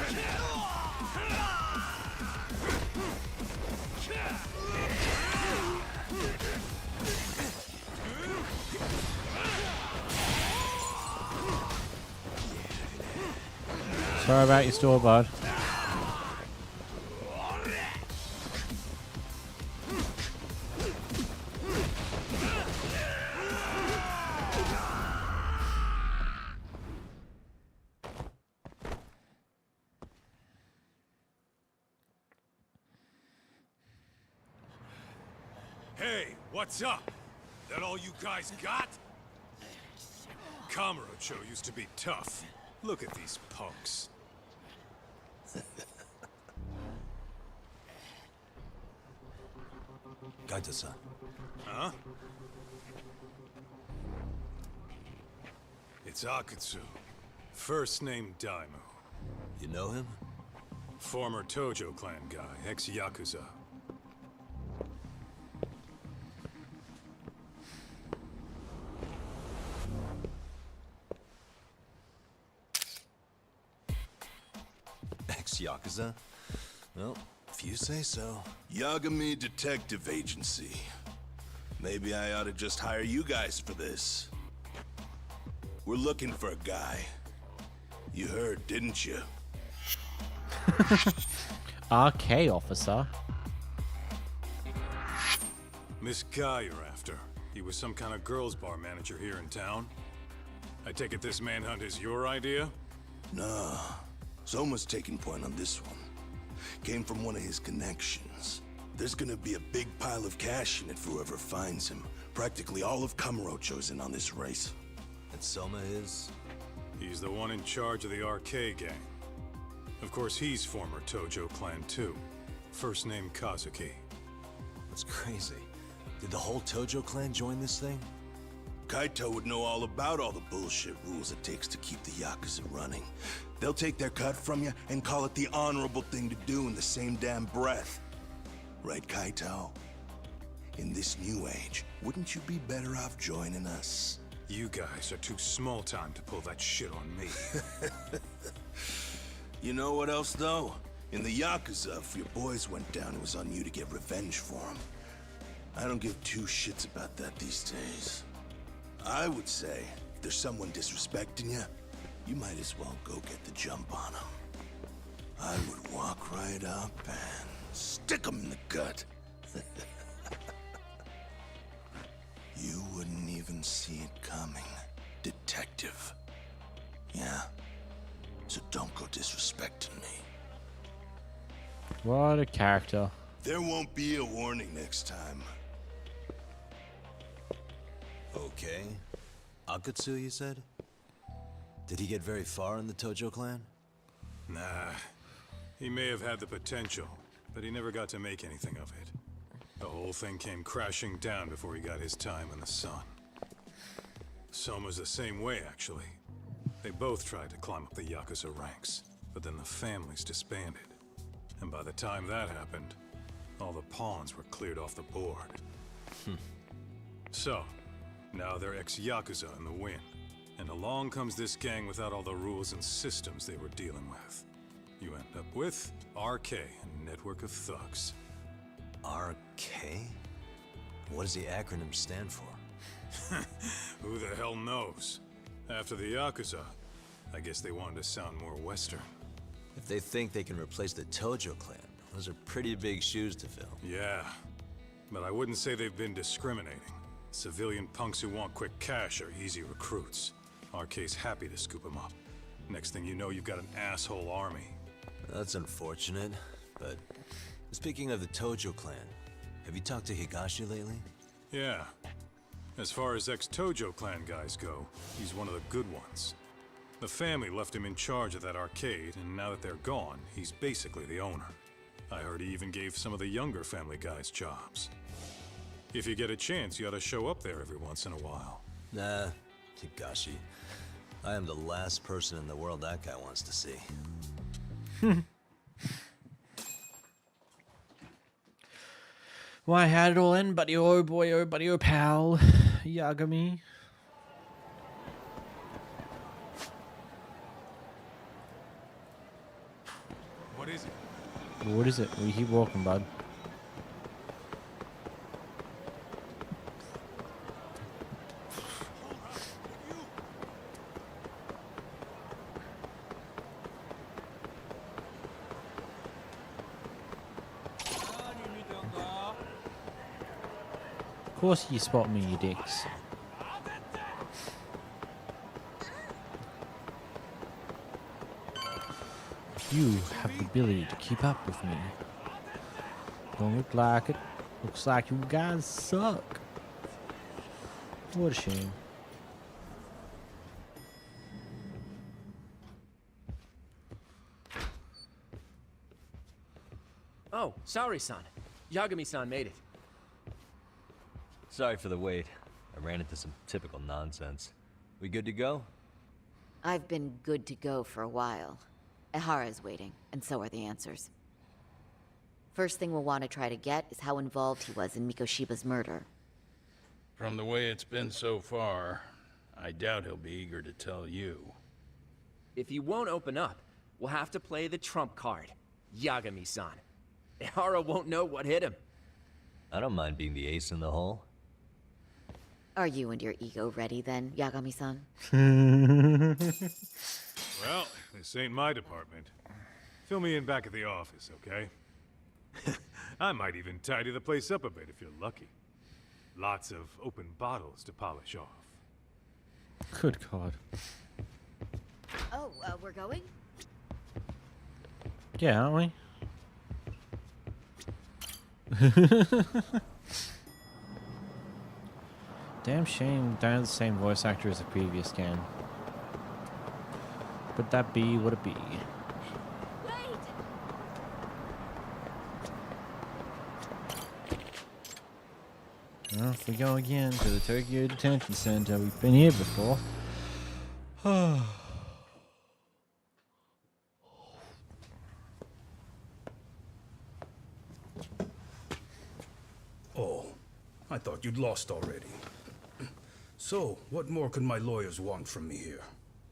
[SPEAKER 1] Sorry about your store, bud.
[SPEAKER 6] Hey, what's up? That all you guys got? Kamurocho used to be tough. Look at these punks.
[SPEAKER 4] Kaito-san.
[SPEAKER 6] Huh? It's Akutsu. First name Daimu.
[SPEAKER 4] You know him?
[SPEAKER 6] Former Tojo clan guy, ex-Yakuza.
[SPEAKER 4] Ex-Yakuza? Well, if you say so.
[SPEAKER 20] Yagami Detective Agency. Maybe I ought to just hire you guys for this. We're looking for a guy. You heard, didn't you?
[SPEAKER 1] RK officer.
[SPEAKER 6] Miss Guy you're after. He was some kind of girls' bar manager here in town. I take it this manhunt is your idea?
[SPEAKER 20] Nah. Soma's taking point on this one. Came from one of his connections. There's gonna be a big pile of cash in it for whoever finds him. Practically all of Kamurocho's in on this race.
[SPEAKER 4] And Soma is?
[SPEAKER 6] He's the one in charge of the RK gang. Of course, he's former Tojo clan too. First name Kazuki.
[SPEAKER 4] That's crazy. Did the whole Tojo clan join this thing?
[SPEAKER 20] Kaito would know all about all the bullshit rules it takes to keep the Yakuza running. They'll take their cut from you and call it the honorable thing to do in the same damn breath. Right, Kaito? In this new age, wouldn't you be better off joining us?
[SPEAKER 6] You guys are too small time to pull that shit on me.
[SPEAKER 20] You know what else, though? In the Yakuza, if your boys went down, it was on you to get revenge for them. I don't give two shits about that these days. I would say, if there's someone disrespecting you, you might as well go get the jump on them. I would walk right up and stick them in the gut. You wouldn't even see it coming, detective. Yeah, so don't go disrespecting me.
[SPEAKER 1] What a character.
[SPEAKER 20] There won't be a warning next time.
[SPEAKER 4] Okay. Akutsu, you said? Did he get very far in the Tojo clan?
[SPEAKER 6] Nah. He may have had the potential, but he never got to make anything of it. The whole thing came crashing down before he got his time in the sun. Soma's the same way, actually. They both tried to climb up the Yakuza ranks, but then the families disbanded. And by the time that happened, all the pawns were cleared off the board. So, now they're ex-Yakuza in the wind. And along comes this gang without all the rules and systems they were dealing with. You end up with RK, a network of thugs.
[SPEAKER 4] RK? What does the acronym stand for?
[SPEAKER 6] Who the hell knows? After the Yakuza, I guess they wanted to sound more Western.
[SPEAKER 4] If they think they can replace the Tojo clan, those are pretty big shoes to fill.
[SPEAKER 6] Yeah, but I wouldn't say they've been discriminating. Civilian punks who want quick cash are easy recruits. RK's happy to scoop them up. Next thing you know, you've got an asshole army.
[SPEAKER 4] That's unfortunate, but speaking of the Tojo clan, have you talked to Higashi lately?
[SPEAKER 6] Yeah. As far as ex-Tojo clan guys go, he's one of the good ones. The family left him in charge of that arcade, and now that they're gone, he's basically the owner. I heard he even gave some of the younger family guys jobs. If you get a chance, you ought to show up there every once in a while.
[SPEAKER 4] Nah, Kakashi. I am the last person in the world that guy wants to see.
[SPEAKER 1] Why, how'd it all end, buddy? Oh boy, oh buddy, oh pal. Yagami.
[SPEAKER 6] What is it?
[SPEAKER 1] What is it? We keep walking, bud. Of course you spot me, you dicks. You have the ability to keep up with me. Don't look like it. Looks like you guys suck. What a shame.
[SPEAKER 5] Oh, sorry-san. Yagami-san made it.
[SPEAKER 4] Sorry for the wait. I ran into some typical nonsense. We good to go?
[SPEAKER 12] I've been good to go for a while. Ehara's waiting, and so are the answers. First thing we'll want to try to get is how involved he was in Mikoshiba's murder.
[SPEAKER 21] From the way it's been so far, I doubt he'll be eager to tell you.
[SPEAKER 5] If he won't open up, we'll have to play the trump card. Yagami-san. Ehara won't know what hit him.
[SPEAKER 4] I don't mind being the ace in the hole.
[SPEAKER 12] Are you and your ego ready then, Yagami-san?
[SPEAKER 6] Well, this ain't my department. Fill me in back at the office, okay? I might even tidy the place up a bit if you're lucky. Lots of open bottles to polish off.
[SPEAKER 1] Good God.
[SPEAKER 12] Oh, we're going?
[SPEAKER 1] Yeah, aren't we? Damn shame don't have the same voice actor as the previous game. But that be what it be. Well, if we go again to the Tokyo Detention Center, we've been here before.
[SPEAKER 14] Oh, I thought you'd lost already. So, what more could my lawyers want from me here?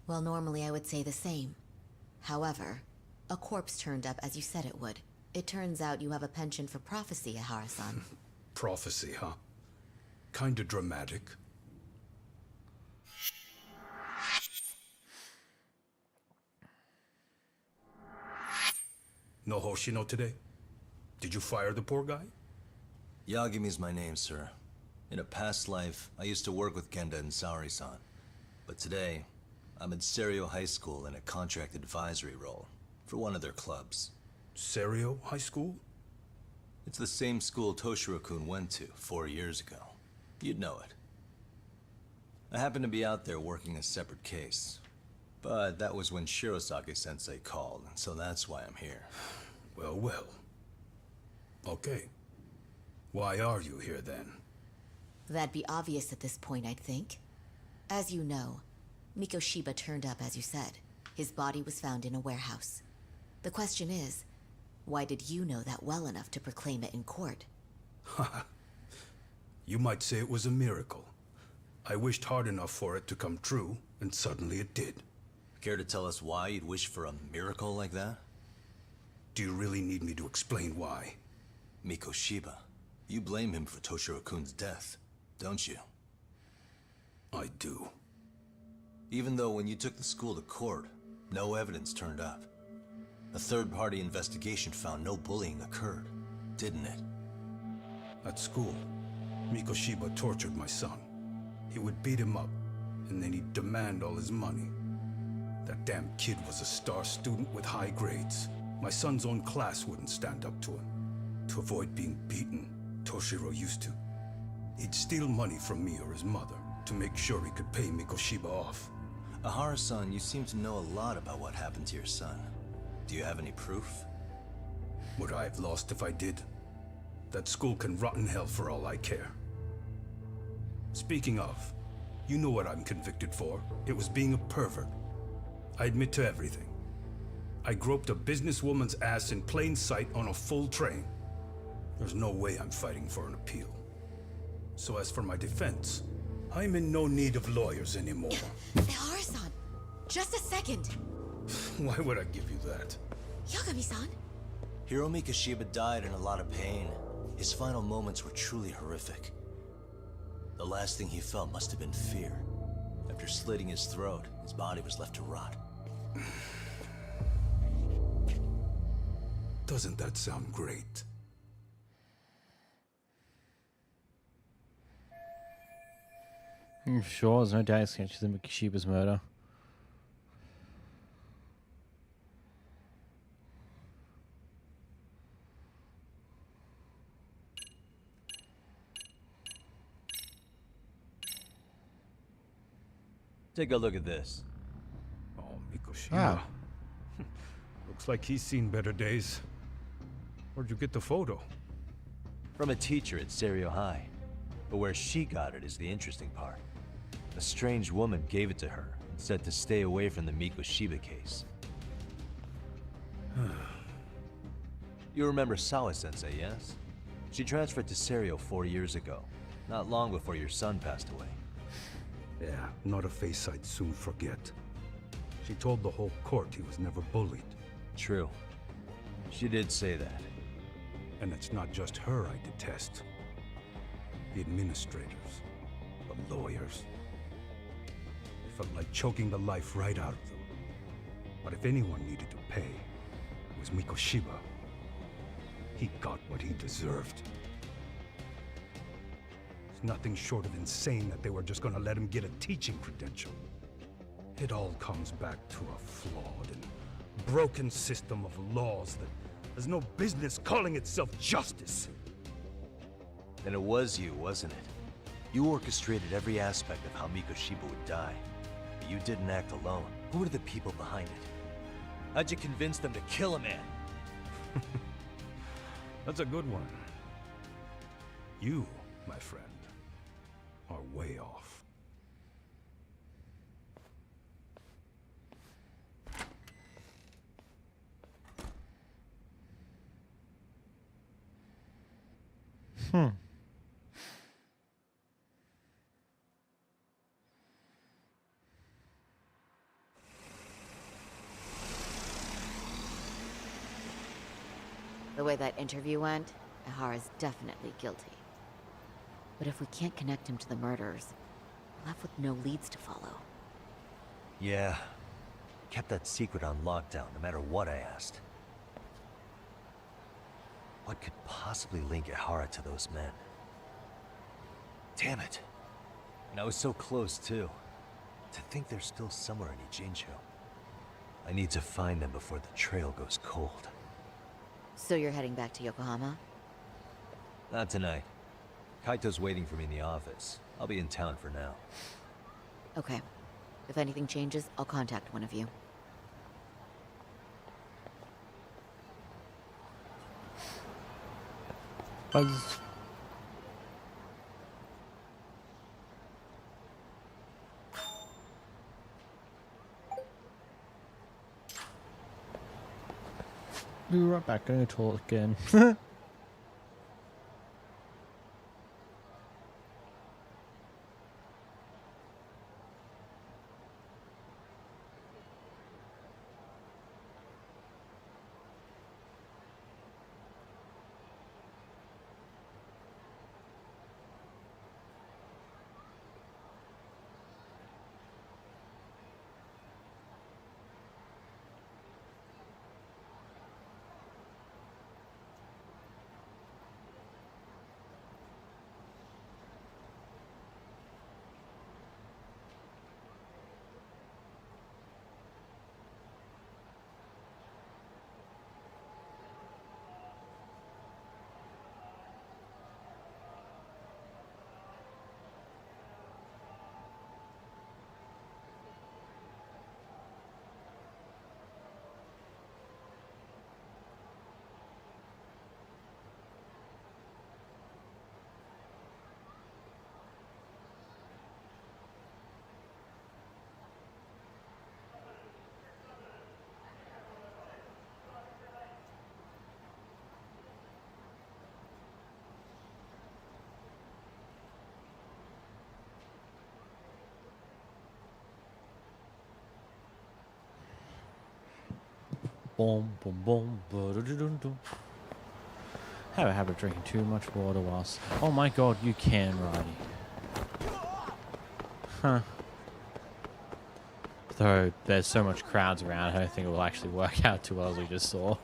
[SPEAKER 22] Well, normally I would say the same. However, a corpse turned up as you said it would. It turns out you have a penchant for prophecy, Ehara-san.
[SPEAKER 14] Prophecy, huh? Kinda dramatic. No Hoshino today? Did you fire the poor guy?
[SPEAKER 4] Yagami's my name, sir. In a past life, I used to work with Kenda and Saori-san. But today, I'm at Serio High School in a contract advisory role for one of their clubs.
[SPEAKER 14] Serio High School?
[SPEAKER 4] It's the same school Toshiro-kun went to 4 years ago. You'd know it. I happened to be out there working a separate case. But that was when Shirosake-sensei called, so that's why I'm here.
[SPEAKER 14] Well, well. Okay. Why are you here then?
[SPEAKER 22] That'd be obvious at this point, I'd think. As you know, Mikoshiba turned up as you said. His body was found in a warehouse. The question is, why did you know that well enough to proclaim it in court?
[SPEAKER 14] You might say it was a miracle. I wished hard enough for it to come true, and suddenly it did.
[SPEAKER 4] Care to tell us why you'd wish for a miracle like that?
[SPEAKER 14] Do you really need me to explain why?
[SPEAKER 4] Mikoshiba. You blame him for Toshiro-kun's death, don't you?
[SPEAKER 14] I do.
[SPEAKER 4] Even though when you took the school to court, no evidence turned up. A third-party investigation found no bullying occurred, didn't it?
[SPEAKER 14] At school, Mikoshiba tortured my son. He would beat him up, and then he'd demand all his money. That damn kid was a star student with high grades. My son's own class wouldn't stand up to him. To avoid being beaten, Toshiro used to. He'd steal money from me or his mother to make sure he could pay Mikoshiba off.
[SPEAKER 4] Ehara-san, you seem to know a lot about what happened to your son. Do you have any proof?
[SPEAKER 14] Would I have lost if I did? That school can rot in hell for all I care. Speaking of, you know what I'm convicted for. It was being a pervert. I admit to everything. I groped a businesswoman's ass in plain sight on a full train. There's no way I'm fighting for an appeal. So as for my defense, I'm in no need of lawyers anymore.
[SPEAKER 22] Ehara-san, just a second.
[SPEAKER 14] Why would I give you that?
[SPEAKER 22] Yagami-san?
[SPEAKER 4] Hiro Mikoshiba died in a lot of pain. His final moments were truly horrific. The last thing he felt must have been fear. After slitting his throat, his body was left to rot.
[SPEAKER 14] Doesn't that sound great?
[SPEAKER 1] Sure, there's no doubt it's connected to Mikoshiba's murder.
[SPEAKER 4] Take a look at this.
[SPEAKER 14] Oh, Mikoshiba. Looks like he's seen better days. Where'd you get the photo?
[SPEAKER 4] From a teacher at Serio High. But where she got it is the interesting part. A strange woman gave it to her and said to stay away from the Mikoshiba case. You remember Sawa-sensei, yes? She transferred to Serio 4 years ago, not long before your son passed away.
[SPEAKER 14] Yeah, not a face I'd soon forget. She told the whole court he was never bullied.
[SPEAKER 4] True. She did say that.
[SPEAKER 14] And it's not just her I detest. The administrators, the lawyers. It felt like choking the life right out of them. But if anyone needed to pay, it was Mikoshiba. He got what he deserved. It's nothing short of insane that they were just gonna let him get a teaching credential. It all comes back to a flawed and broken system of laws that has no business calling itself justice.
[SPEAKER 4] And it was you, wasn't it? You orchestrated every aspect of how Mikoshiba would die. But you didn't act alone. Who were the people behind it? How'd you convince them to kill a man?
[SPEAKER 14] That's a good one. You, my friend, are way off.
[SPEAKER 22] The way that interview went, Ehara's definitely guilty. But if we can't connect him to the murderers, we're left with no leads to follow.
[SPEAKER 4] Yeah. Kept that secret on lockdown, no matter what I asked. What could possibly link Ehara to those men? Damn it. And I was so close, too. To think they're still somewhere in Ijincho. I need to find them before the trail goes cold.
[SPEAKER 22] So you're heading back to Yokohama?
[SPEAKER 4] Not tonight. Kaito's waiting for me in the office. I'll be in town for now.
[SPEAKER 22] Okay. If anything changes, I'll contact one of you.
[SPEAKER 1] Buzz. Be right back, I'm gonna talk again. Boom, boom, boom. Ba-da-da-dum-dum. Have a habit of drinking too much water whilst. Oh my god, you can, Riley. Huh. Though there's so much crowds around, I don't think it will actually work out too well as we just saw.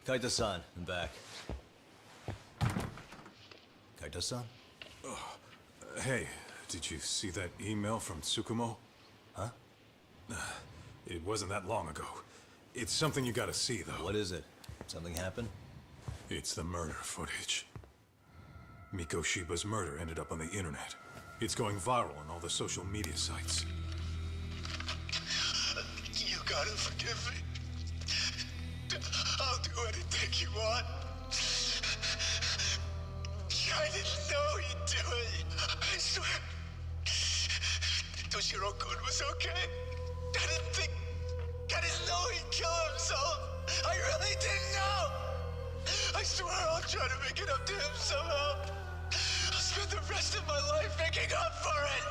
[SPEAKER 4] Kaito-san, I'm back. Kaito-san?
[SPEAKER 6] Hey, did you see that email from Tsukumo?
[SPEAKER 4] Huh?
[SPEAKER 6] It wasn't that long ago. It's something you gotta see, though.
[SPEAKER 4] What is it? Something happened?
[SPEAKER 6] It's the murder footage. Mikoshiba's murder ended up on the internet. It's going viral on all the social media sites.
[SPEAKER 20] You gotta forgive me. I'll do anything you want. I didn't know he'd do it. I swear. Toshiro-kun was okay. I didn't know he'd kill himself. I really didn't know. I swear I'll try to make it up to him somehow. I'll spend the rest of my life making up for it.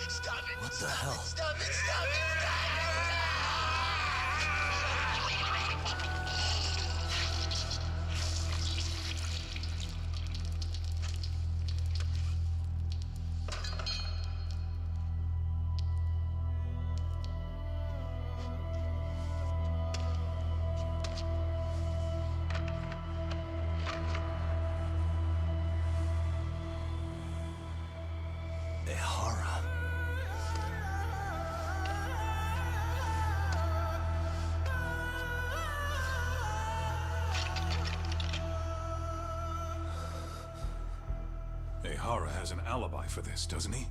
[SPEAKER 20] Stop it.
[SPEAKER 4] What the hell?
[SPEAKER 20] Stop it. Stop it.
[SPEAKER 6] Ehara has an alibi for this, doesn't he?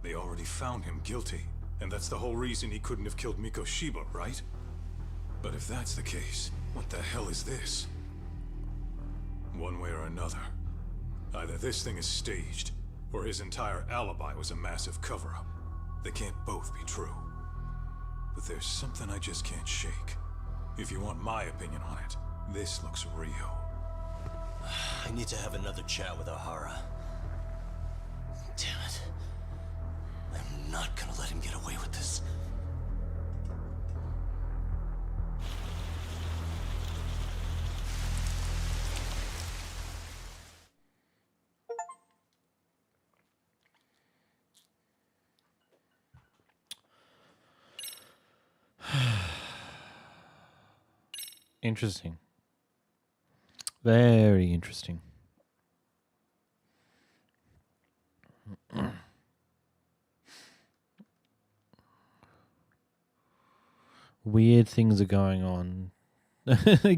[SPEAKER 6] They already found him guilty, and that's the whole reason he couldn't have killed Mikoshiba, right? But if that's the case, what the hell is this? One way or another, either this thing is staged, or his entire alibi was a massive cover-up. They can't both be true. But there's something I just can't shake. If you want my opinion on it, this looks real.
[SPEAKER 4] I need to have another chat with Ehara. Damn it. I'm not gonna let him get away with this.
[SPEAKER 1] Interesting. Very interesting. Weird things are going on.
[SPEAKER 21] A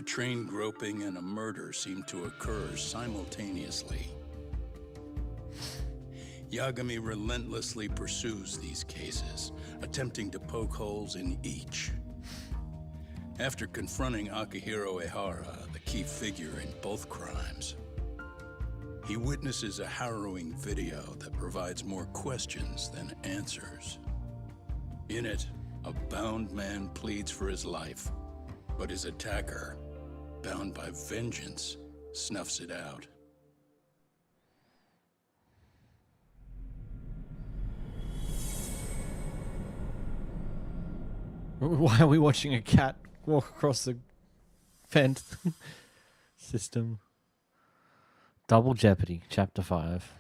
[SPEAKER 21] train groping and a murder seem to occur simultaneously. Yagami relentlessly pursues these cases, attempting to poke holes in each. After confronting Akihiro Ehara, the key figure in both crimes, he witnesses a harrowing video that provides more questions than answers. In it, a bound man pleads for his life, but his attacker, bound by vengeance, snuffs it out.
[SPEAKER 1] Why are we watching a cat walk across the fence system? Double Jeopardy, Chapter 5.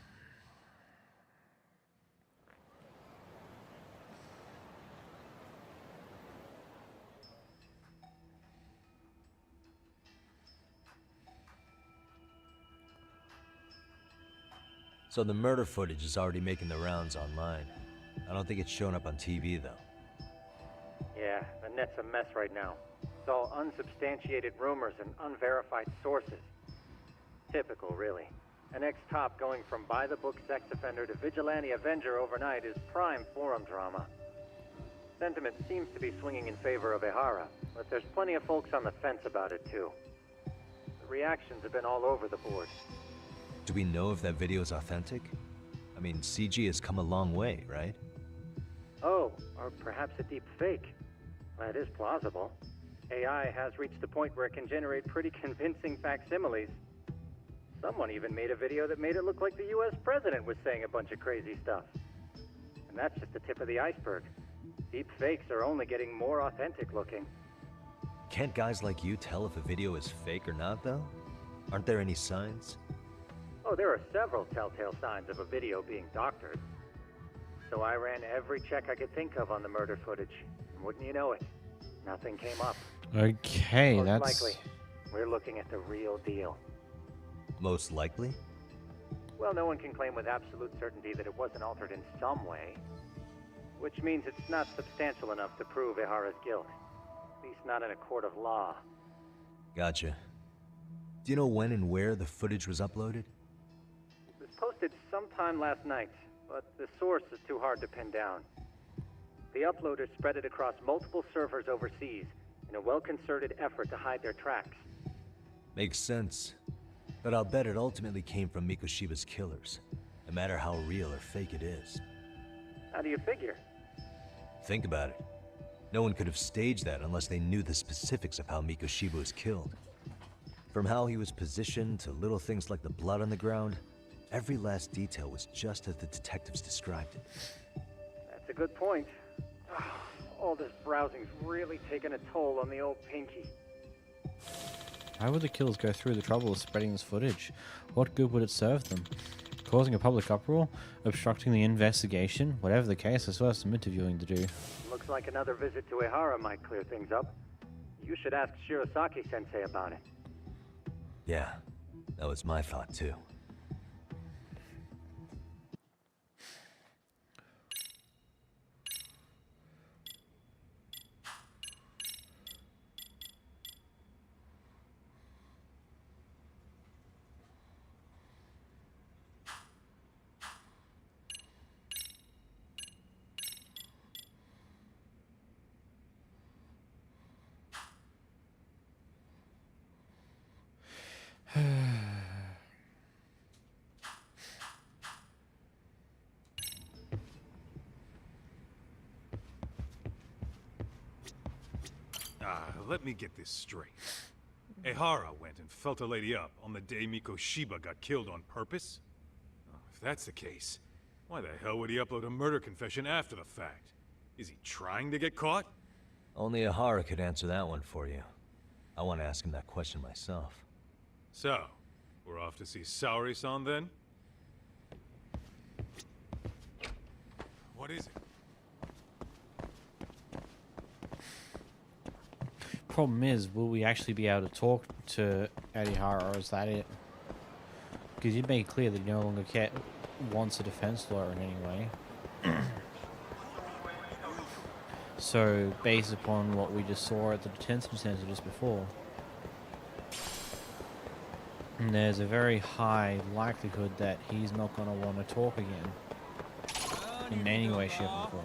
[SPEAKER 4] So the murder footage is already making the rounds online. I don't think it's showing up on TV, though.
[SPEAKER 16] Yeah, the net's a mess right now. It's all unsubstantiated rumors and unverified sources. Typical, really. An ex-cop going from by-the-book sex offender to vigilante avenger overnight is prime forum drama. Sentiment seems to be swinging in favor of Ehara, but there's plenty of folks on the fence about it, too. reactions have been all over the board.
[SPEAKER 4] Do we know if that video is authentic? I mean, CG has come a long way, right?
[SPEAKER 16] Oh, or perhaps a deep fake. That is plausible. AI has reached the point where it can generate pretty convincing facsimiles. Someone even made a video that made it look like the US president was saying a bunch of crazy stuff. And that's just the tip of the iceberg. Deep fakes are only getting more authentic looking.
[SPEAKER 4] Can't guys like you tell if a video is fake or not, though? Aren't there any signs?
[SPEAKER 16] Oh, there are several telltale signs of a video being doctored. So I ran every check I could think of on the murder footage. And wouldn't you know it, nothing came up.
[SPEAKER 1] Okay,
[SPEAKER 16] Most
[SPEAKER 1] that's...
[SPEAKER 16] likely, we're looking at the real deal.
[SPEAKER 4] Most likely?
[SPEAKER 16] Well, no one can claim with absolute certainty that it wasn't altered in some way. Which means it's not substantial enough to prove Ihara's guilt. At least not in a court of law.
[SPEAKER 4] Gotcha. Do you know when and where the footage was uploaded?
[SPEAKER 16] It was posted sometime last night, but the source is too hard to pin down. The uploaders spread it across multiple servers overseas in a well-concerted effort to hide their tracks.
[SPEAKER 4] Makes sense. But I'll bet it ultimately came from Mikoshiba's killers, no matter how real or fake it is.
[SPEAKER 16] How do you figure?
[SPEAKER 4] Think about it. No one could have staged that unless they knew the specifics of how Mikoshiba was killed. From how he was positioned to little things like the blood on the ground, every last detail was just as the detectives described it.
[SPEAKER 16] That's a good point. All this browsing's really taken a toll on the old pinky.
[SPEAKER 1] Why would the killers go through the trouble of spreading this footage? What good would it serve them? Causing a public uproar? Obstructing the investigation? Whatever the case, I still have some interviewing to do.
[SPEAKER 16] Looks like another visit to Ihara might clear things up. You should ask Shirosaki-sensei about it.
[SPEAKER 4] Yeah, that was my thought too.
[SPEAKER 6] Let me get this straight. Ihara went and felt a lady up on the day Mikoshiba got killed on purpose? Oh, if that's the case, why the hell would he upload a murder confession after the fact? Is he trying to get caught?
[SPEAKER 4] Only Ihara could answer that one for you. I want to ask him that question myself.
[SPEAKER 6] So, we're off to see Saori-san then? What is it?
[SPEAKER 1] Problem is, will we actually be able to talk to Arihara, or is that it? Because you made clear that he no longer wants a defense lawyer in any way. So, based upon what we just saw at the detention center just before, there's a very high likelihood that he's not going to want to talk again in any way, shape, or form.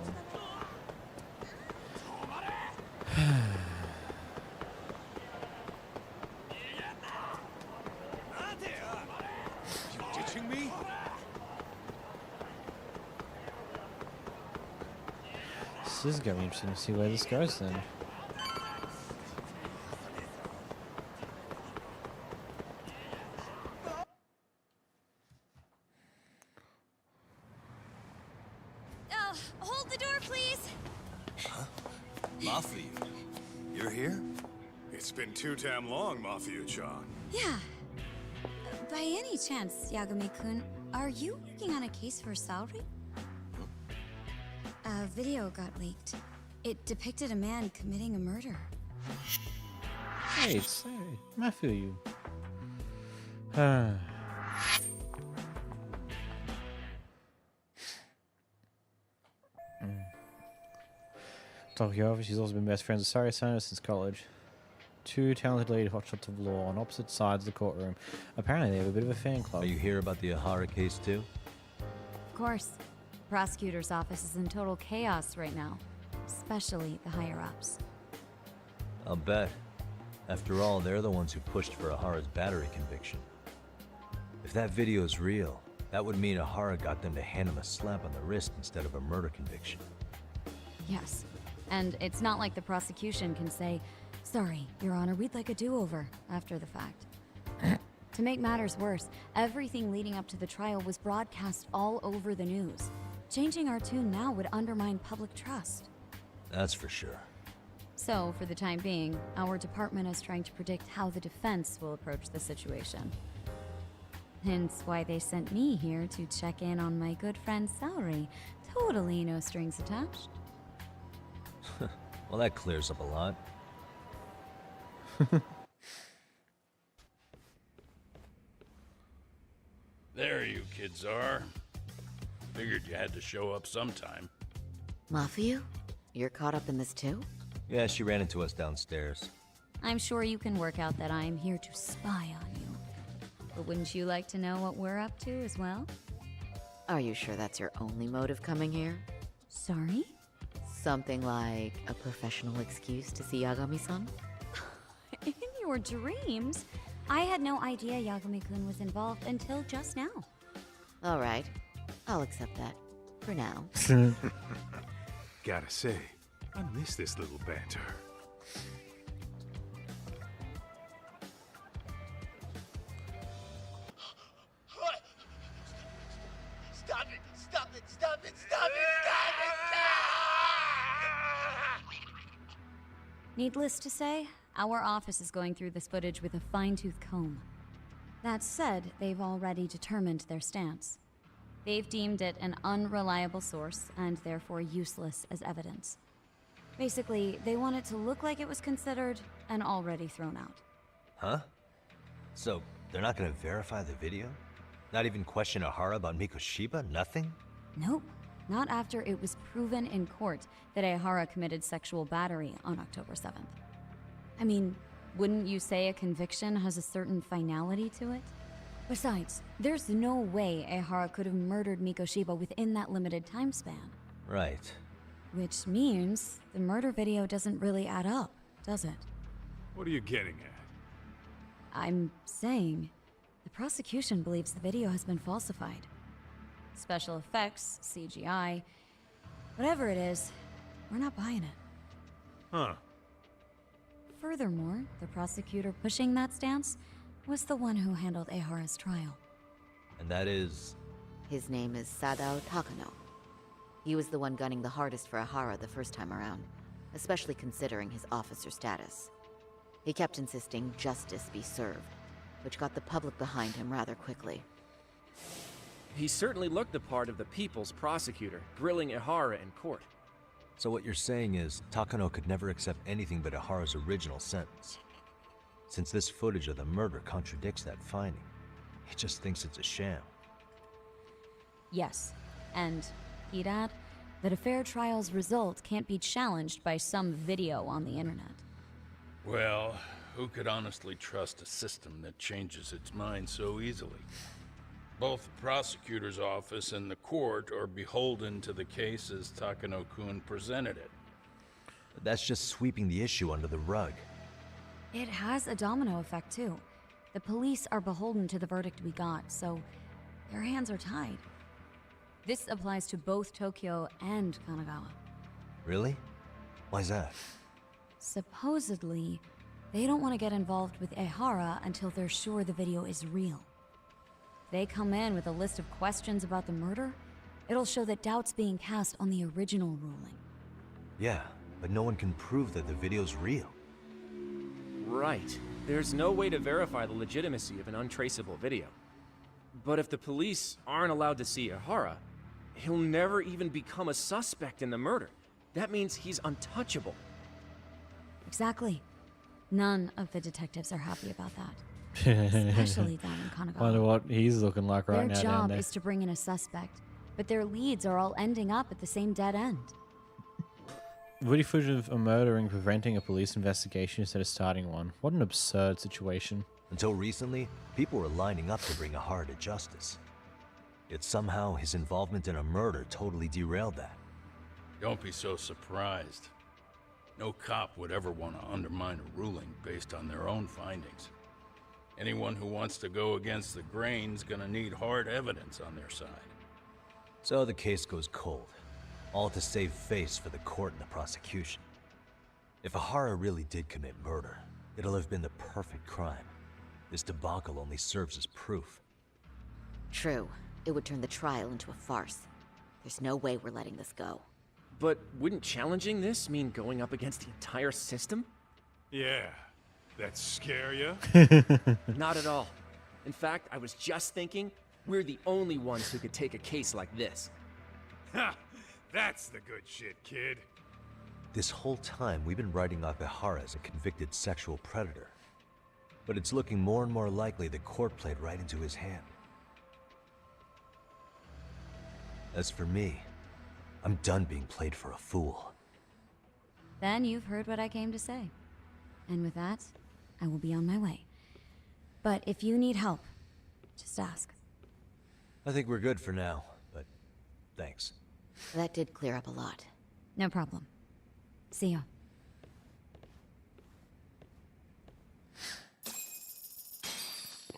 [SPEAKER 1] This is going to be interesting to see where this goes then.
[SPEAKER 8] Hold the door, please.
[SPEAKER 20] Huh? Mafia, you're here?
[SPEAKER 6] It's been too damn long, Mafia-chan.
[SPEAKER 8] Yeah. By any chance, Yagami-kun, are you working on a case for Saori? A video got leaked. It depicted a man committing a murder.
[SPEAKER 1] Hey, it's I feel you. Tokyo, she's also been best friends with Saori-san since college. Two talented lady hotshots of law on opposite sides of the courtroom. Apparently they have a bit of a fan club.
[SPEAKER 4] Are you here about the Ihara case too?
[SPEAKER 8] Of course. Prosecutor's office is in total chaos right now, especially the higher-ups.
[SPEAKER 4] I'll bet. After all, they're the ones who pushed for Ahara's battery conviction. If that video is real, that would mean Ahara got them to hand him a slap on the wrist instead of a murder conviction.
[SPEAKER 7] Yes. And it's not like the prosecution can say, "Sorry, Your Honor, we'd like a do-over," after the fact. To make matters worse, everything leading up to the trial was broadcast all over the news. Changing our tune now would undermine public trust.
[SPEAKER 4] That's for sure.
[SPEAKER 7] So, for the time being, our department is trying to predict how the defense will approach the situation. Hence why they sent me here to check in on my good friend Saori. Totally no strings attached.
[SPEAKER 4] Well, that clears up a lot.
[SPEAKER 21] There you kids are. Figured you had to show up sometime.
[SPEAKER 22] Mafuyu? You're caught up in this too?
[SPEAKER 4] Yeah, she ran into us downstairs.
[SPEAKER 7] I'm sure you can work out that I am here to spy on you. But wouldn't you like to know what we're up to as well?
[SPEAKER 22] Are you sure that's your only motive coming here?
[SPEAKER 7] Sorry?
[SPEAKER 22] Something like a professional excuse to see Yagami-san?
[SPEAKER 7] In your dreams? I had no idea Yagami-kun was involved until just now.
[SPEAKER 22] All right. I'll accept that. For now.
[SPEAKER 6] Gotta say, I miss this little banter.
[SPEAKER 13] Stop it! Stop it! Stop it! Stop it!
[SPEAKER 7] Needless to say, our office is going through this footage with a fine-tooth comb. That said, they've already determined their stance. They've deemed it an unreliable source and therefore useless as evidence. Basically, they want it to look like it was considered and already thrown out.
[SPEAKER 4] Huh? So, they're not gonna verify the video? Not even question Ahara about Mikoshiba? Nothing?
[SPEAKER 7] Nope. Not after it was proven in court that Ehara committed sexual battery on October 7th. I mean, wouldn't you say a conviction has a certain finality to it? Besides, there's no way Ehara could have murdered Mikoshiba within that limited time span.
[SPEAKER 4] Right.
[SPEAKER 7] Which means the murder video doesn't really add up, does it?
[SPEAKER 6] What are you getting at?
[SPEAKER 7] I'm saying the prosecution believes the video has been falsified. Special effects, CGI, whatever it is, we're not buying it.
[SPEAKER 6] Huh.
[SPEAKER 7] Furthermore, the prosecutor pushing that stance was the one who handled Ehara's trial.
[SPEAKER 4] And that is?
[SPEAKER 22] His name is Sadao Takano. He was the one gunning the hardest for Ahara the first time around, especially considering his officer status. He kept insisting justice be served, which got the public behind him rather quickly.
[SPEAKER 5] He certainly looked the part of the people's prosecutor, grilling Ehara in court.
[SPEAKER 4] So what you're saying is, Takano could never accept anything but Ahara's original sentence. Since this footage of the murder contradicts that finding, he just thinks it's a sham.
[SPEAKER 7] Yes, and he'd add that a fair trial's result can't be challenged by some video on the internet.
[SPEAKER 21] Well, who could honestly trust a system that changes its mind so easily? Both the prosecutor's office and the court are beholden to the case as Takano-kun presented it.
[SPEAKER 4] But that's just sweeping the issue under the rug.
[SPEAKER 7] It has a domino effect, too. The police are beholden to the verdict we got, so their hands are tied. This applies to both Tokyo and Kanagawa.
[SPEAKER 4] Really? Why's that?
[SPEAKER 7] Supposedly, they don't want to get involved with Ehara until they're sure the video is real. They come in with a list of questions about the murder, it'll show that doubt's being cast on the original ruling.
[SPEAKER 4] Yeah, but no one can prove that the video's real.
[SPEAKER 5] Right. There's no way to verify the legitimacy of an untraceable video. But if the police aren't allowed to see Ehara, he'll never even become a suspect in the murder. That means he's untouchable.
[SPEAKER 7] Exactly. None of the detectives are happy about that. Especially down in Kanagawa.
[SPEAKER 1] Wonder what he's looking like right
[SPEAKER 7] Their
[SPEAKER 1] now down
[SPEAKER 7] job
[SPEAKER 1] there.
[SPEAKER 7] is to bring in a suspect, but their leads are all ending up at the same dead end.
[SPEAKER 1] Video footage of a murdering preventing a police investigation instead of starting one. What an absurd situation.
[SPEAKER 4] Until recently, people were lining up to bring Ahara to justice. Yet somehow his involvement in a murder totally derailed that.
[SPEAKER 21] Don't be so surprised. No cop would ever want to undermine a ruling based on their own findings. Anyone who wants to go against the grain's gonna need hard evidence on their side.
[SPEAKER 4] So the case goes cold, all to save face for the court and the prosecution. If Ahara really did commit murder, it'll have been the perfect crime. This debacle only serves as proof.
[SPEAKER 22] True. It would turn the trial into a farce. There's no way we're letting this go.
[SPEAKER 5] But wouldn't challenging this mean going up against the entire system?
[SPEAKER 6] Yeah. That scare you?
[SPEAKER 5] Not at all. In fact, I was just thinking, we're the only ones who could take a case like this.
[SPEAKER 6] Ha! That's the good shit, kid.
[SPEAKER 4] This whole time, we've been writing off Ihara as a convicted sexual predator. But it's looking more and more likely the court played right into his hand. As for me, I'm done being played for a fool.
[SPEAKER 7] Then you've heard what I came to say. And with that, I will be on my way. But if you need help, just ask.
[SPEAKER 4] I think we're good for now, but thanks.
[SPEAKER 22] That did clear up a lot.
[SPEAKER 7] No problem. See ya.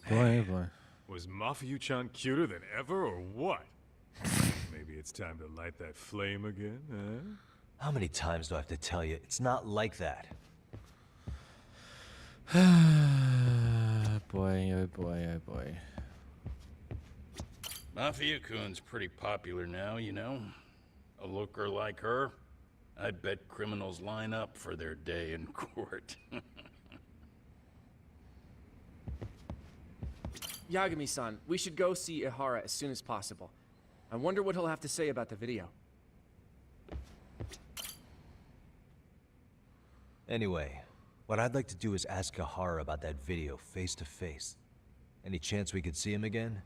[SPEAKER 1] Boy, oh boy.
[SPEAKER 6] Was Mafuyu-chan cuter than ever, or what? Maybe it's time to light that flame again, huh?
[SPEAKER 4] How many times do I have to tell you, it's not like that?
[SPEAKER 1] Boy, oh boy, oh boy.
[SPEAKER 21] Mafia-kun's pretty popular now, you know? A looker like her, I bet criminals line up for their day in court.
[SPEAKER 5] Yagami-san, we should go see Ihara as soon as possible. I wonder what he'll have to say about the video.
[SPEAKER 4] Anyway, what I'd like to do is ask Ihara about that video face to face. Any chance we could see him again?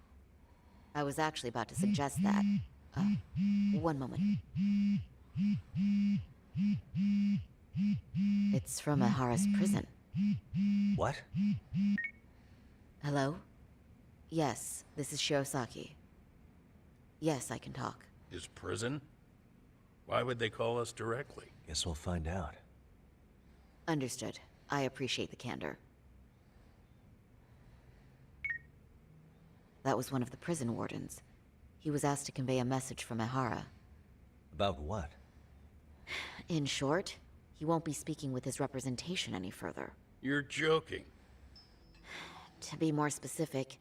[SPEAKER 22] I was actually about to suggest that. One moment. It's from Ihara's prison.
[SPEAKER 4] What?
[SPEAKER 22] Hello? Yes, this is Shirosaki. Yes, I can talk.
[SPEAKER 21] His prison? Why would they call us directly?
[SPEAKER 4] Guess we'll find out.
[SPEAKER 22] Understood. I appreciate the candor. That was one of the prison wardens. He was asked to convey a message from Ihara.
[SPEAKER 4] About what?
[SPEAKER 22] In short, he won't be speaking with his representation any further.
[SPEAKER 21] You're joking.
[SPEAKER 22] To be more specific,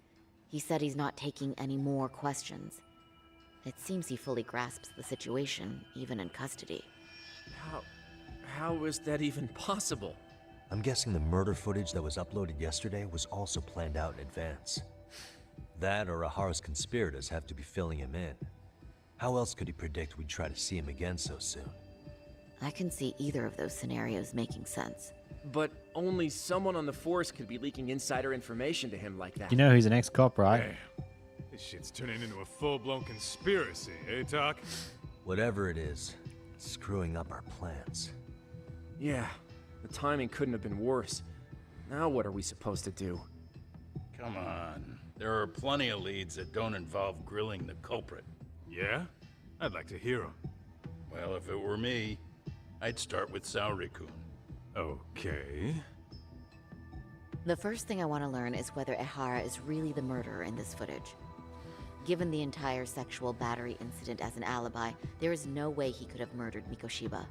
[SPEAKER 22] he said he's not taking any more questions. It seems he fully grasps the situation, even in custody.
[SPEAKER 5] How is that even possible?
[SPEAKER 4] I'm guessing the murder footage that was uploaded yesterday was also planned out in advance. That or Ahara's conspirators have to be filling him in. How else could he predict we'd try to see him again so soon?
[SPEAKER 22] I can see either of those scenarios making sense.
[SPEAKER 5] But only someone on the force could be leaking insider information to him like that.
[SPEAKER 1] You know he's an ex-cop, right?
[SPEAKER 6] Damn. This shit's turning into a full-blown conspiracy, eh, Talk?
[SPEAKER 4] Whatever it is, it's screwing up our plans.
[SPEAKER 5] Yeah, the timing couldn't have been worse. Now what are we supposed to do?
[SPEAKER 21] Come on. There are plenty of leads that don't involve grilling the culprit.
[SPEAKER 6] Yeah? I'd like to hear them.
[SPEAKER 21] Well, if it were me, I'd start with Saori-kun.
[SPEAKER 6] Okay.
[SPEAKER 22] The first thing I want to learn is whether Ihara is really the murderer in this footage. Given the entire sexual battery incident as an alibi, there is no way he could have murdered Mikoshiba.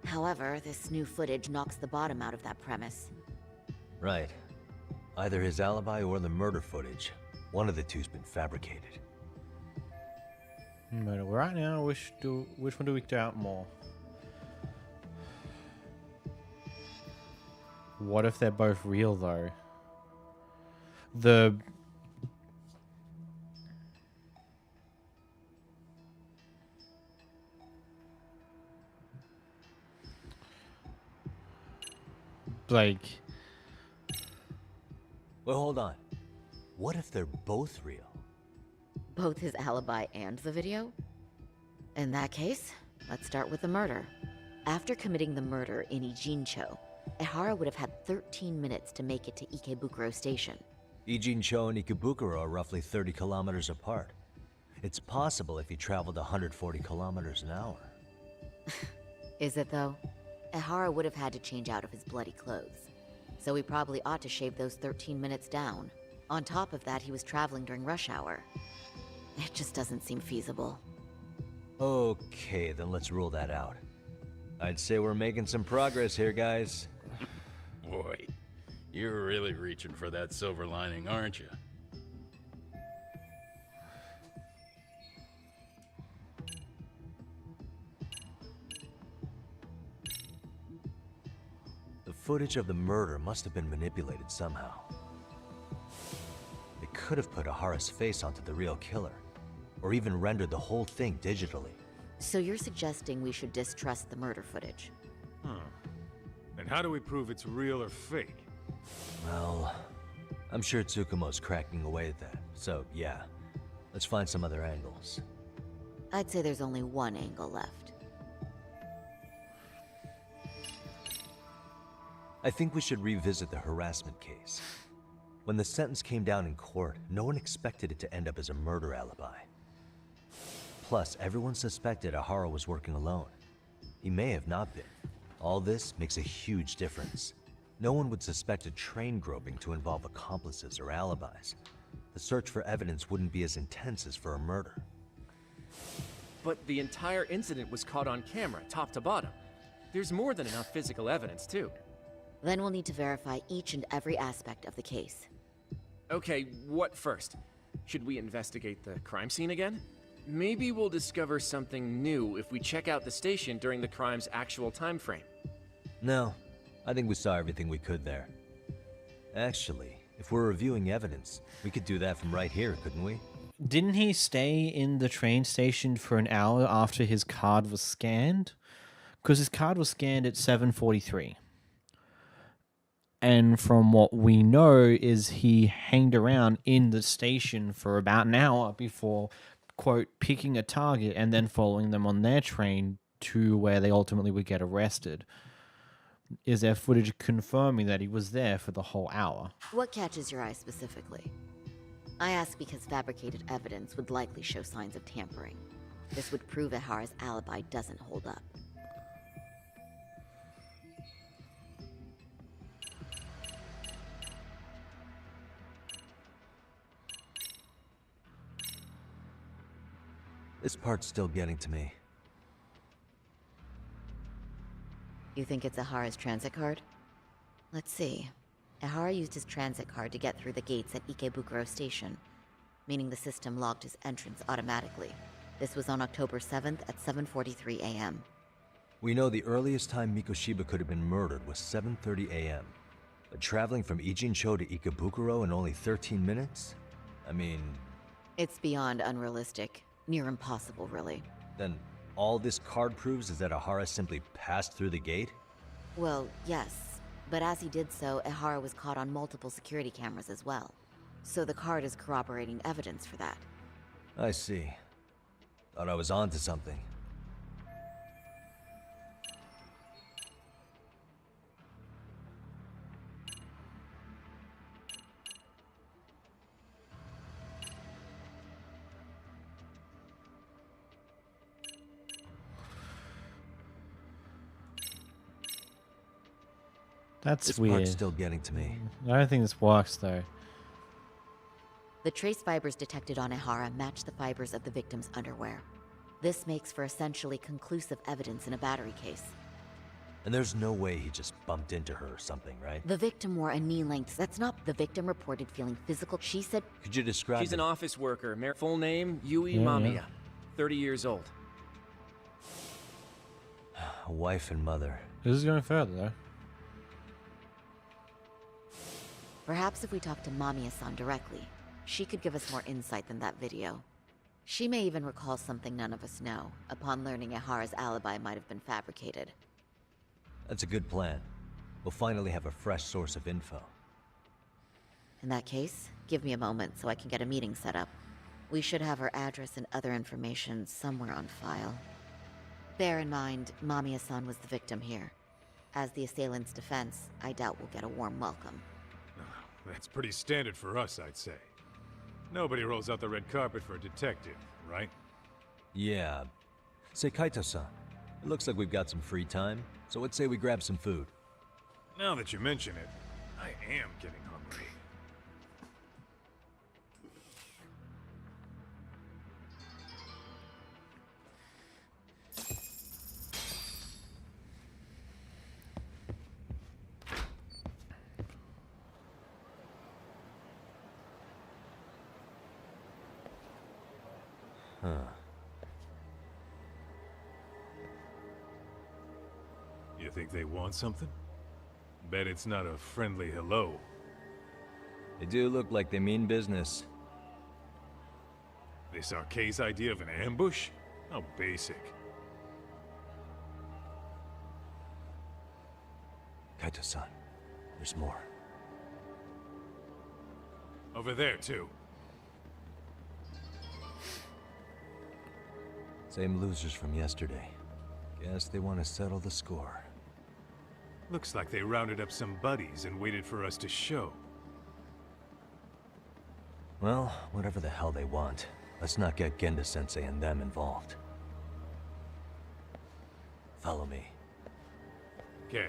[SPEAKER 22] However, this new footage knocks the bottom out of that premise.
[SPEAKER 4] Right. Either his alibi or the murder footage. One of the two's been fabricated.
[SPEAKER 1] But right now, which one do we doubt more? What if they're both real, though? Like...
[SPEAKER 4] Well, hold on. What if they're both real?
[SPEAKER 22] Both his alibi and the video? In that case, let's start with the murder. After committing the murder in Ijincho, Ihara would have had 13 minutes to make it to Ikebukuro Station.
[SPEAKER 4] Ijincho and Ikebukuro are roughly 30 kilometers apart. It's possible if he traveled 140 kilometers an hour.
[SPEAKER 22] Is it though? Ehara would have had to change out of his bloody clothes. So we probably ought to shave those 13 minutes down. On top of that, he was traveling during rush hour. It just doesn't seem feasible.
[SPEAKER 4] Okay, then let's rule that out. I'd say we're making some progress here, guys.
[SPEAKER 21] Boy, you're really reaching for that silver lining, aren't you?
[SPEAKER 4] The footage of the murder must have been manipulated somehow. They could have put Ahara's face onto the real killer, or even rendered the whole thing digitally.
[SPEAKER 22] So you're suggesting we should distrust the murder footage?
[SPEAKER 6] And how do we prove it's real or fake?
[SPEAKER 4] Well, I'm sure Tsukumo's cracking away at that, so yeah. Let's find some other angles.
[SPEAKER 22] I'd say there's only one angle left.
[SPEAKER 4] I think we should revisit the harassment case. When the sentence came down in court, no one expected it to end up as a murder alibi. Plus, everyone suspected Ahara was working alone. He may have not been. All this makes a huge difference. No one would suspect a train groping to involve accomplices or alibis. The search for evidence wouldn't be as intense as for a murder.
[SPEAKER 5] But the entire incident was caught on camera, top to bottom. There's more than enough physical evidence, too.
[SPEAKER 22] Then we'll need to verify each and every aspect of the case.
[SPEAKER 5] Okay, what first? Should we investigate the crime scene again? Maybe we'll discover something new if we check out the station during the crime's actual time frame.
[SPEAKER 4] No, I think we saw everything we could there. Actually, if we're reviewing evidence, we could do that from right here, couldn't we?
[SPEAKER 1] Didn't he stay in the train station for an hour after his card was scanned? Because his card was scanned at 7:43. And from what we know is he hanged around in the station for about an hour before, quote, picking a target and then following them on their train to where they ultimately would get arrested. Is there footage confirming that he was there for the whole hour?
[SPEAKER 22] What catches your eye specifically? I ask because fabricated evidence would likely show signs of tampering. This would prove Ehara's alibi doesn't hold up.
[SPEAKER 4] This part's still getting to me.
[SPEAKER 22] You think it's Ehara's transit card? Let's see. Ehara used his transit card to get through the gates at Ikebukuro Station, meaning the system logged his entrance automatically. This was on October 7th at 7:43 a.m.
[SPEAKER 4] We know the earliest time Mikoshiba could have been murdered was 7:30 a.m. But traveling from Ijincho to Ikebukuro in only 13 minutes? I mean...
[SPEAKER 22] It's beyond unrealistic. Near impossible, really.
[SPEAKER 4] Then all this card proves is that Ehara simply passed through the gate?
[SPEAKER 22] Well, yes. But as he did so, Ehara was caught on multiple security cameras as well. So the card is corroborating evidence for that.
[SPEAKER 4] I see. Thought I was onto something.
[SPEAKER 1] That's
[SPEAKER 4] this
[SPEAKER 1] weird.
[SPEAKER 4] Part's still getting to me.
[SPEAKER 1] I don't think this works, though.
[SPEAKER 22] The trace fibers detected on Ehara match the fibers of the victim's underwear. This makes for essentially conclusive evidence in a battery case.
[SPEAKER 4] And there's no way he just bumped into her or something, right?
[SPEAKER 22] The victim wore a knee-length. That's not... The victim reported feeling physical. She said...
[SPEAKER 4] Could you describe
[SPEAKER 5] She's an office worker. Full name, Yui
[SPEAKER 1] Yeah,
[SPEAKER 5] Mamiya.
[SPEAKER 1] yeah.
[SPEAKER 5] 30 years old.
[SPEAKER 4] A wife and mother.
[SPEAKER 1] This is going further, though.
[SPEAKER 22] Perhaps if we talk to Mamiya-san directly, she could give us more insight than that video. She may even recall something none of us know, upon learning Ehara's alibi might have been fabricated.
[SPEAKER 4] That's a good plan. We'll finally have a fresh source of info.
[SPEAKER 22] In that case, give me a moment so I can get a meeting set up. We should have her address and other information somewhere on file. Bear in mind, Mamiya-san was the victim here. As the assailant's defense, I doubt we'll get a warm welcome.
[SPEAKER 6] That's pretty standard for us, I'd say. Nobody rolls out the red carpet for a detective, right?
[SPEAKER 4] Yeah. Say, Kaito-san, It looks like we've got some free time, so let's say we grab some food.
[SPEAKER 6] Now that you mention it, I am getting hungry.
[SPEAKER 4] Huh.
[SPEAKER 6] You think they want something? Bet it's not a friendly hello.
[SPEAKER 4] They do look like they mean business.
[SPEAKER 6] This Arcade's idea of an ambush? How basic.
[SPEAKER 4] Kaito-san, there's more.
[SPEAKER 6] Over there, too.
[SPEAKER 4] Same losers from yesterday. Guess they want to settle the score.
[SPEAKER 6] Looks like they rounded up some buddies and waited for us to show.
[SPEAKER 4] Well, whatever the hell they want, let's not get Genda-sensei and them involved. Follow me.
[SPEAKER 6] Okay.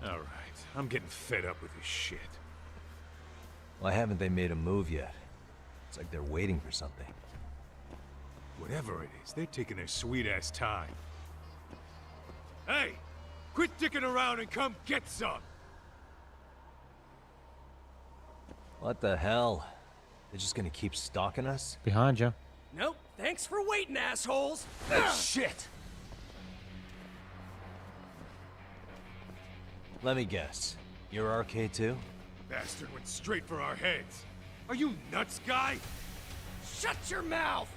[SPEAKER 6] All right, I'm getting fed up with this shit.
[SPEAKER 4] Why haven't they made a move yet? It's like they're waiting for something.
[SPEAKER 6] Whatever it is, they're taking their sweet-ass time. Hey! Quit dicking around and come get some!
[SPEAKER 4] What the hell? They're just gonna keep stalking us?
[SPEAKER 1] Behind you.
[SPEAKER 2] Nope. Thanks for waiting, assholes.
[SPEAKER 4] Shit! Let me guess. You're RK too?
[SPEAKER 6] Bastard went straight for our heads. Are you nuts, guy?
[SPEAKER 2] Shut your mouth!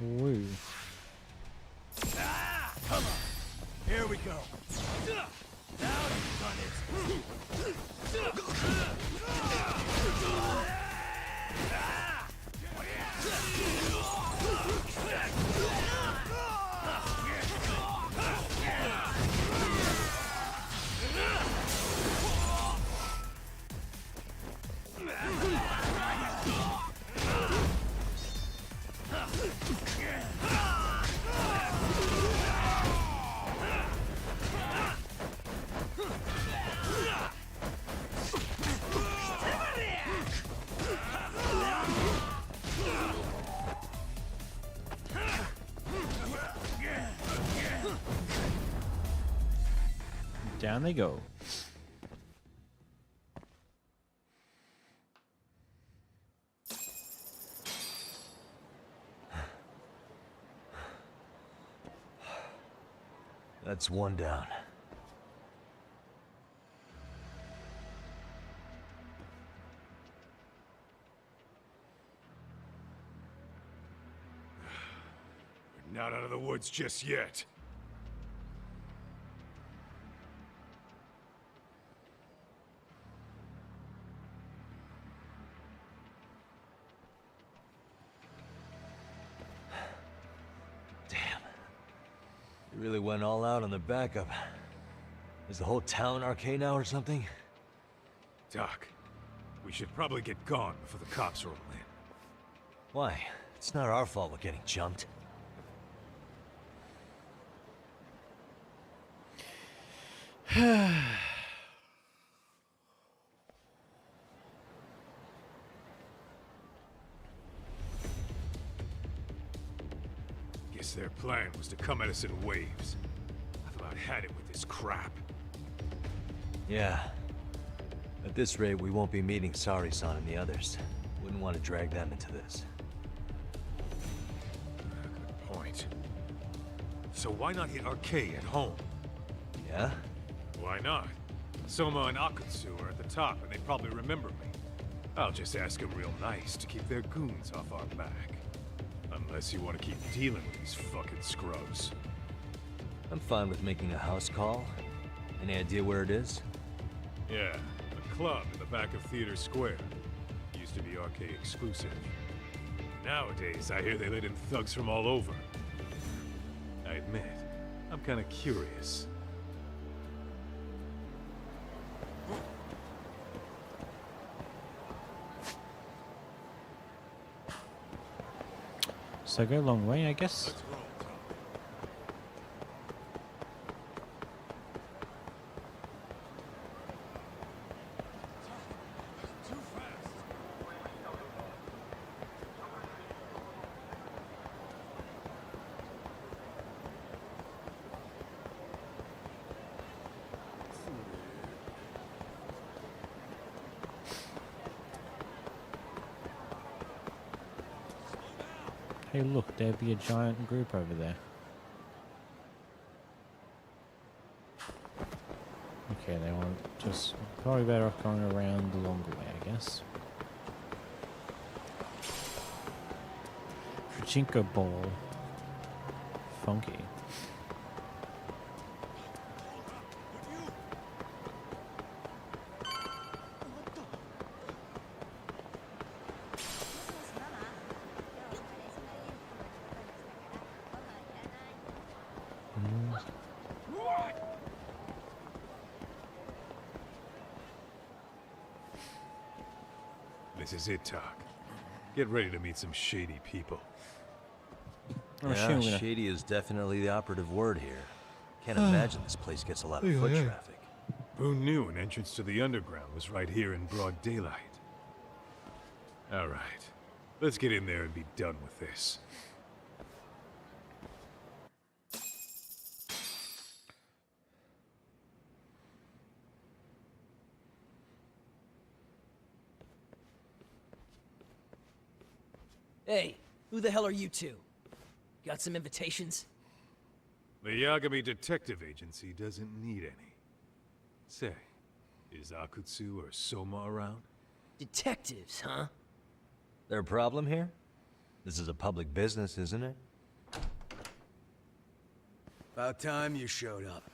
[SPEAKER 1] Woo.
[SPEAKER 2] Ah, come on. Here we go. Now you've done
[SPEAKER 1] Down they go.
[SPEAKER 4] That's one down.
[SPEAKER 6] We're not out of the woods just yet.
[SPEAKER 4] They really went all out on the backup. Is the whole town arcade now or something?
[SPEAKER 6] Doc, we should probably get gone before the cops roll in.
[SPEAKER 4] Why? It's not our fault we're getting jumped.
[SPEAKER 6] Guess their plan was to come at us in waves. I've about had it with this crap.
[SPEAKER 4] Yeah. At this rate, we won't be meeting Sari-san and the others. Wouldn't want to drag them into this.
[SPEAKER 3] Good point. So why not hit Arcade at home?
[SPEAKER 4] Yeah?
[SPEAKER 3] Why not? Soma and Akutsu are at the top, and they probably remember me. I'll just ask them real nice to keep their goons off our back. Unless you want to keep dealing with these fucking scrubs.
[SPEAKER 4] I'm fine with making a house call. Any idea where it is?
[SPEAKER 3] Yeah, a club in the back of Theater Square. Used to be Arcade exclusive. Nowadays, I hear they let in thugs from all over. I admit, I'm kind of curious.
[SPEAKER 1] So go a long way, I guess. Hey, look, there'd be a giant group over there. Okay, they want just probably better off going around the longer way, I guess. Pachinko ball. Funky.
[SPEAKER 3] This is it, Talk. Get ready to meet some shady people.
[SPEAKER 4] Yeah, shady is definitely the operative word here. Can't imagine this place gets a lot of foot traffic.
[SPEAKER 3] Who knew an entrance to the underground was right here in broad daylight? All right, let's get in there and be done with this.
[SPEAKER 17] Hey, who the hell are you two? Got some invitations?
[SPEAKER 3] The Yagami Detective Agency doesn't need any. Say, is Akutsu or Soma around?
[SPEAKER 17] Detectives, huh?
[SPEAKER 4] There a problem here? This is a public business, isn't it?
[SPEAKER 9] About time you showed up.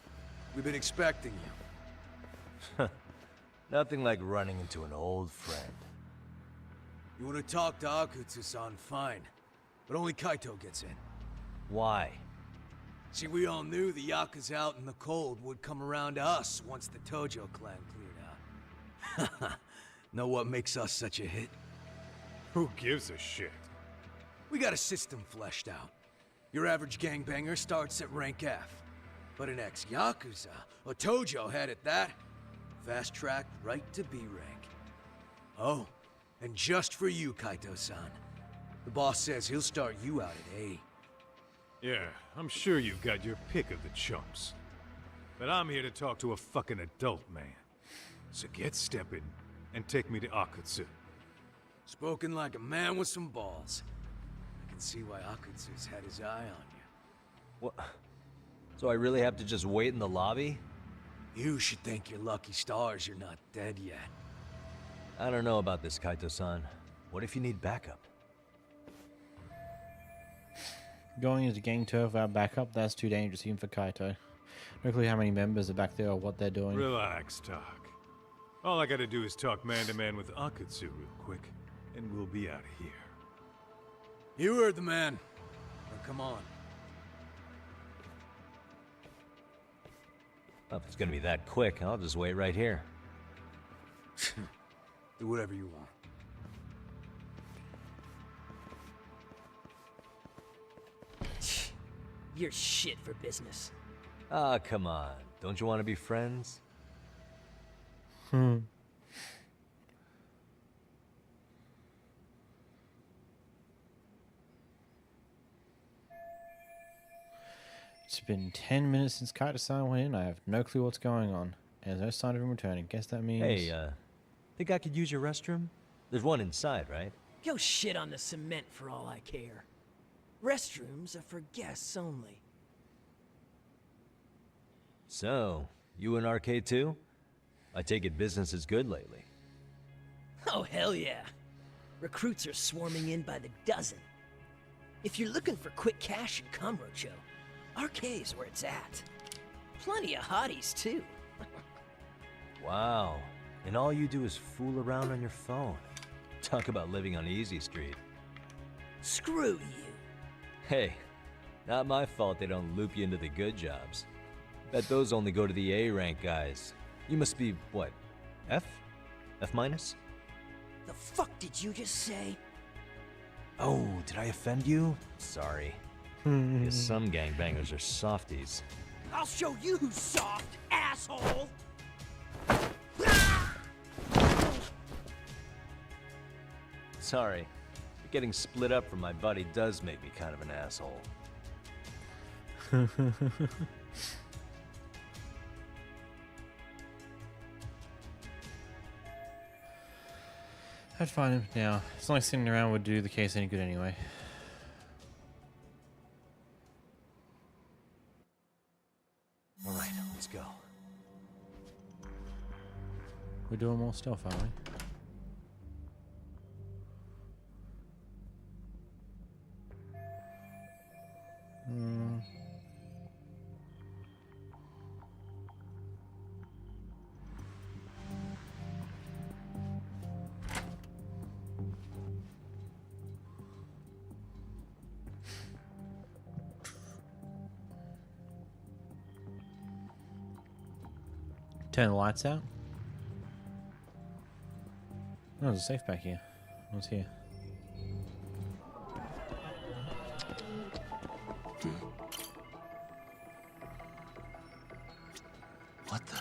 [SPEAKER 9] We've been expecting you.
[SPEAKER 4] Nothing like running into an old friend.
[SPEAKER 9] You want to talk to Akutsu-san, fine. But only Kaito gets in.
[SPEAKER 4] Why?
[SPEAKER 9] See, we all knew the Yakuza out in the cold would come around to us once the Tojo clan cleared out. Know what makes us such a hit?
[SPEAKER 3] Who gives a shit?
[SPEAKER 9] We got a system fleshed out. Your average gangbanger starts at rank F. But an ex-Yakuza, a Tojo head at that, fast-tracked right to B rank. Oh, and just for you, Kaito-san. The boss says he'll start you out at A.
[SPEAKER 3] Yeah, I'm sure you've got your pick of the chumps. But I'm here to talk to a fucking adult man. So get stepping and take me to Akutsu.
[SPEAKER 9] Spoken like a man with some balls. I can see why Akutsu's had his eye on you.
[SPEAKER 4] What? So I really have to just wait in the lobby?
[SPEAKER 9] You should thank your lucky stars you're not dead yet.
[SPEAKER 4] I don't know about this, Kaito-san. What if you need backup?
[SPEAKER 1] Going into gang turf without backup, that's too dangerous even for Kaito. No clue how many members are back there or what they're doing.
[SPEAKER 3] Relax, Talk. All I gotta do is talk man-to-man with Akutsu real quick, and we'll be out of here.
[SPEAKER 9] You heard the man. Now come on.
[SPEAKER 4] Well, if it's gonna be that quick, I'll just wait right here.
[SPEAKER 9] Do whatever you want.
[SPEAKER 17] You're shit for business.
[SPEAKER 4] Ah, come on. Don't you want to be friends?
[SPEAKER 1] It's been 10 minutes since Kaito-san went in. I have no clue what's going on. There's no sign of him returning. Guess that means...
[SPEAKER 4] Hey, think I could use your restroom? There's one inside, right?
[SPEAKER 17] Go shit on the cement for all I care. Restrooms are for guests only.
[SPEAKER 4] So, you in arcade too? I take it business is good lately.
[SPEAKER 17] Oh, hell yeah. Recruits are swarming in by the dozen. If you're looking for quick cash in Kamurocho, arcade's where it's at. Plenty of hotties, too.
[SPEAKER 4] Wow. And all you do is fool around on your phone. Talk about living on Easy Street.
[SPEAKER 17] Screw you.
[SPEAKER 4] Hey, not my fault they don't loop you into the good jobs. Bet those only go to the A-rank guys. You must be, what, F? F minus?
[SPEAKER 17] The fuck did you just say?
[SPEAKER 4] Oh, did I offend you? Sorry. Guess some gangbangers are softies.
[SPEAKER 17] I'll show you who's soft, asshole!
[SPEAKER 4] Sorry. But getting split up from my buddy does make me kind of an asshole.
[SPEAKER 1] I'd find him now. It's not like sitting around would do the case any good anyway.
[SPEAKER 4] Alright, let's go.
[SPEAKER 1] We're doing more stuff, aren't we? Hmm. Turn the lights out. Oh, there's a safe back here. What's here?
[SPEAKER 20] What the?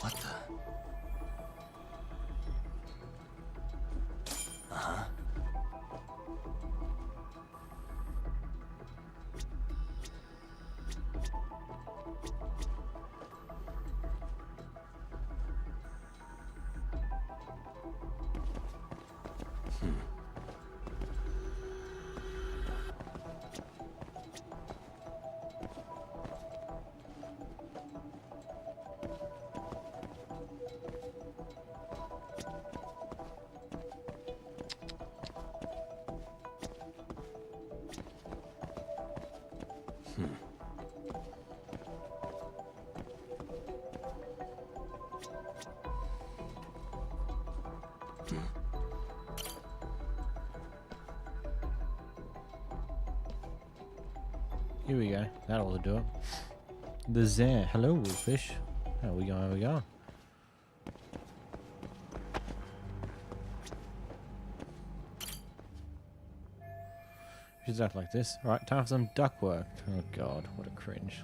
[SPEAKER 20] What the? Uh-huh.
[SPEAKER 1] Here we go. That'll do it. There's there. Hello, Wolfish. How we going? How we going? Should act like this. Alright, time for some duck work. Oh god, what a cringe.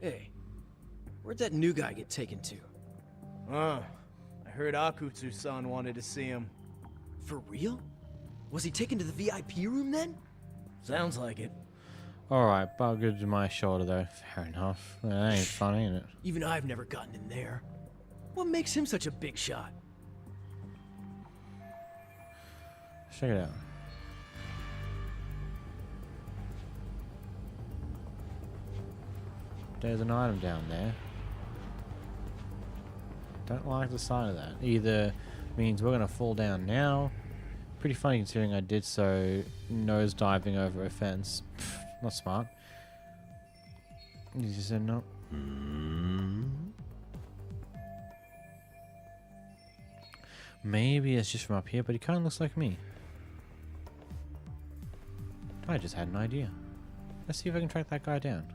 [SPEAKER 17] Hey, where'd that new guy get taken to?
[SPEAKER 10] I heard Akutsu-san wanted to see him.
[SPEAKER 17] For real? Was he taken to the VIP room then?
[SPEAKER 10] Sounds like it.
[SPEAKER 1] Alright, buggered to my shoulder though. Fair enough. That ain't fun, ain't it?
[SPEAKER 17] Even I've never gotten in there. What makes him such a big shot?
[SPEAKER 1] Check it out. There's an item down there. Don't like the sight of that. Either means we're gonna fall down now. Pretty funny considering I did so nose diving over a fence. Pfft, not smart. You just said no. Maybe it's just from up here, but he kind of looks like me. I just had an idea. Let's see if I can track that guy down.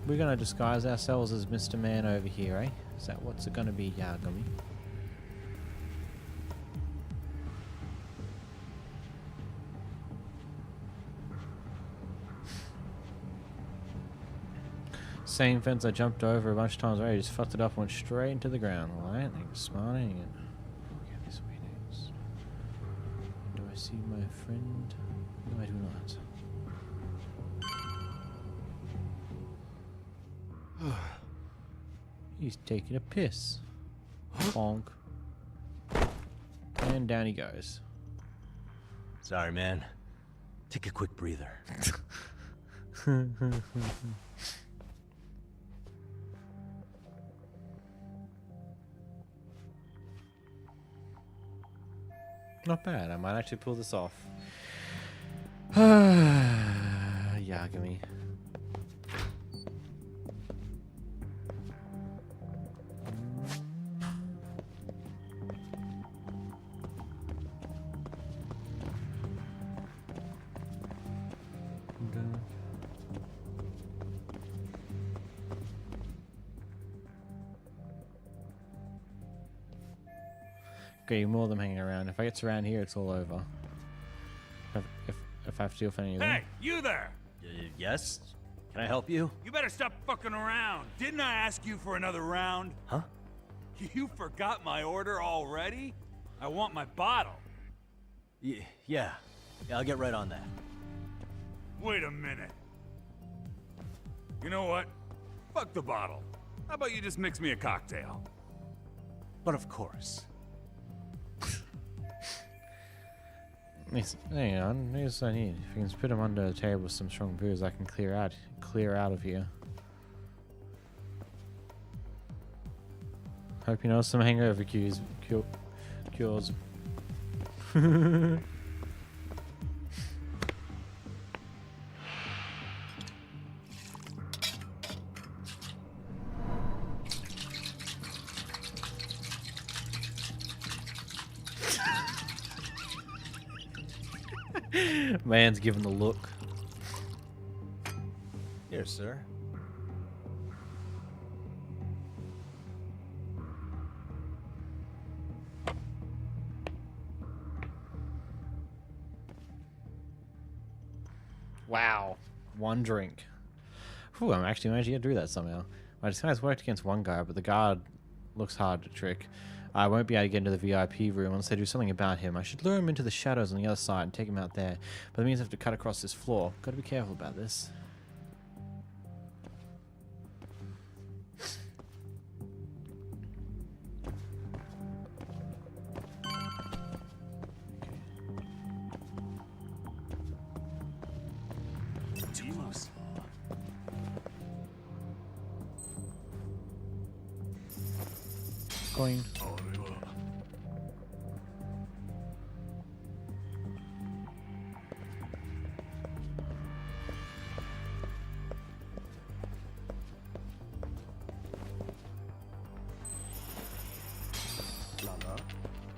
[SPEAKER 1] We're gonna disguise ourselves as Mr. Man over here, eh? Is that what's it gonna be, Yagami? same fence I jumped over a bunch of times already. Just fucked it up and went straight into the ground. Alright, thank you, Smarty. And get these meetings. Do I see my friend? No, I do not. He's taking a piss. Bonk. And down he goes.
[SPEAKER 4] Sorry, man. Take a quick breather.
[SPEAKER 1] Not bad. I might actually pull this off. Yagami. Okay, more of them hanging around. If I get around here, it's all over. If I have to deal with any of them.
[SPEAKER 18] Hey, you there!
[SPEAKER 4] Yes? Can I help you?
[SPEAKER 18] You better stop fucking around. Didn't I ask you for another round?
[SPEAKER 4] Huh?
[SPEAKER 18] You forgot my order already? I want my bottle.
[SPEAKER 4] Yeah, I'll get right on that.
[SPEAKER 18] Wait a minute. You know what? Fuck the bottle. How about you just mix me a cocktail?
[SPEAKER 4] But of course.
[SPEAKER 1] Hang on, here's what I need. If you can put him under the table with some strong booze, I can clear out of here. Hope you know some hangover cures. Man's giving the look.
[SPEAKER 4] Here, sir.
[SPEAKER 1] Wow. One drink. Whew, I'm actually managing to do that somehow. My disguise worked against one guy, but the guard looks hard to trick. I won't be able to get into the VIP room unless I do something about him. I should lure him into the shadows on the other side and take him out there. But that means I have to cut across this floor. Gotta be careful about this. Going.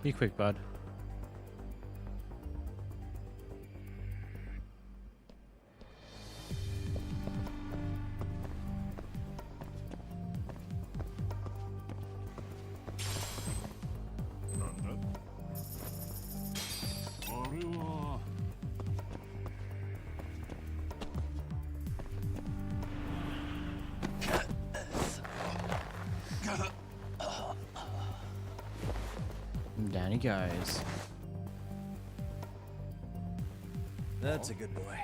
[SPEAKER 1] Be quick, bud. Down he goes.
[SPEAKER 4] That's a good boy.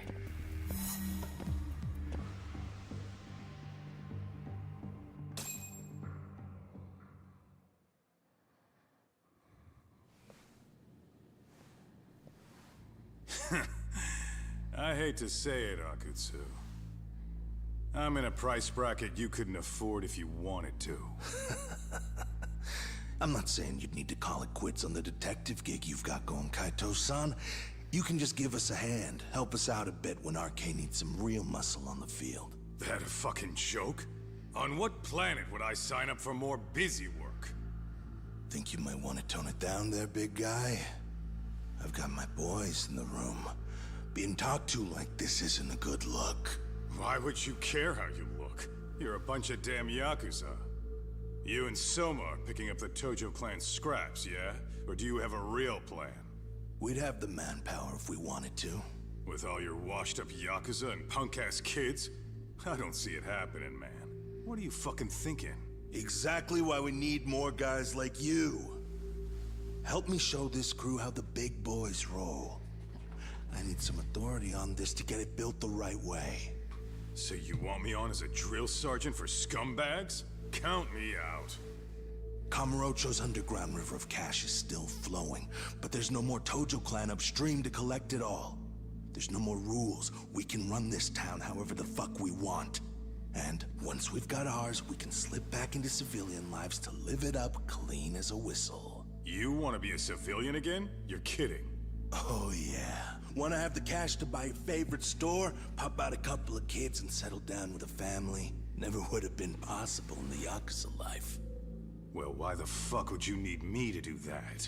[SPEAKER 6] I hate to say it, Akutsu. I'm in a price bracket you couldn't afford if you wanted to.
[SPEAKER 20] I'm not saying you'd need to call it quits on the detective gig you've got going, Kaito-san. You can just give us a hand, help us out a bit when RK needs some real muscle on the field.
[SPEAKER 6] That a fucking joke? On what planet would I sign up for more busy work?
[SPEAKER 20] Think you might want to tone it down there, big guy? I've got my boys in the room. Being talked to like this isn't a good look.
[SPEAKER 6] Why would you care how you look? You're a bunch of damn Yakuza. You and Soma are picking up the Tojo clan scraps, yeah? Or do you have a real plan?
[SPEAKER 20] We'd have the manpower if we wanted to.
[SPEAKER 6] With all your washed-up Yakuza and punk-ass kids? I don't see it happening, man. What are you fucking thinking?
[SPEAKER 20] Exactly why we need more guys like you. Help me show this crew how the big boys roll. I need some authority on this to get it built the right way.
[SPEAKER 6] So you want me on as a drill sergeant for scumbags? Count me out.
[SPEAKER 20] Kamurocho's underground river of cash is still flowing, but there's no more Tojo clan upstream to collect it all. There's no more rules. We can run this town however the fuck we want. And once we've got ours, we can slip back into civilian lives to live it up clean as a whistle.
[SPEAKER 6] You want to be a civilian again? You're kidding.
[SPEAKER 20] Oh yeah. Want to have the cash to buy your favorite store, pop out a couple of kids and settle down with a family? Never would have been possible in the Yakuza life.
[SPEAKER 6] Well, why the fuck would you need me to do that?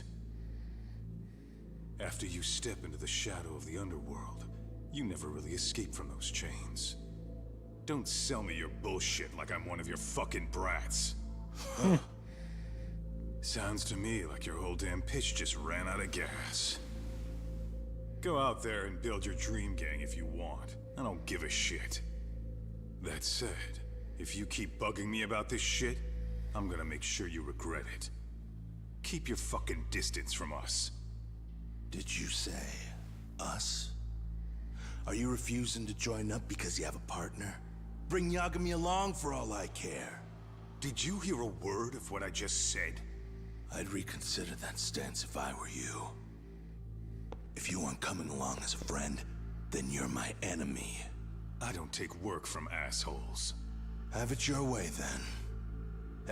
[SPEAKER 6] After you step into the shadow of the underworld, you never really escape from those chains. Don't sell me your bullshit like I'm one of your fucking brats. Sounds to me like your whole damn pitch just ran out of gas. Go out there and build your dream gang if you want. I don't give a shit. That said, if you keep bugging me about this shit, I'm gonna make sure you regret it. Keep your fucking distance from us.
[SPEAKER 20] Did you say us? Are you refusing to join up because you have a partner? Bring Yagami along for all I care.
[SPEAKER 6] Did you hear a word of what I just said?
[SPEAKER 20] I'd reconsider that stance if I were you. If you aren't coming along as a friend, then you're my enemy.
[SPEAKER 6] I don't take work from assholes.
[SPEAKER 20] Have it your way, then.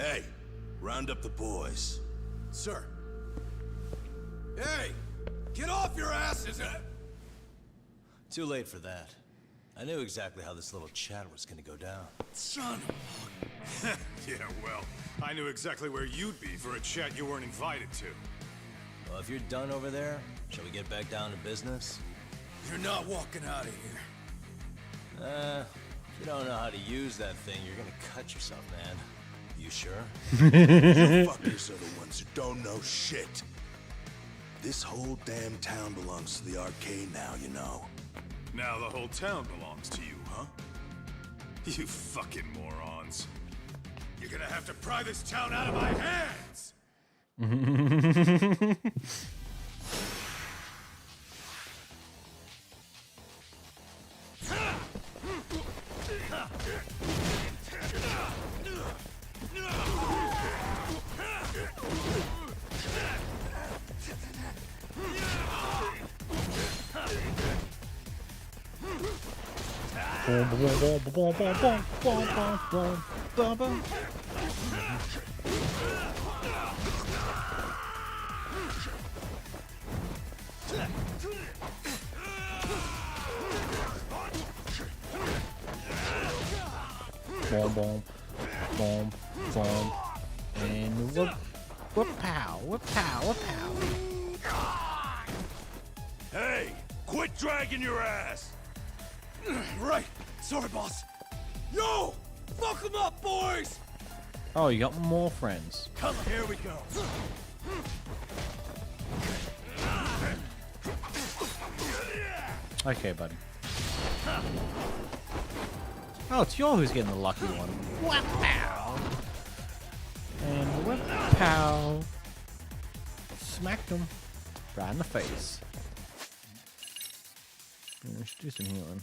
[SPEAKER 20] Hey, round up the boys.
[SPEAKER 14] Sir. Hey! Get off your asses!
[SPEAKER 4] Too late for that. I knew exactly how this little chat was gonna go down.
[SPEAKER 14] Son of
[SPEAKER 6] Yeah, well, I knew exactly where you'd be for a chat you weren't invited to.
[SPEAKER 4] Well, if you're done over there, shall we get back down to business?
[SPEAKER 14] You're not walking out of here.
[SPEAKER 4] If you don't know how to use that thing, you're gonna cut yourself, man. You sure?
[SPEAKER 20] You fuckers are the ones who don't know shit. This whole damn town belongs to the arcade now, you know.
[SPEAKER 6] Now the whole town belongs to you, huh? You fucking morons. You're gonna have to pry this town out of my hands!
[SPEAKER 1] Boom, boom, boom, boom, and whoop, whoop, pow, whoop, pow, whoop, pow.
[SPEAKER 20] Hey, quit dragging your ass!
[SPEAKER 14] Right. Sorry, boss. Yo! Fuck them up, boys!
[SPEAKER 1] Oh, you got more friends.
[SPEAKER 14] Come on, here we go.
[SPEAKER 1] Okay, buddy. Oh, it's you who's getting the lucky one. Whap pow! And whap pow! Smacked him right in the face. Let's do some healing.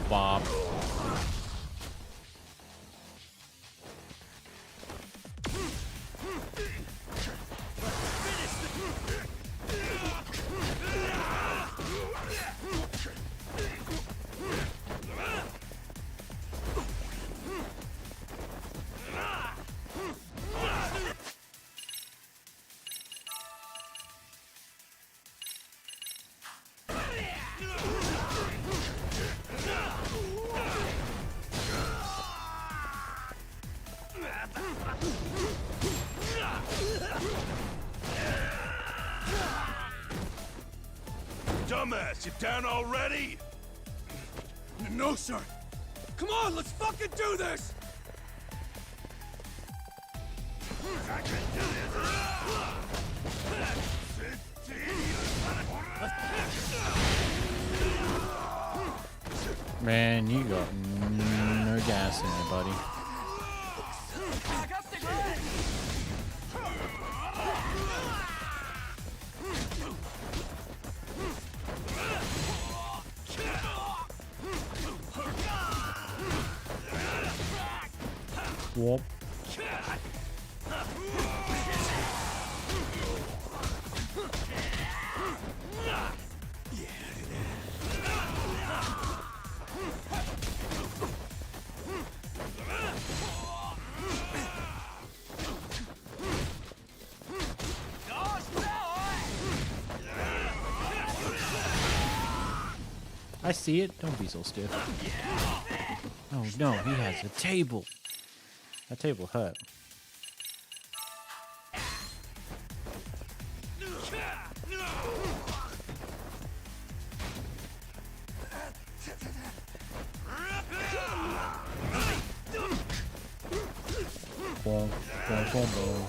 [SPEAKER 1] Bob.
[SPEAKER 20] dumbass, you down already?
[SPEAKER 18] No, sir. Come on, let's fucking do this!
[SPEAKER 1] Man, you got no gas in there, buddy. Whoop. I see it. Don't be so stiff. Oh no, he has a table. That table hurt. Boom, boom, boom, boom.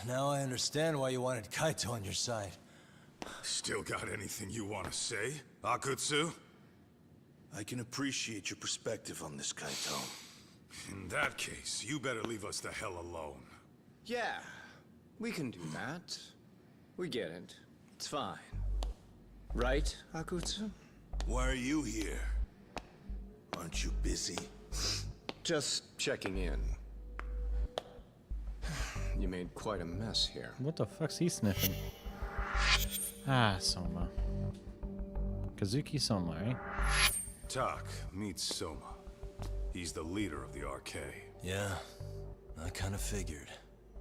[SPEAKER 4] Now I understand why you wanted Kaito on your side.
[SPEAKER 6] Still got anything you want to say, Akutsu?
[SPEAKER 20] I can appreciate your perspective on this, Kaito.
[SPEAKER 6] In that case, you better leave us the hell alone.
[SPEAKER 15] Yeah, we can do that. We get it. It's fine. Right, Akutsu?
[SPEAKER 20] Why are you here? Aren't you busy?
[SPEAKER 15] Just checking in. You made quite a mess here.
[SPEAKER 1] What the fuck's he sniffing? Ah, Soma. Kazuki Soma, eh?
[SPEAKER 6] Tak meets Soma. He's the leader of the RK.
[SPEAKER 4] Yeah, I kind of figured.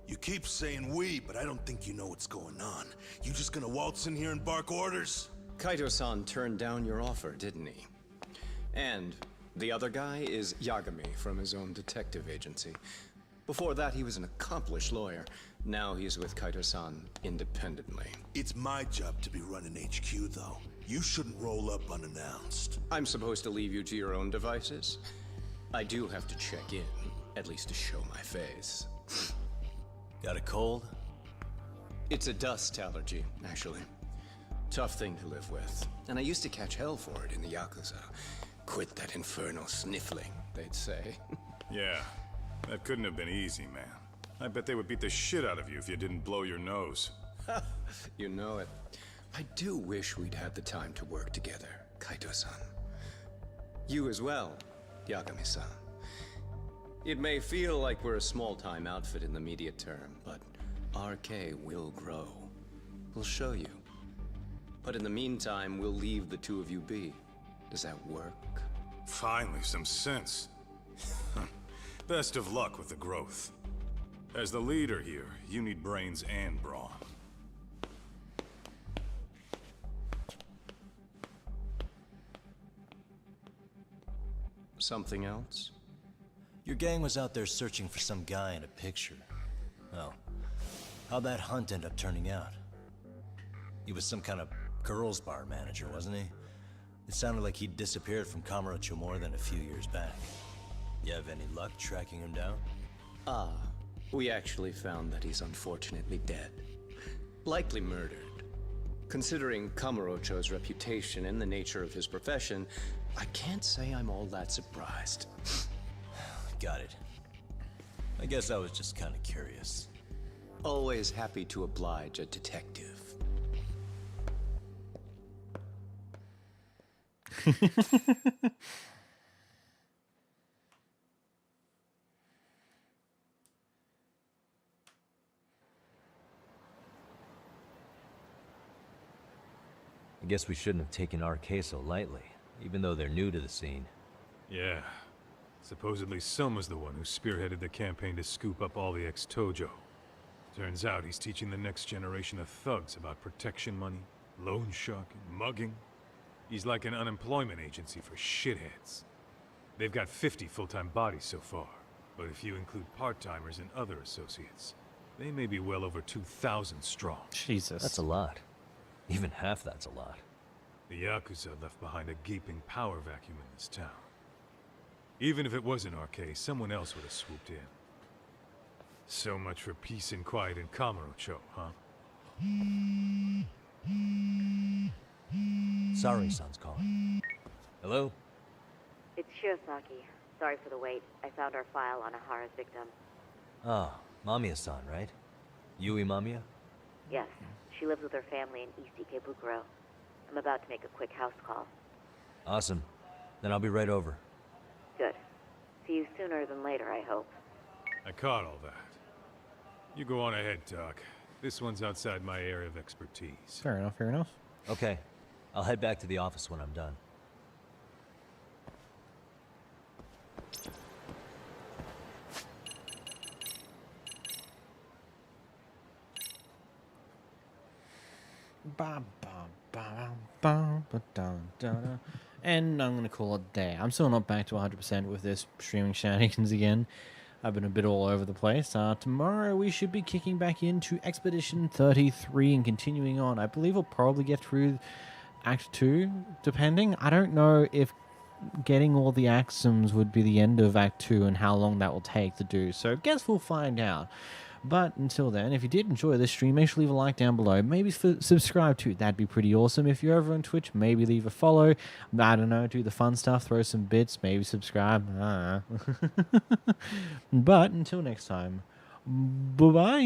[SPEAKER 20] You keep saying we, but I don't think you know what's going on. You just gonna waltz in here and bark orders?
[SPEAKER 15] Kaito-san turned down your offer, didn't he? And the other guy is Yagami from his own detective agency. Before that, he was an accomplished lawyer. Now he's with Kaito-san independently.
[SPEAKER 20] It's my job to be running HQ, though. You shouldn't roll up unannounced.
[SPEAKER 15] I'm supposed to leave you to your own devices? I do have to check in, at least to show my face.
[SPEAKER 4] Got a cold?
[SPEAKER 15] It's a dust allergy, actually. Tough thing to live with. And I used to catch hell for it in the Yakuza. Quit that infernal sniffling, they'd say.
[SPEAKER 6] Yeah, that couldn't have been easy, man. I bet they would beat the shit out of you if you didn't blow your nose.
[SPEAKER 15] You know it. I do wish we'd had the time to work together, Kaito-san. You as well, Yagami-san. It may feel like we're a small-time outfit in the immediate term, but RK will grow. We'll show you. But in the meantime, we'll leave the two of you be. Does that work?
[SPEAKER 6] Finally, some sense. Best of luck with the growth. As the leader here, you need brains and brawn.
[SPEAKER 15] Something else?
[SPEAKER 4] Your gang was out there searching for some guy in a picture. Oh, how'd that hunt end up turning out? He was some kind of girls' bar manager, wasn't he? It sounded like he'd disappeared from Kamurocho more than a few years back. You have any luck tracking him down?
[SPEAKER 15] Ah, we actually found that he's unfortunately dead. Likely murdered. Considering Kamurocho's reputation and the nature of his profession, I can't say I'm all that surprised.
[SPEAKER 4] Got it. I guess I was just kind of curious.
[SPEAKER 15] Always happy to oblige a detective.
[SPEAKER 4] I guess we shouldn't have taken RK so lightly, even though they're new to the scene.
[SPEAKER 6] Yeah. Supposedly Soma's the one who spearheaded the campaign to scoop up all the ex-Tojo. Turns out he's teaching the next generation of thugs about protection money, loan sharking, mugging. He's like an unemployment agency for shitheads. They've got 50 full-time bodies so far, but if you include part-timers and other associates, they may be well over 2,000 strong.
[SPEAKER 1] Jesus.
[SPEAKER 4] That's a lot. Even half that's a lot.
[SPEAKER 6] The Yakuza left behind a gaping power vacuum in this town. Even if it wasn't RK, someone else would have swooped in. So much for peace and quiet in Kamurocho, huh?
[SPEAKER 4] Sorry-san's calling. Hello?
[SPEAKER 12] It's Shirosaki. Sorry for the wait. I found our file on Ahara's victim.
[SPEAKER 4] Ah, Mamiya-san, right? Yui Mamiya?
[SPEAKER 12] Yes, she lives with her family in East Ikebukuro. I'm about to make a quick house call.
[SPEAKER 4] Awesome. Then I'll be right over.
[SPEAKER 12] Good. See you sooner than later, I hope.
[SPEAKER 6] I caught all that. You go on ahead, Doc. This one's outside my area of expertise.
[SPEAKER 1] Fair enough, fair enough.
[SPEAKER 4] Okay. I'll head back to the office when I'm done.
[SPEAKER 1] And I'm going to call it there. I'm still not back to 100% with this streaming shenanigans again. I've been a bit all over the place. Tomorrow we should be kicking back into Expedition 33 and continuing on. I believe we'll probably get through Act 2, depending. I don't know if getting all the axioms would be the end of Act 2 and how long that will take to do. So I guess we'll find out. But until then, if you did enjoy this stream, make sure to leave a like down below. Maybe subscribe too. That'd be pretty awesome. If you're over on Twitch, maybe leave a follow. I don't know, do the fun stuff, throw some bits, maybe subscribe. But until next time, bye-bye.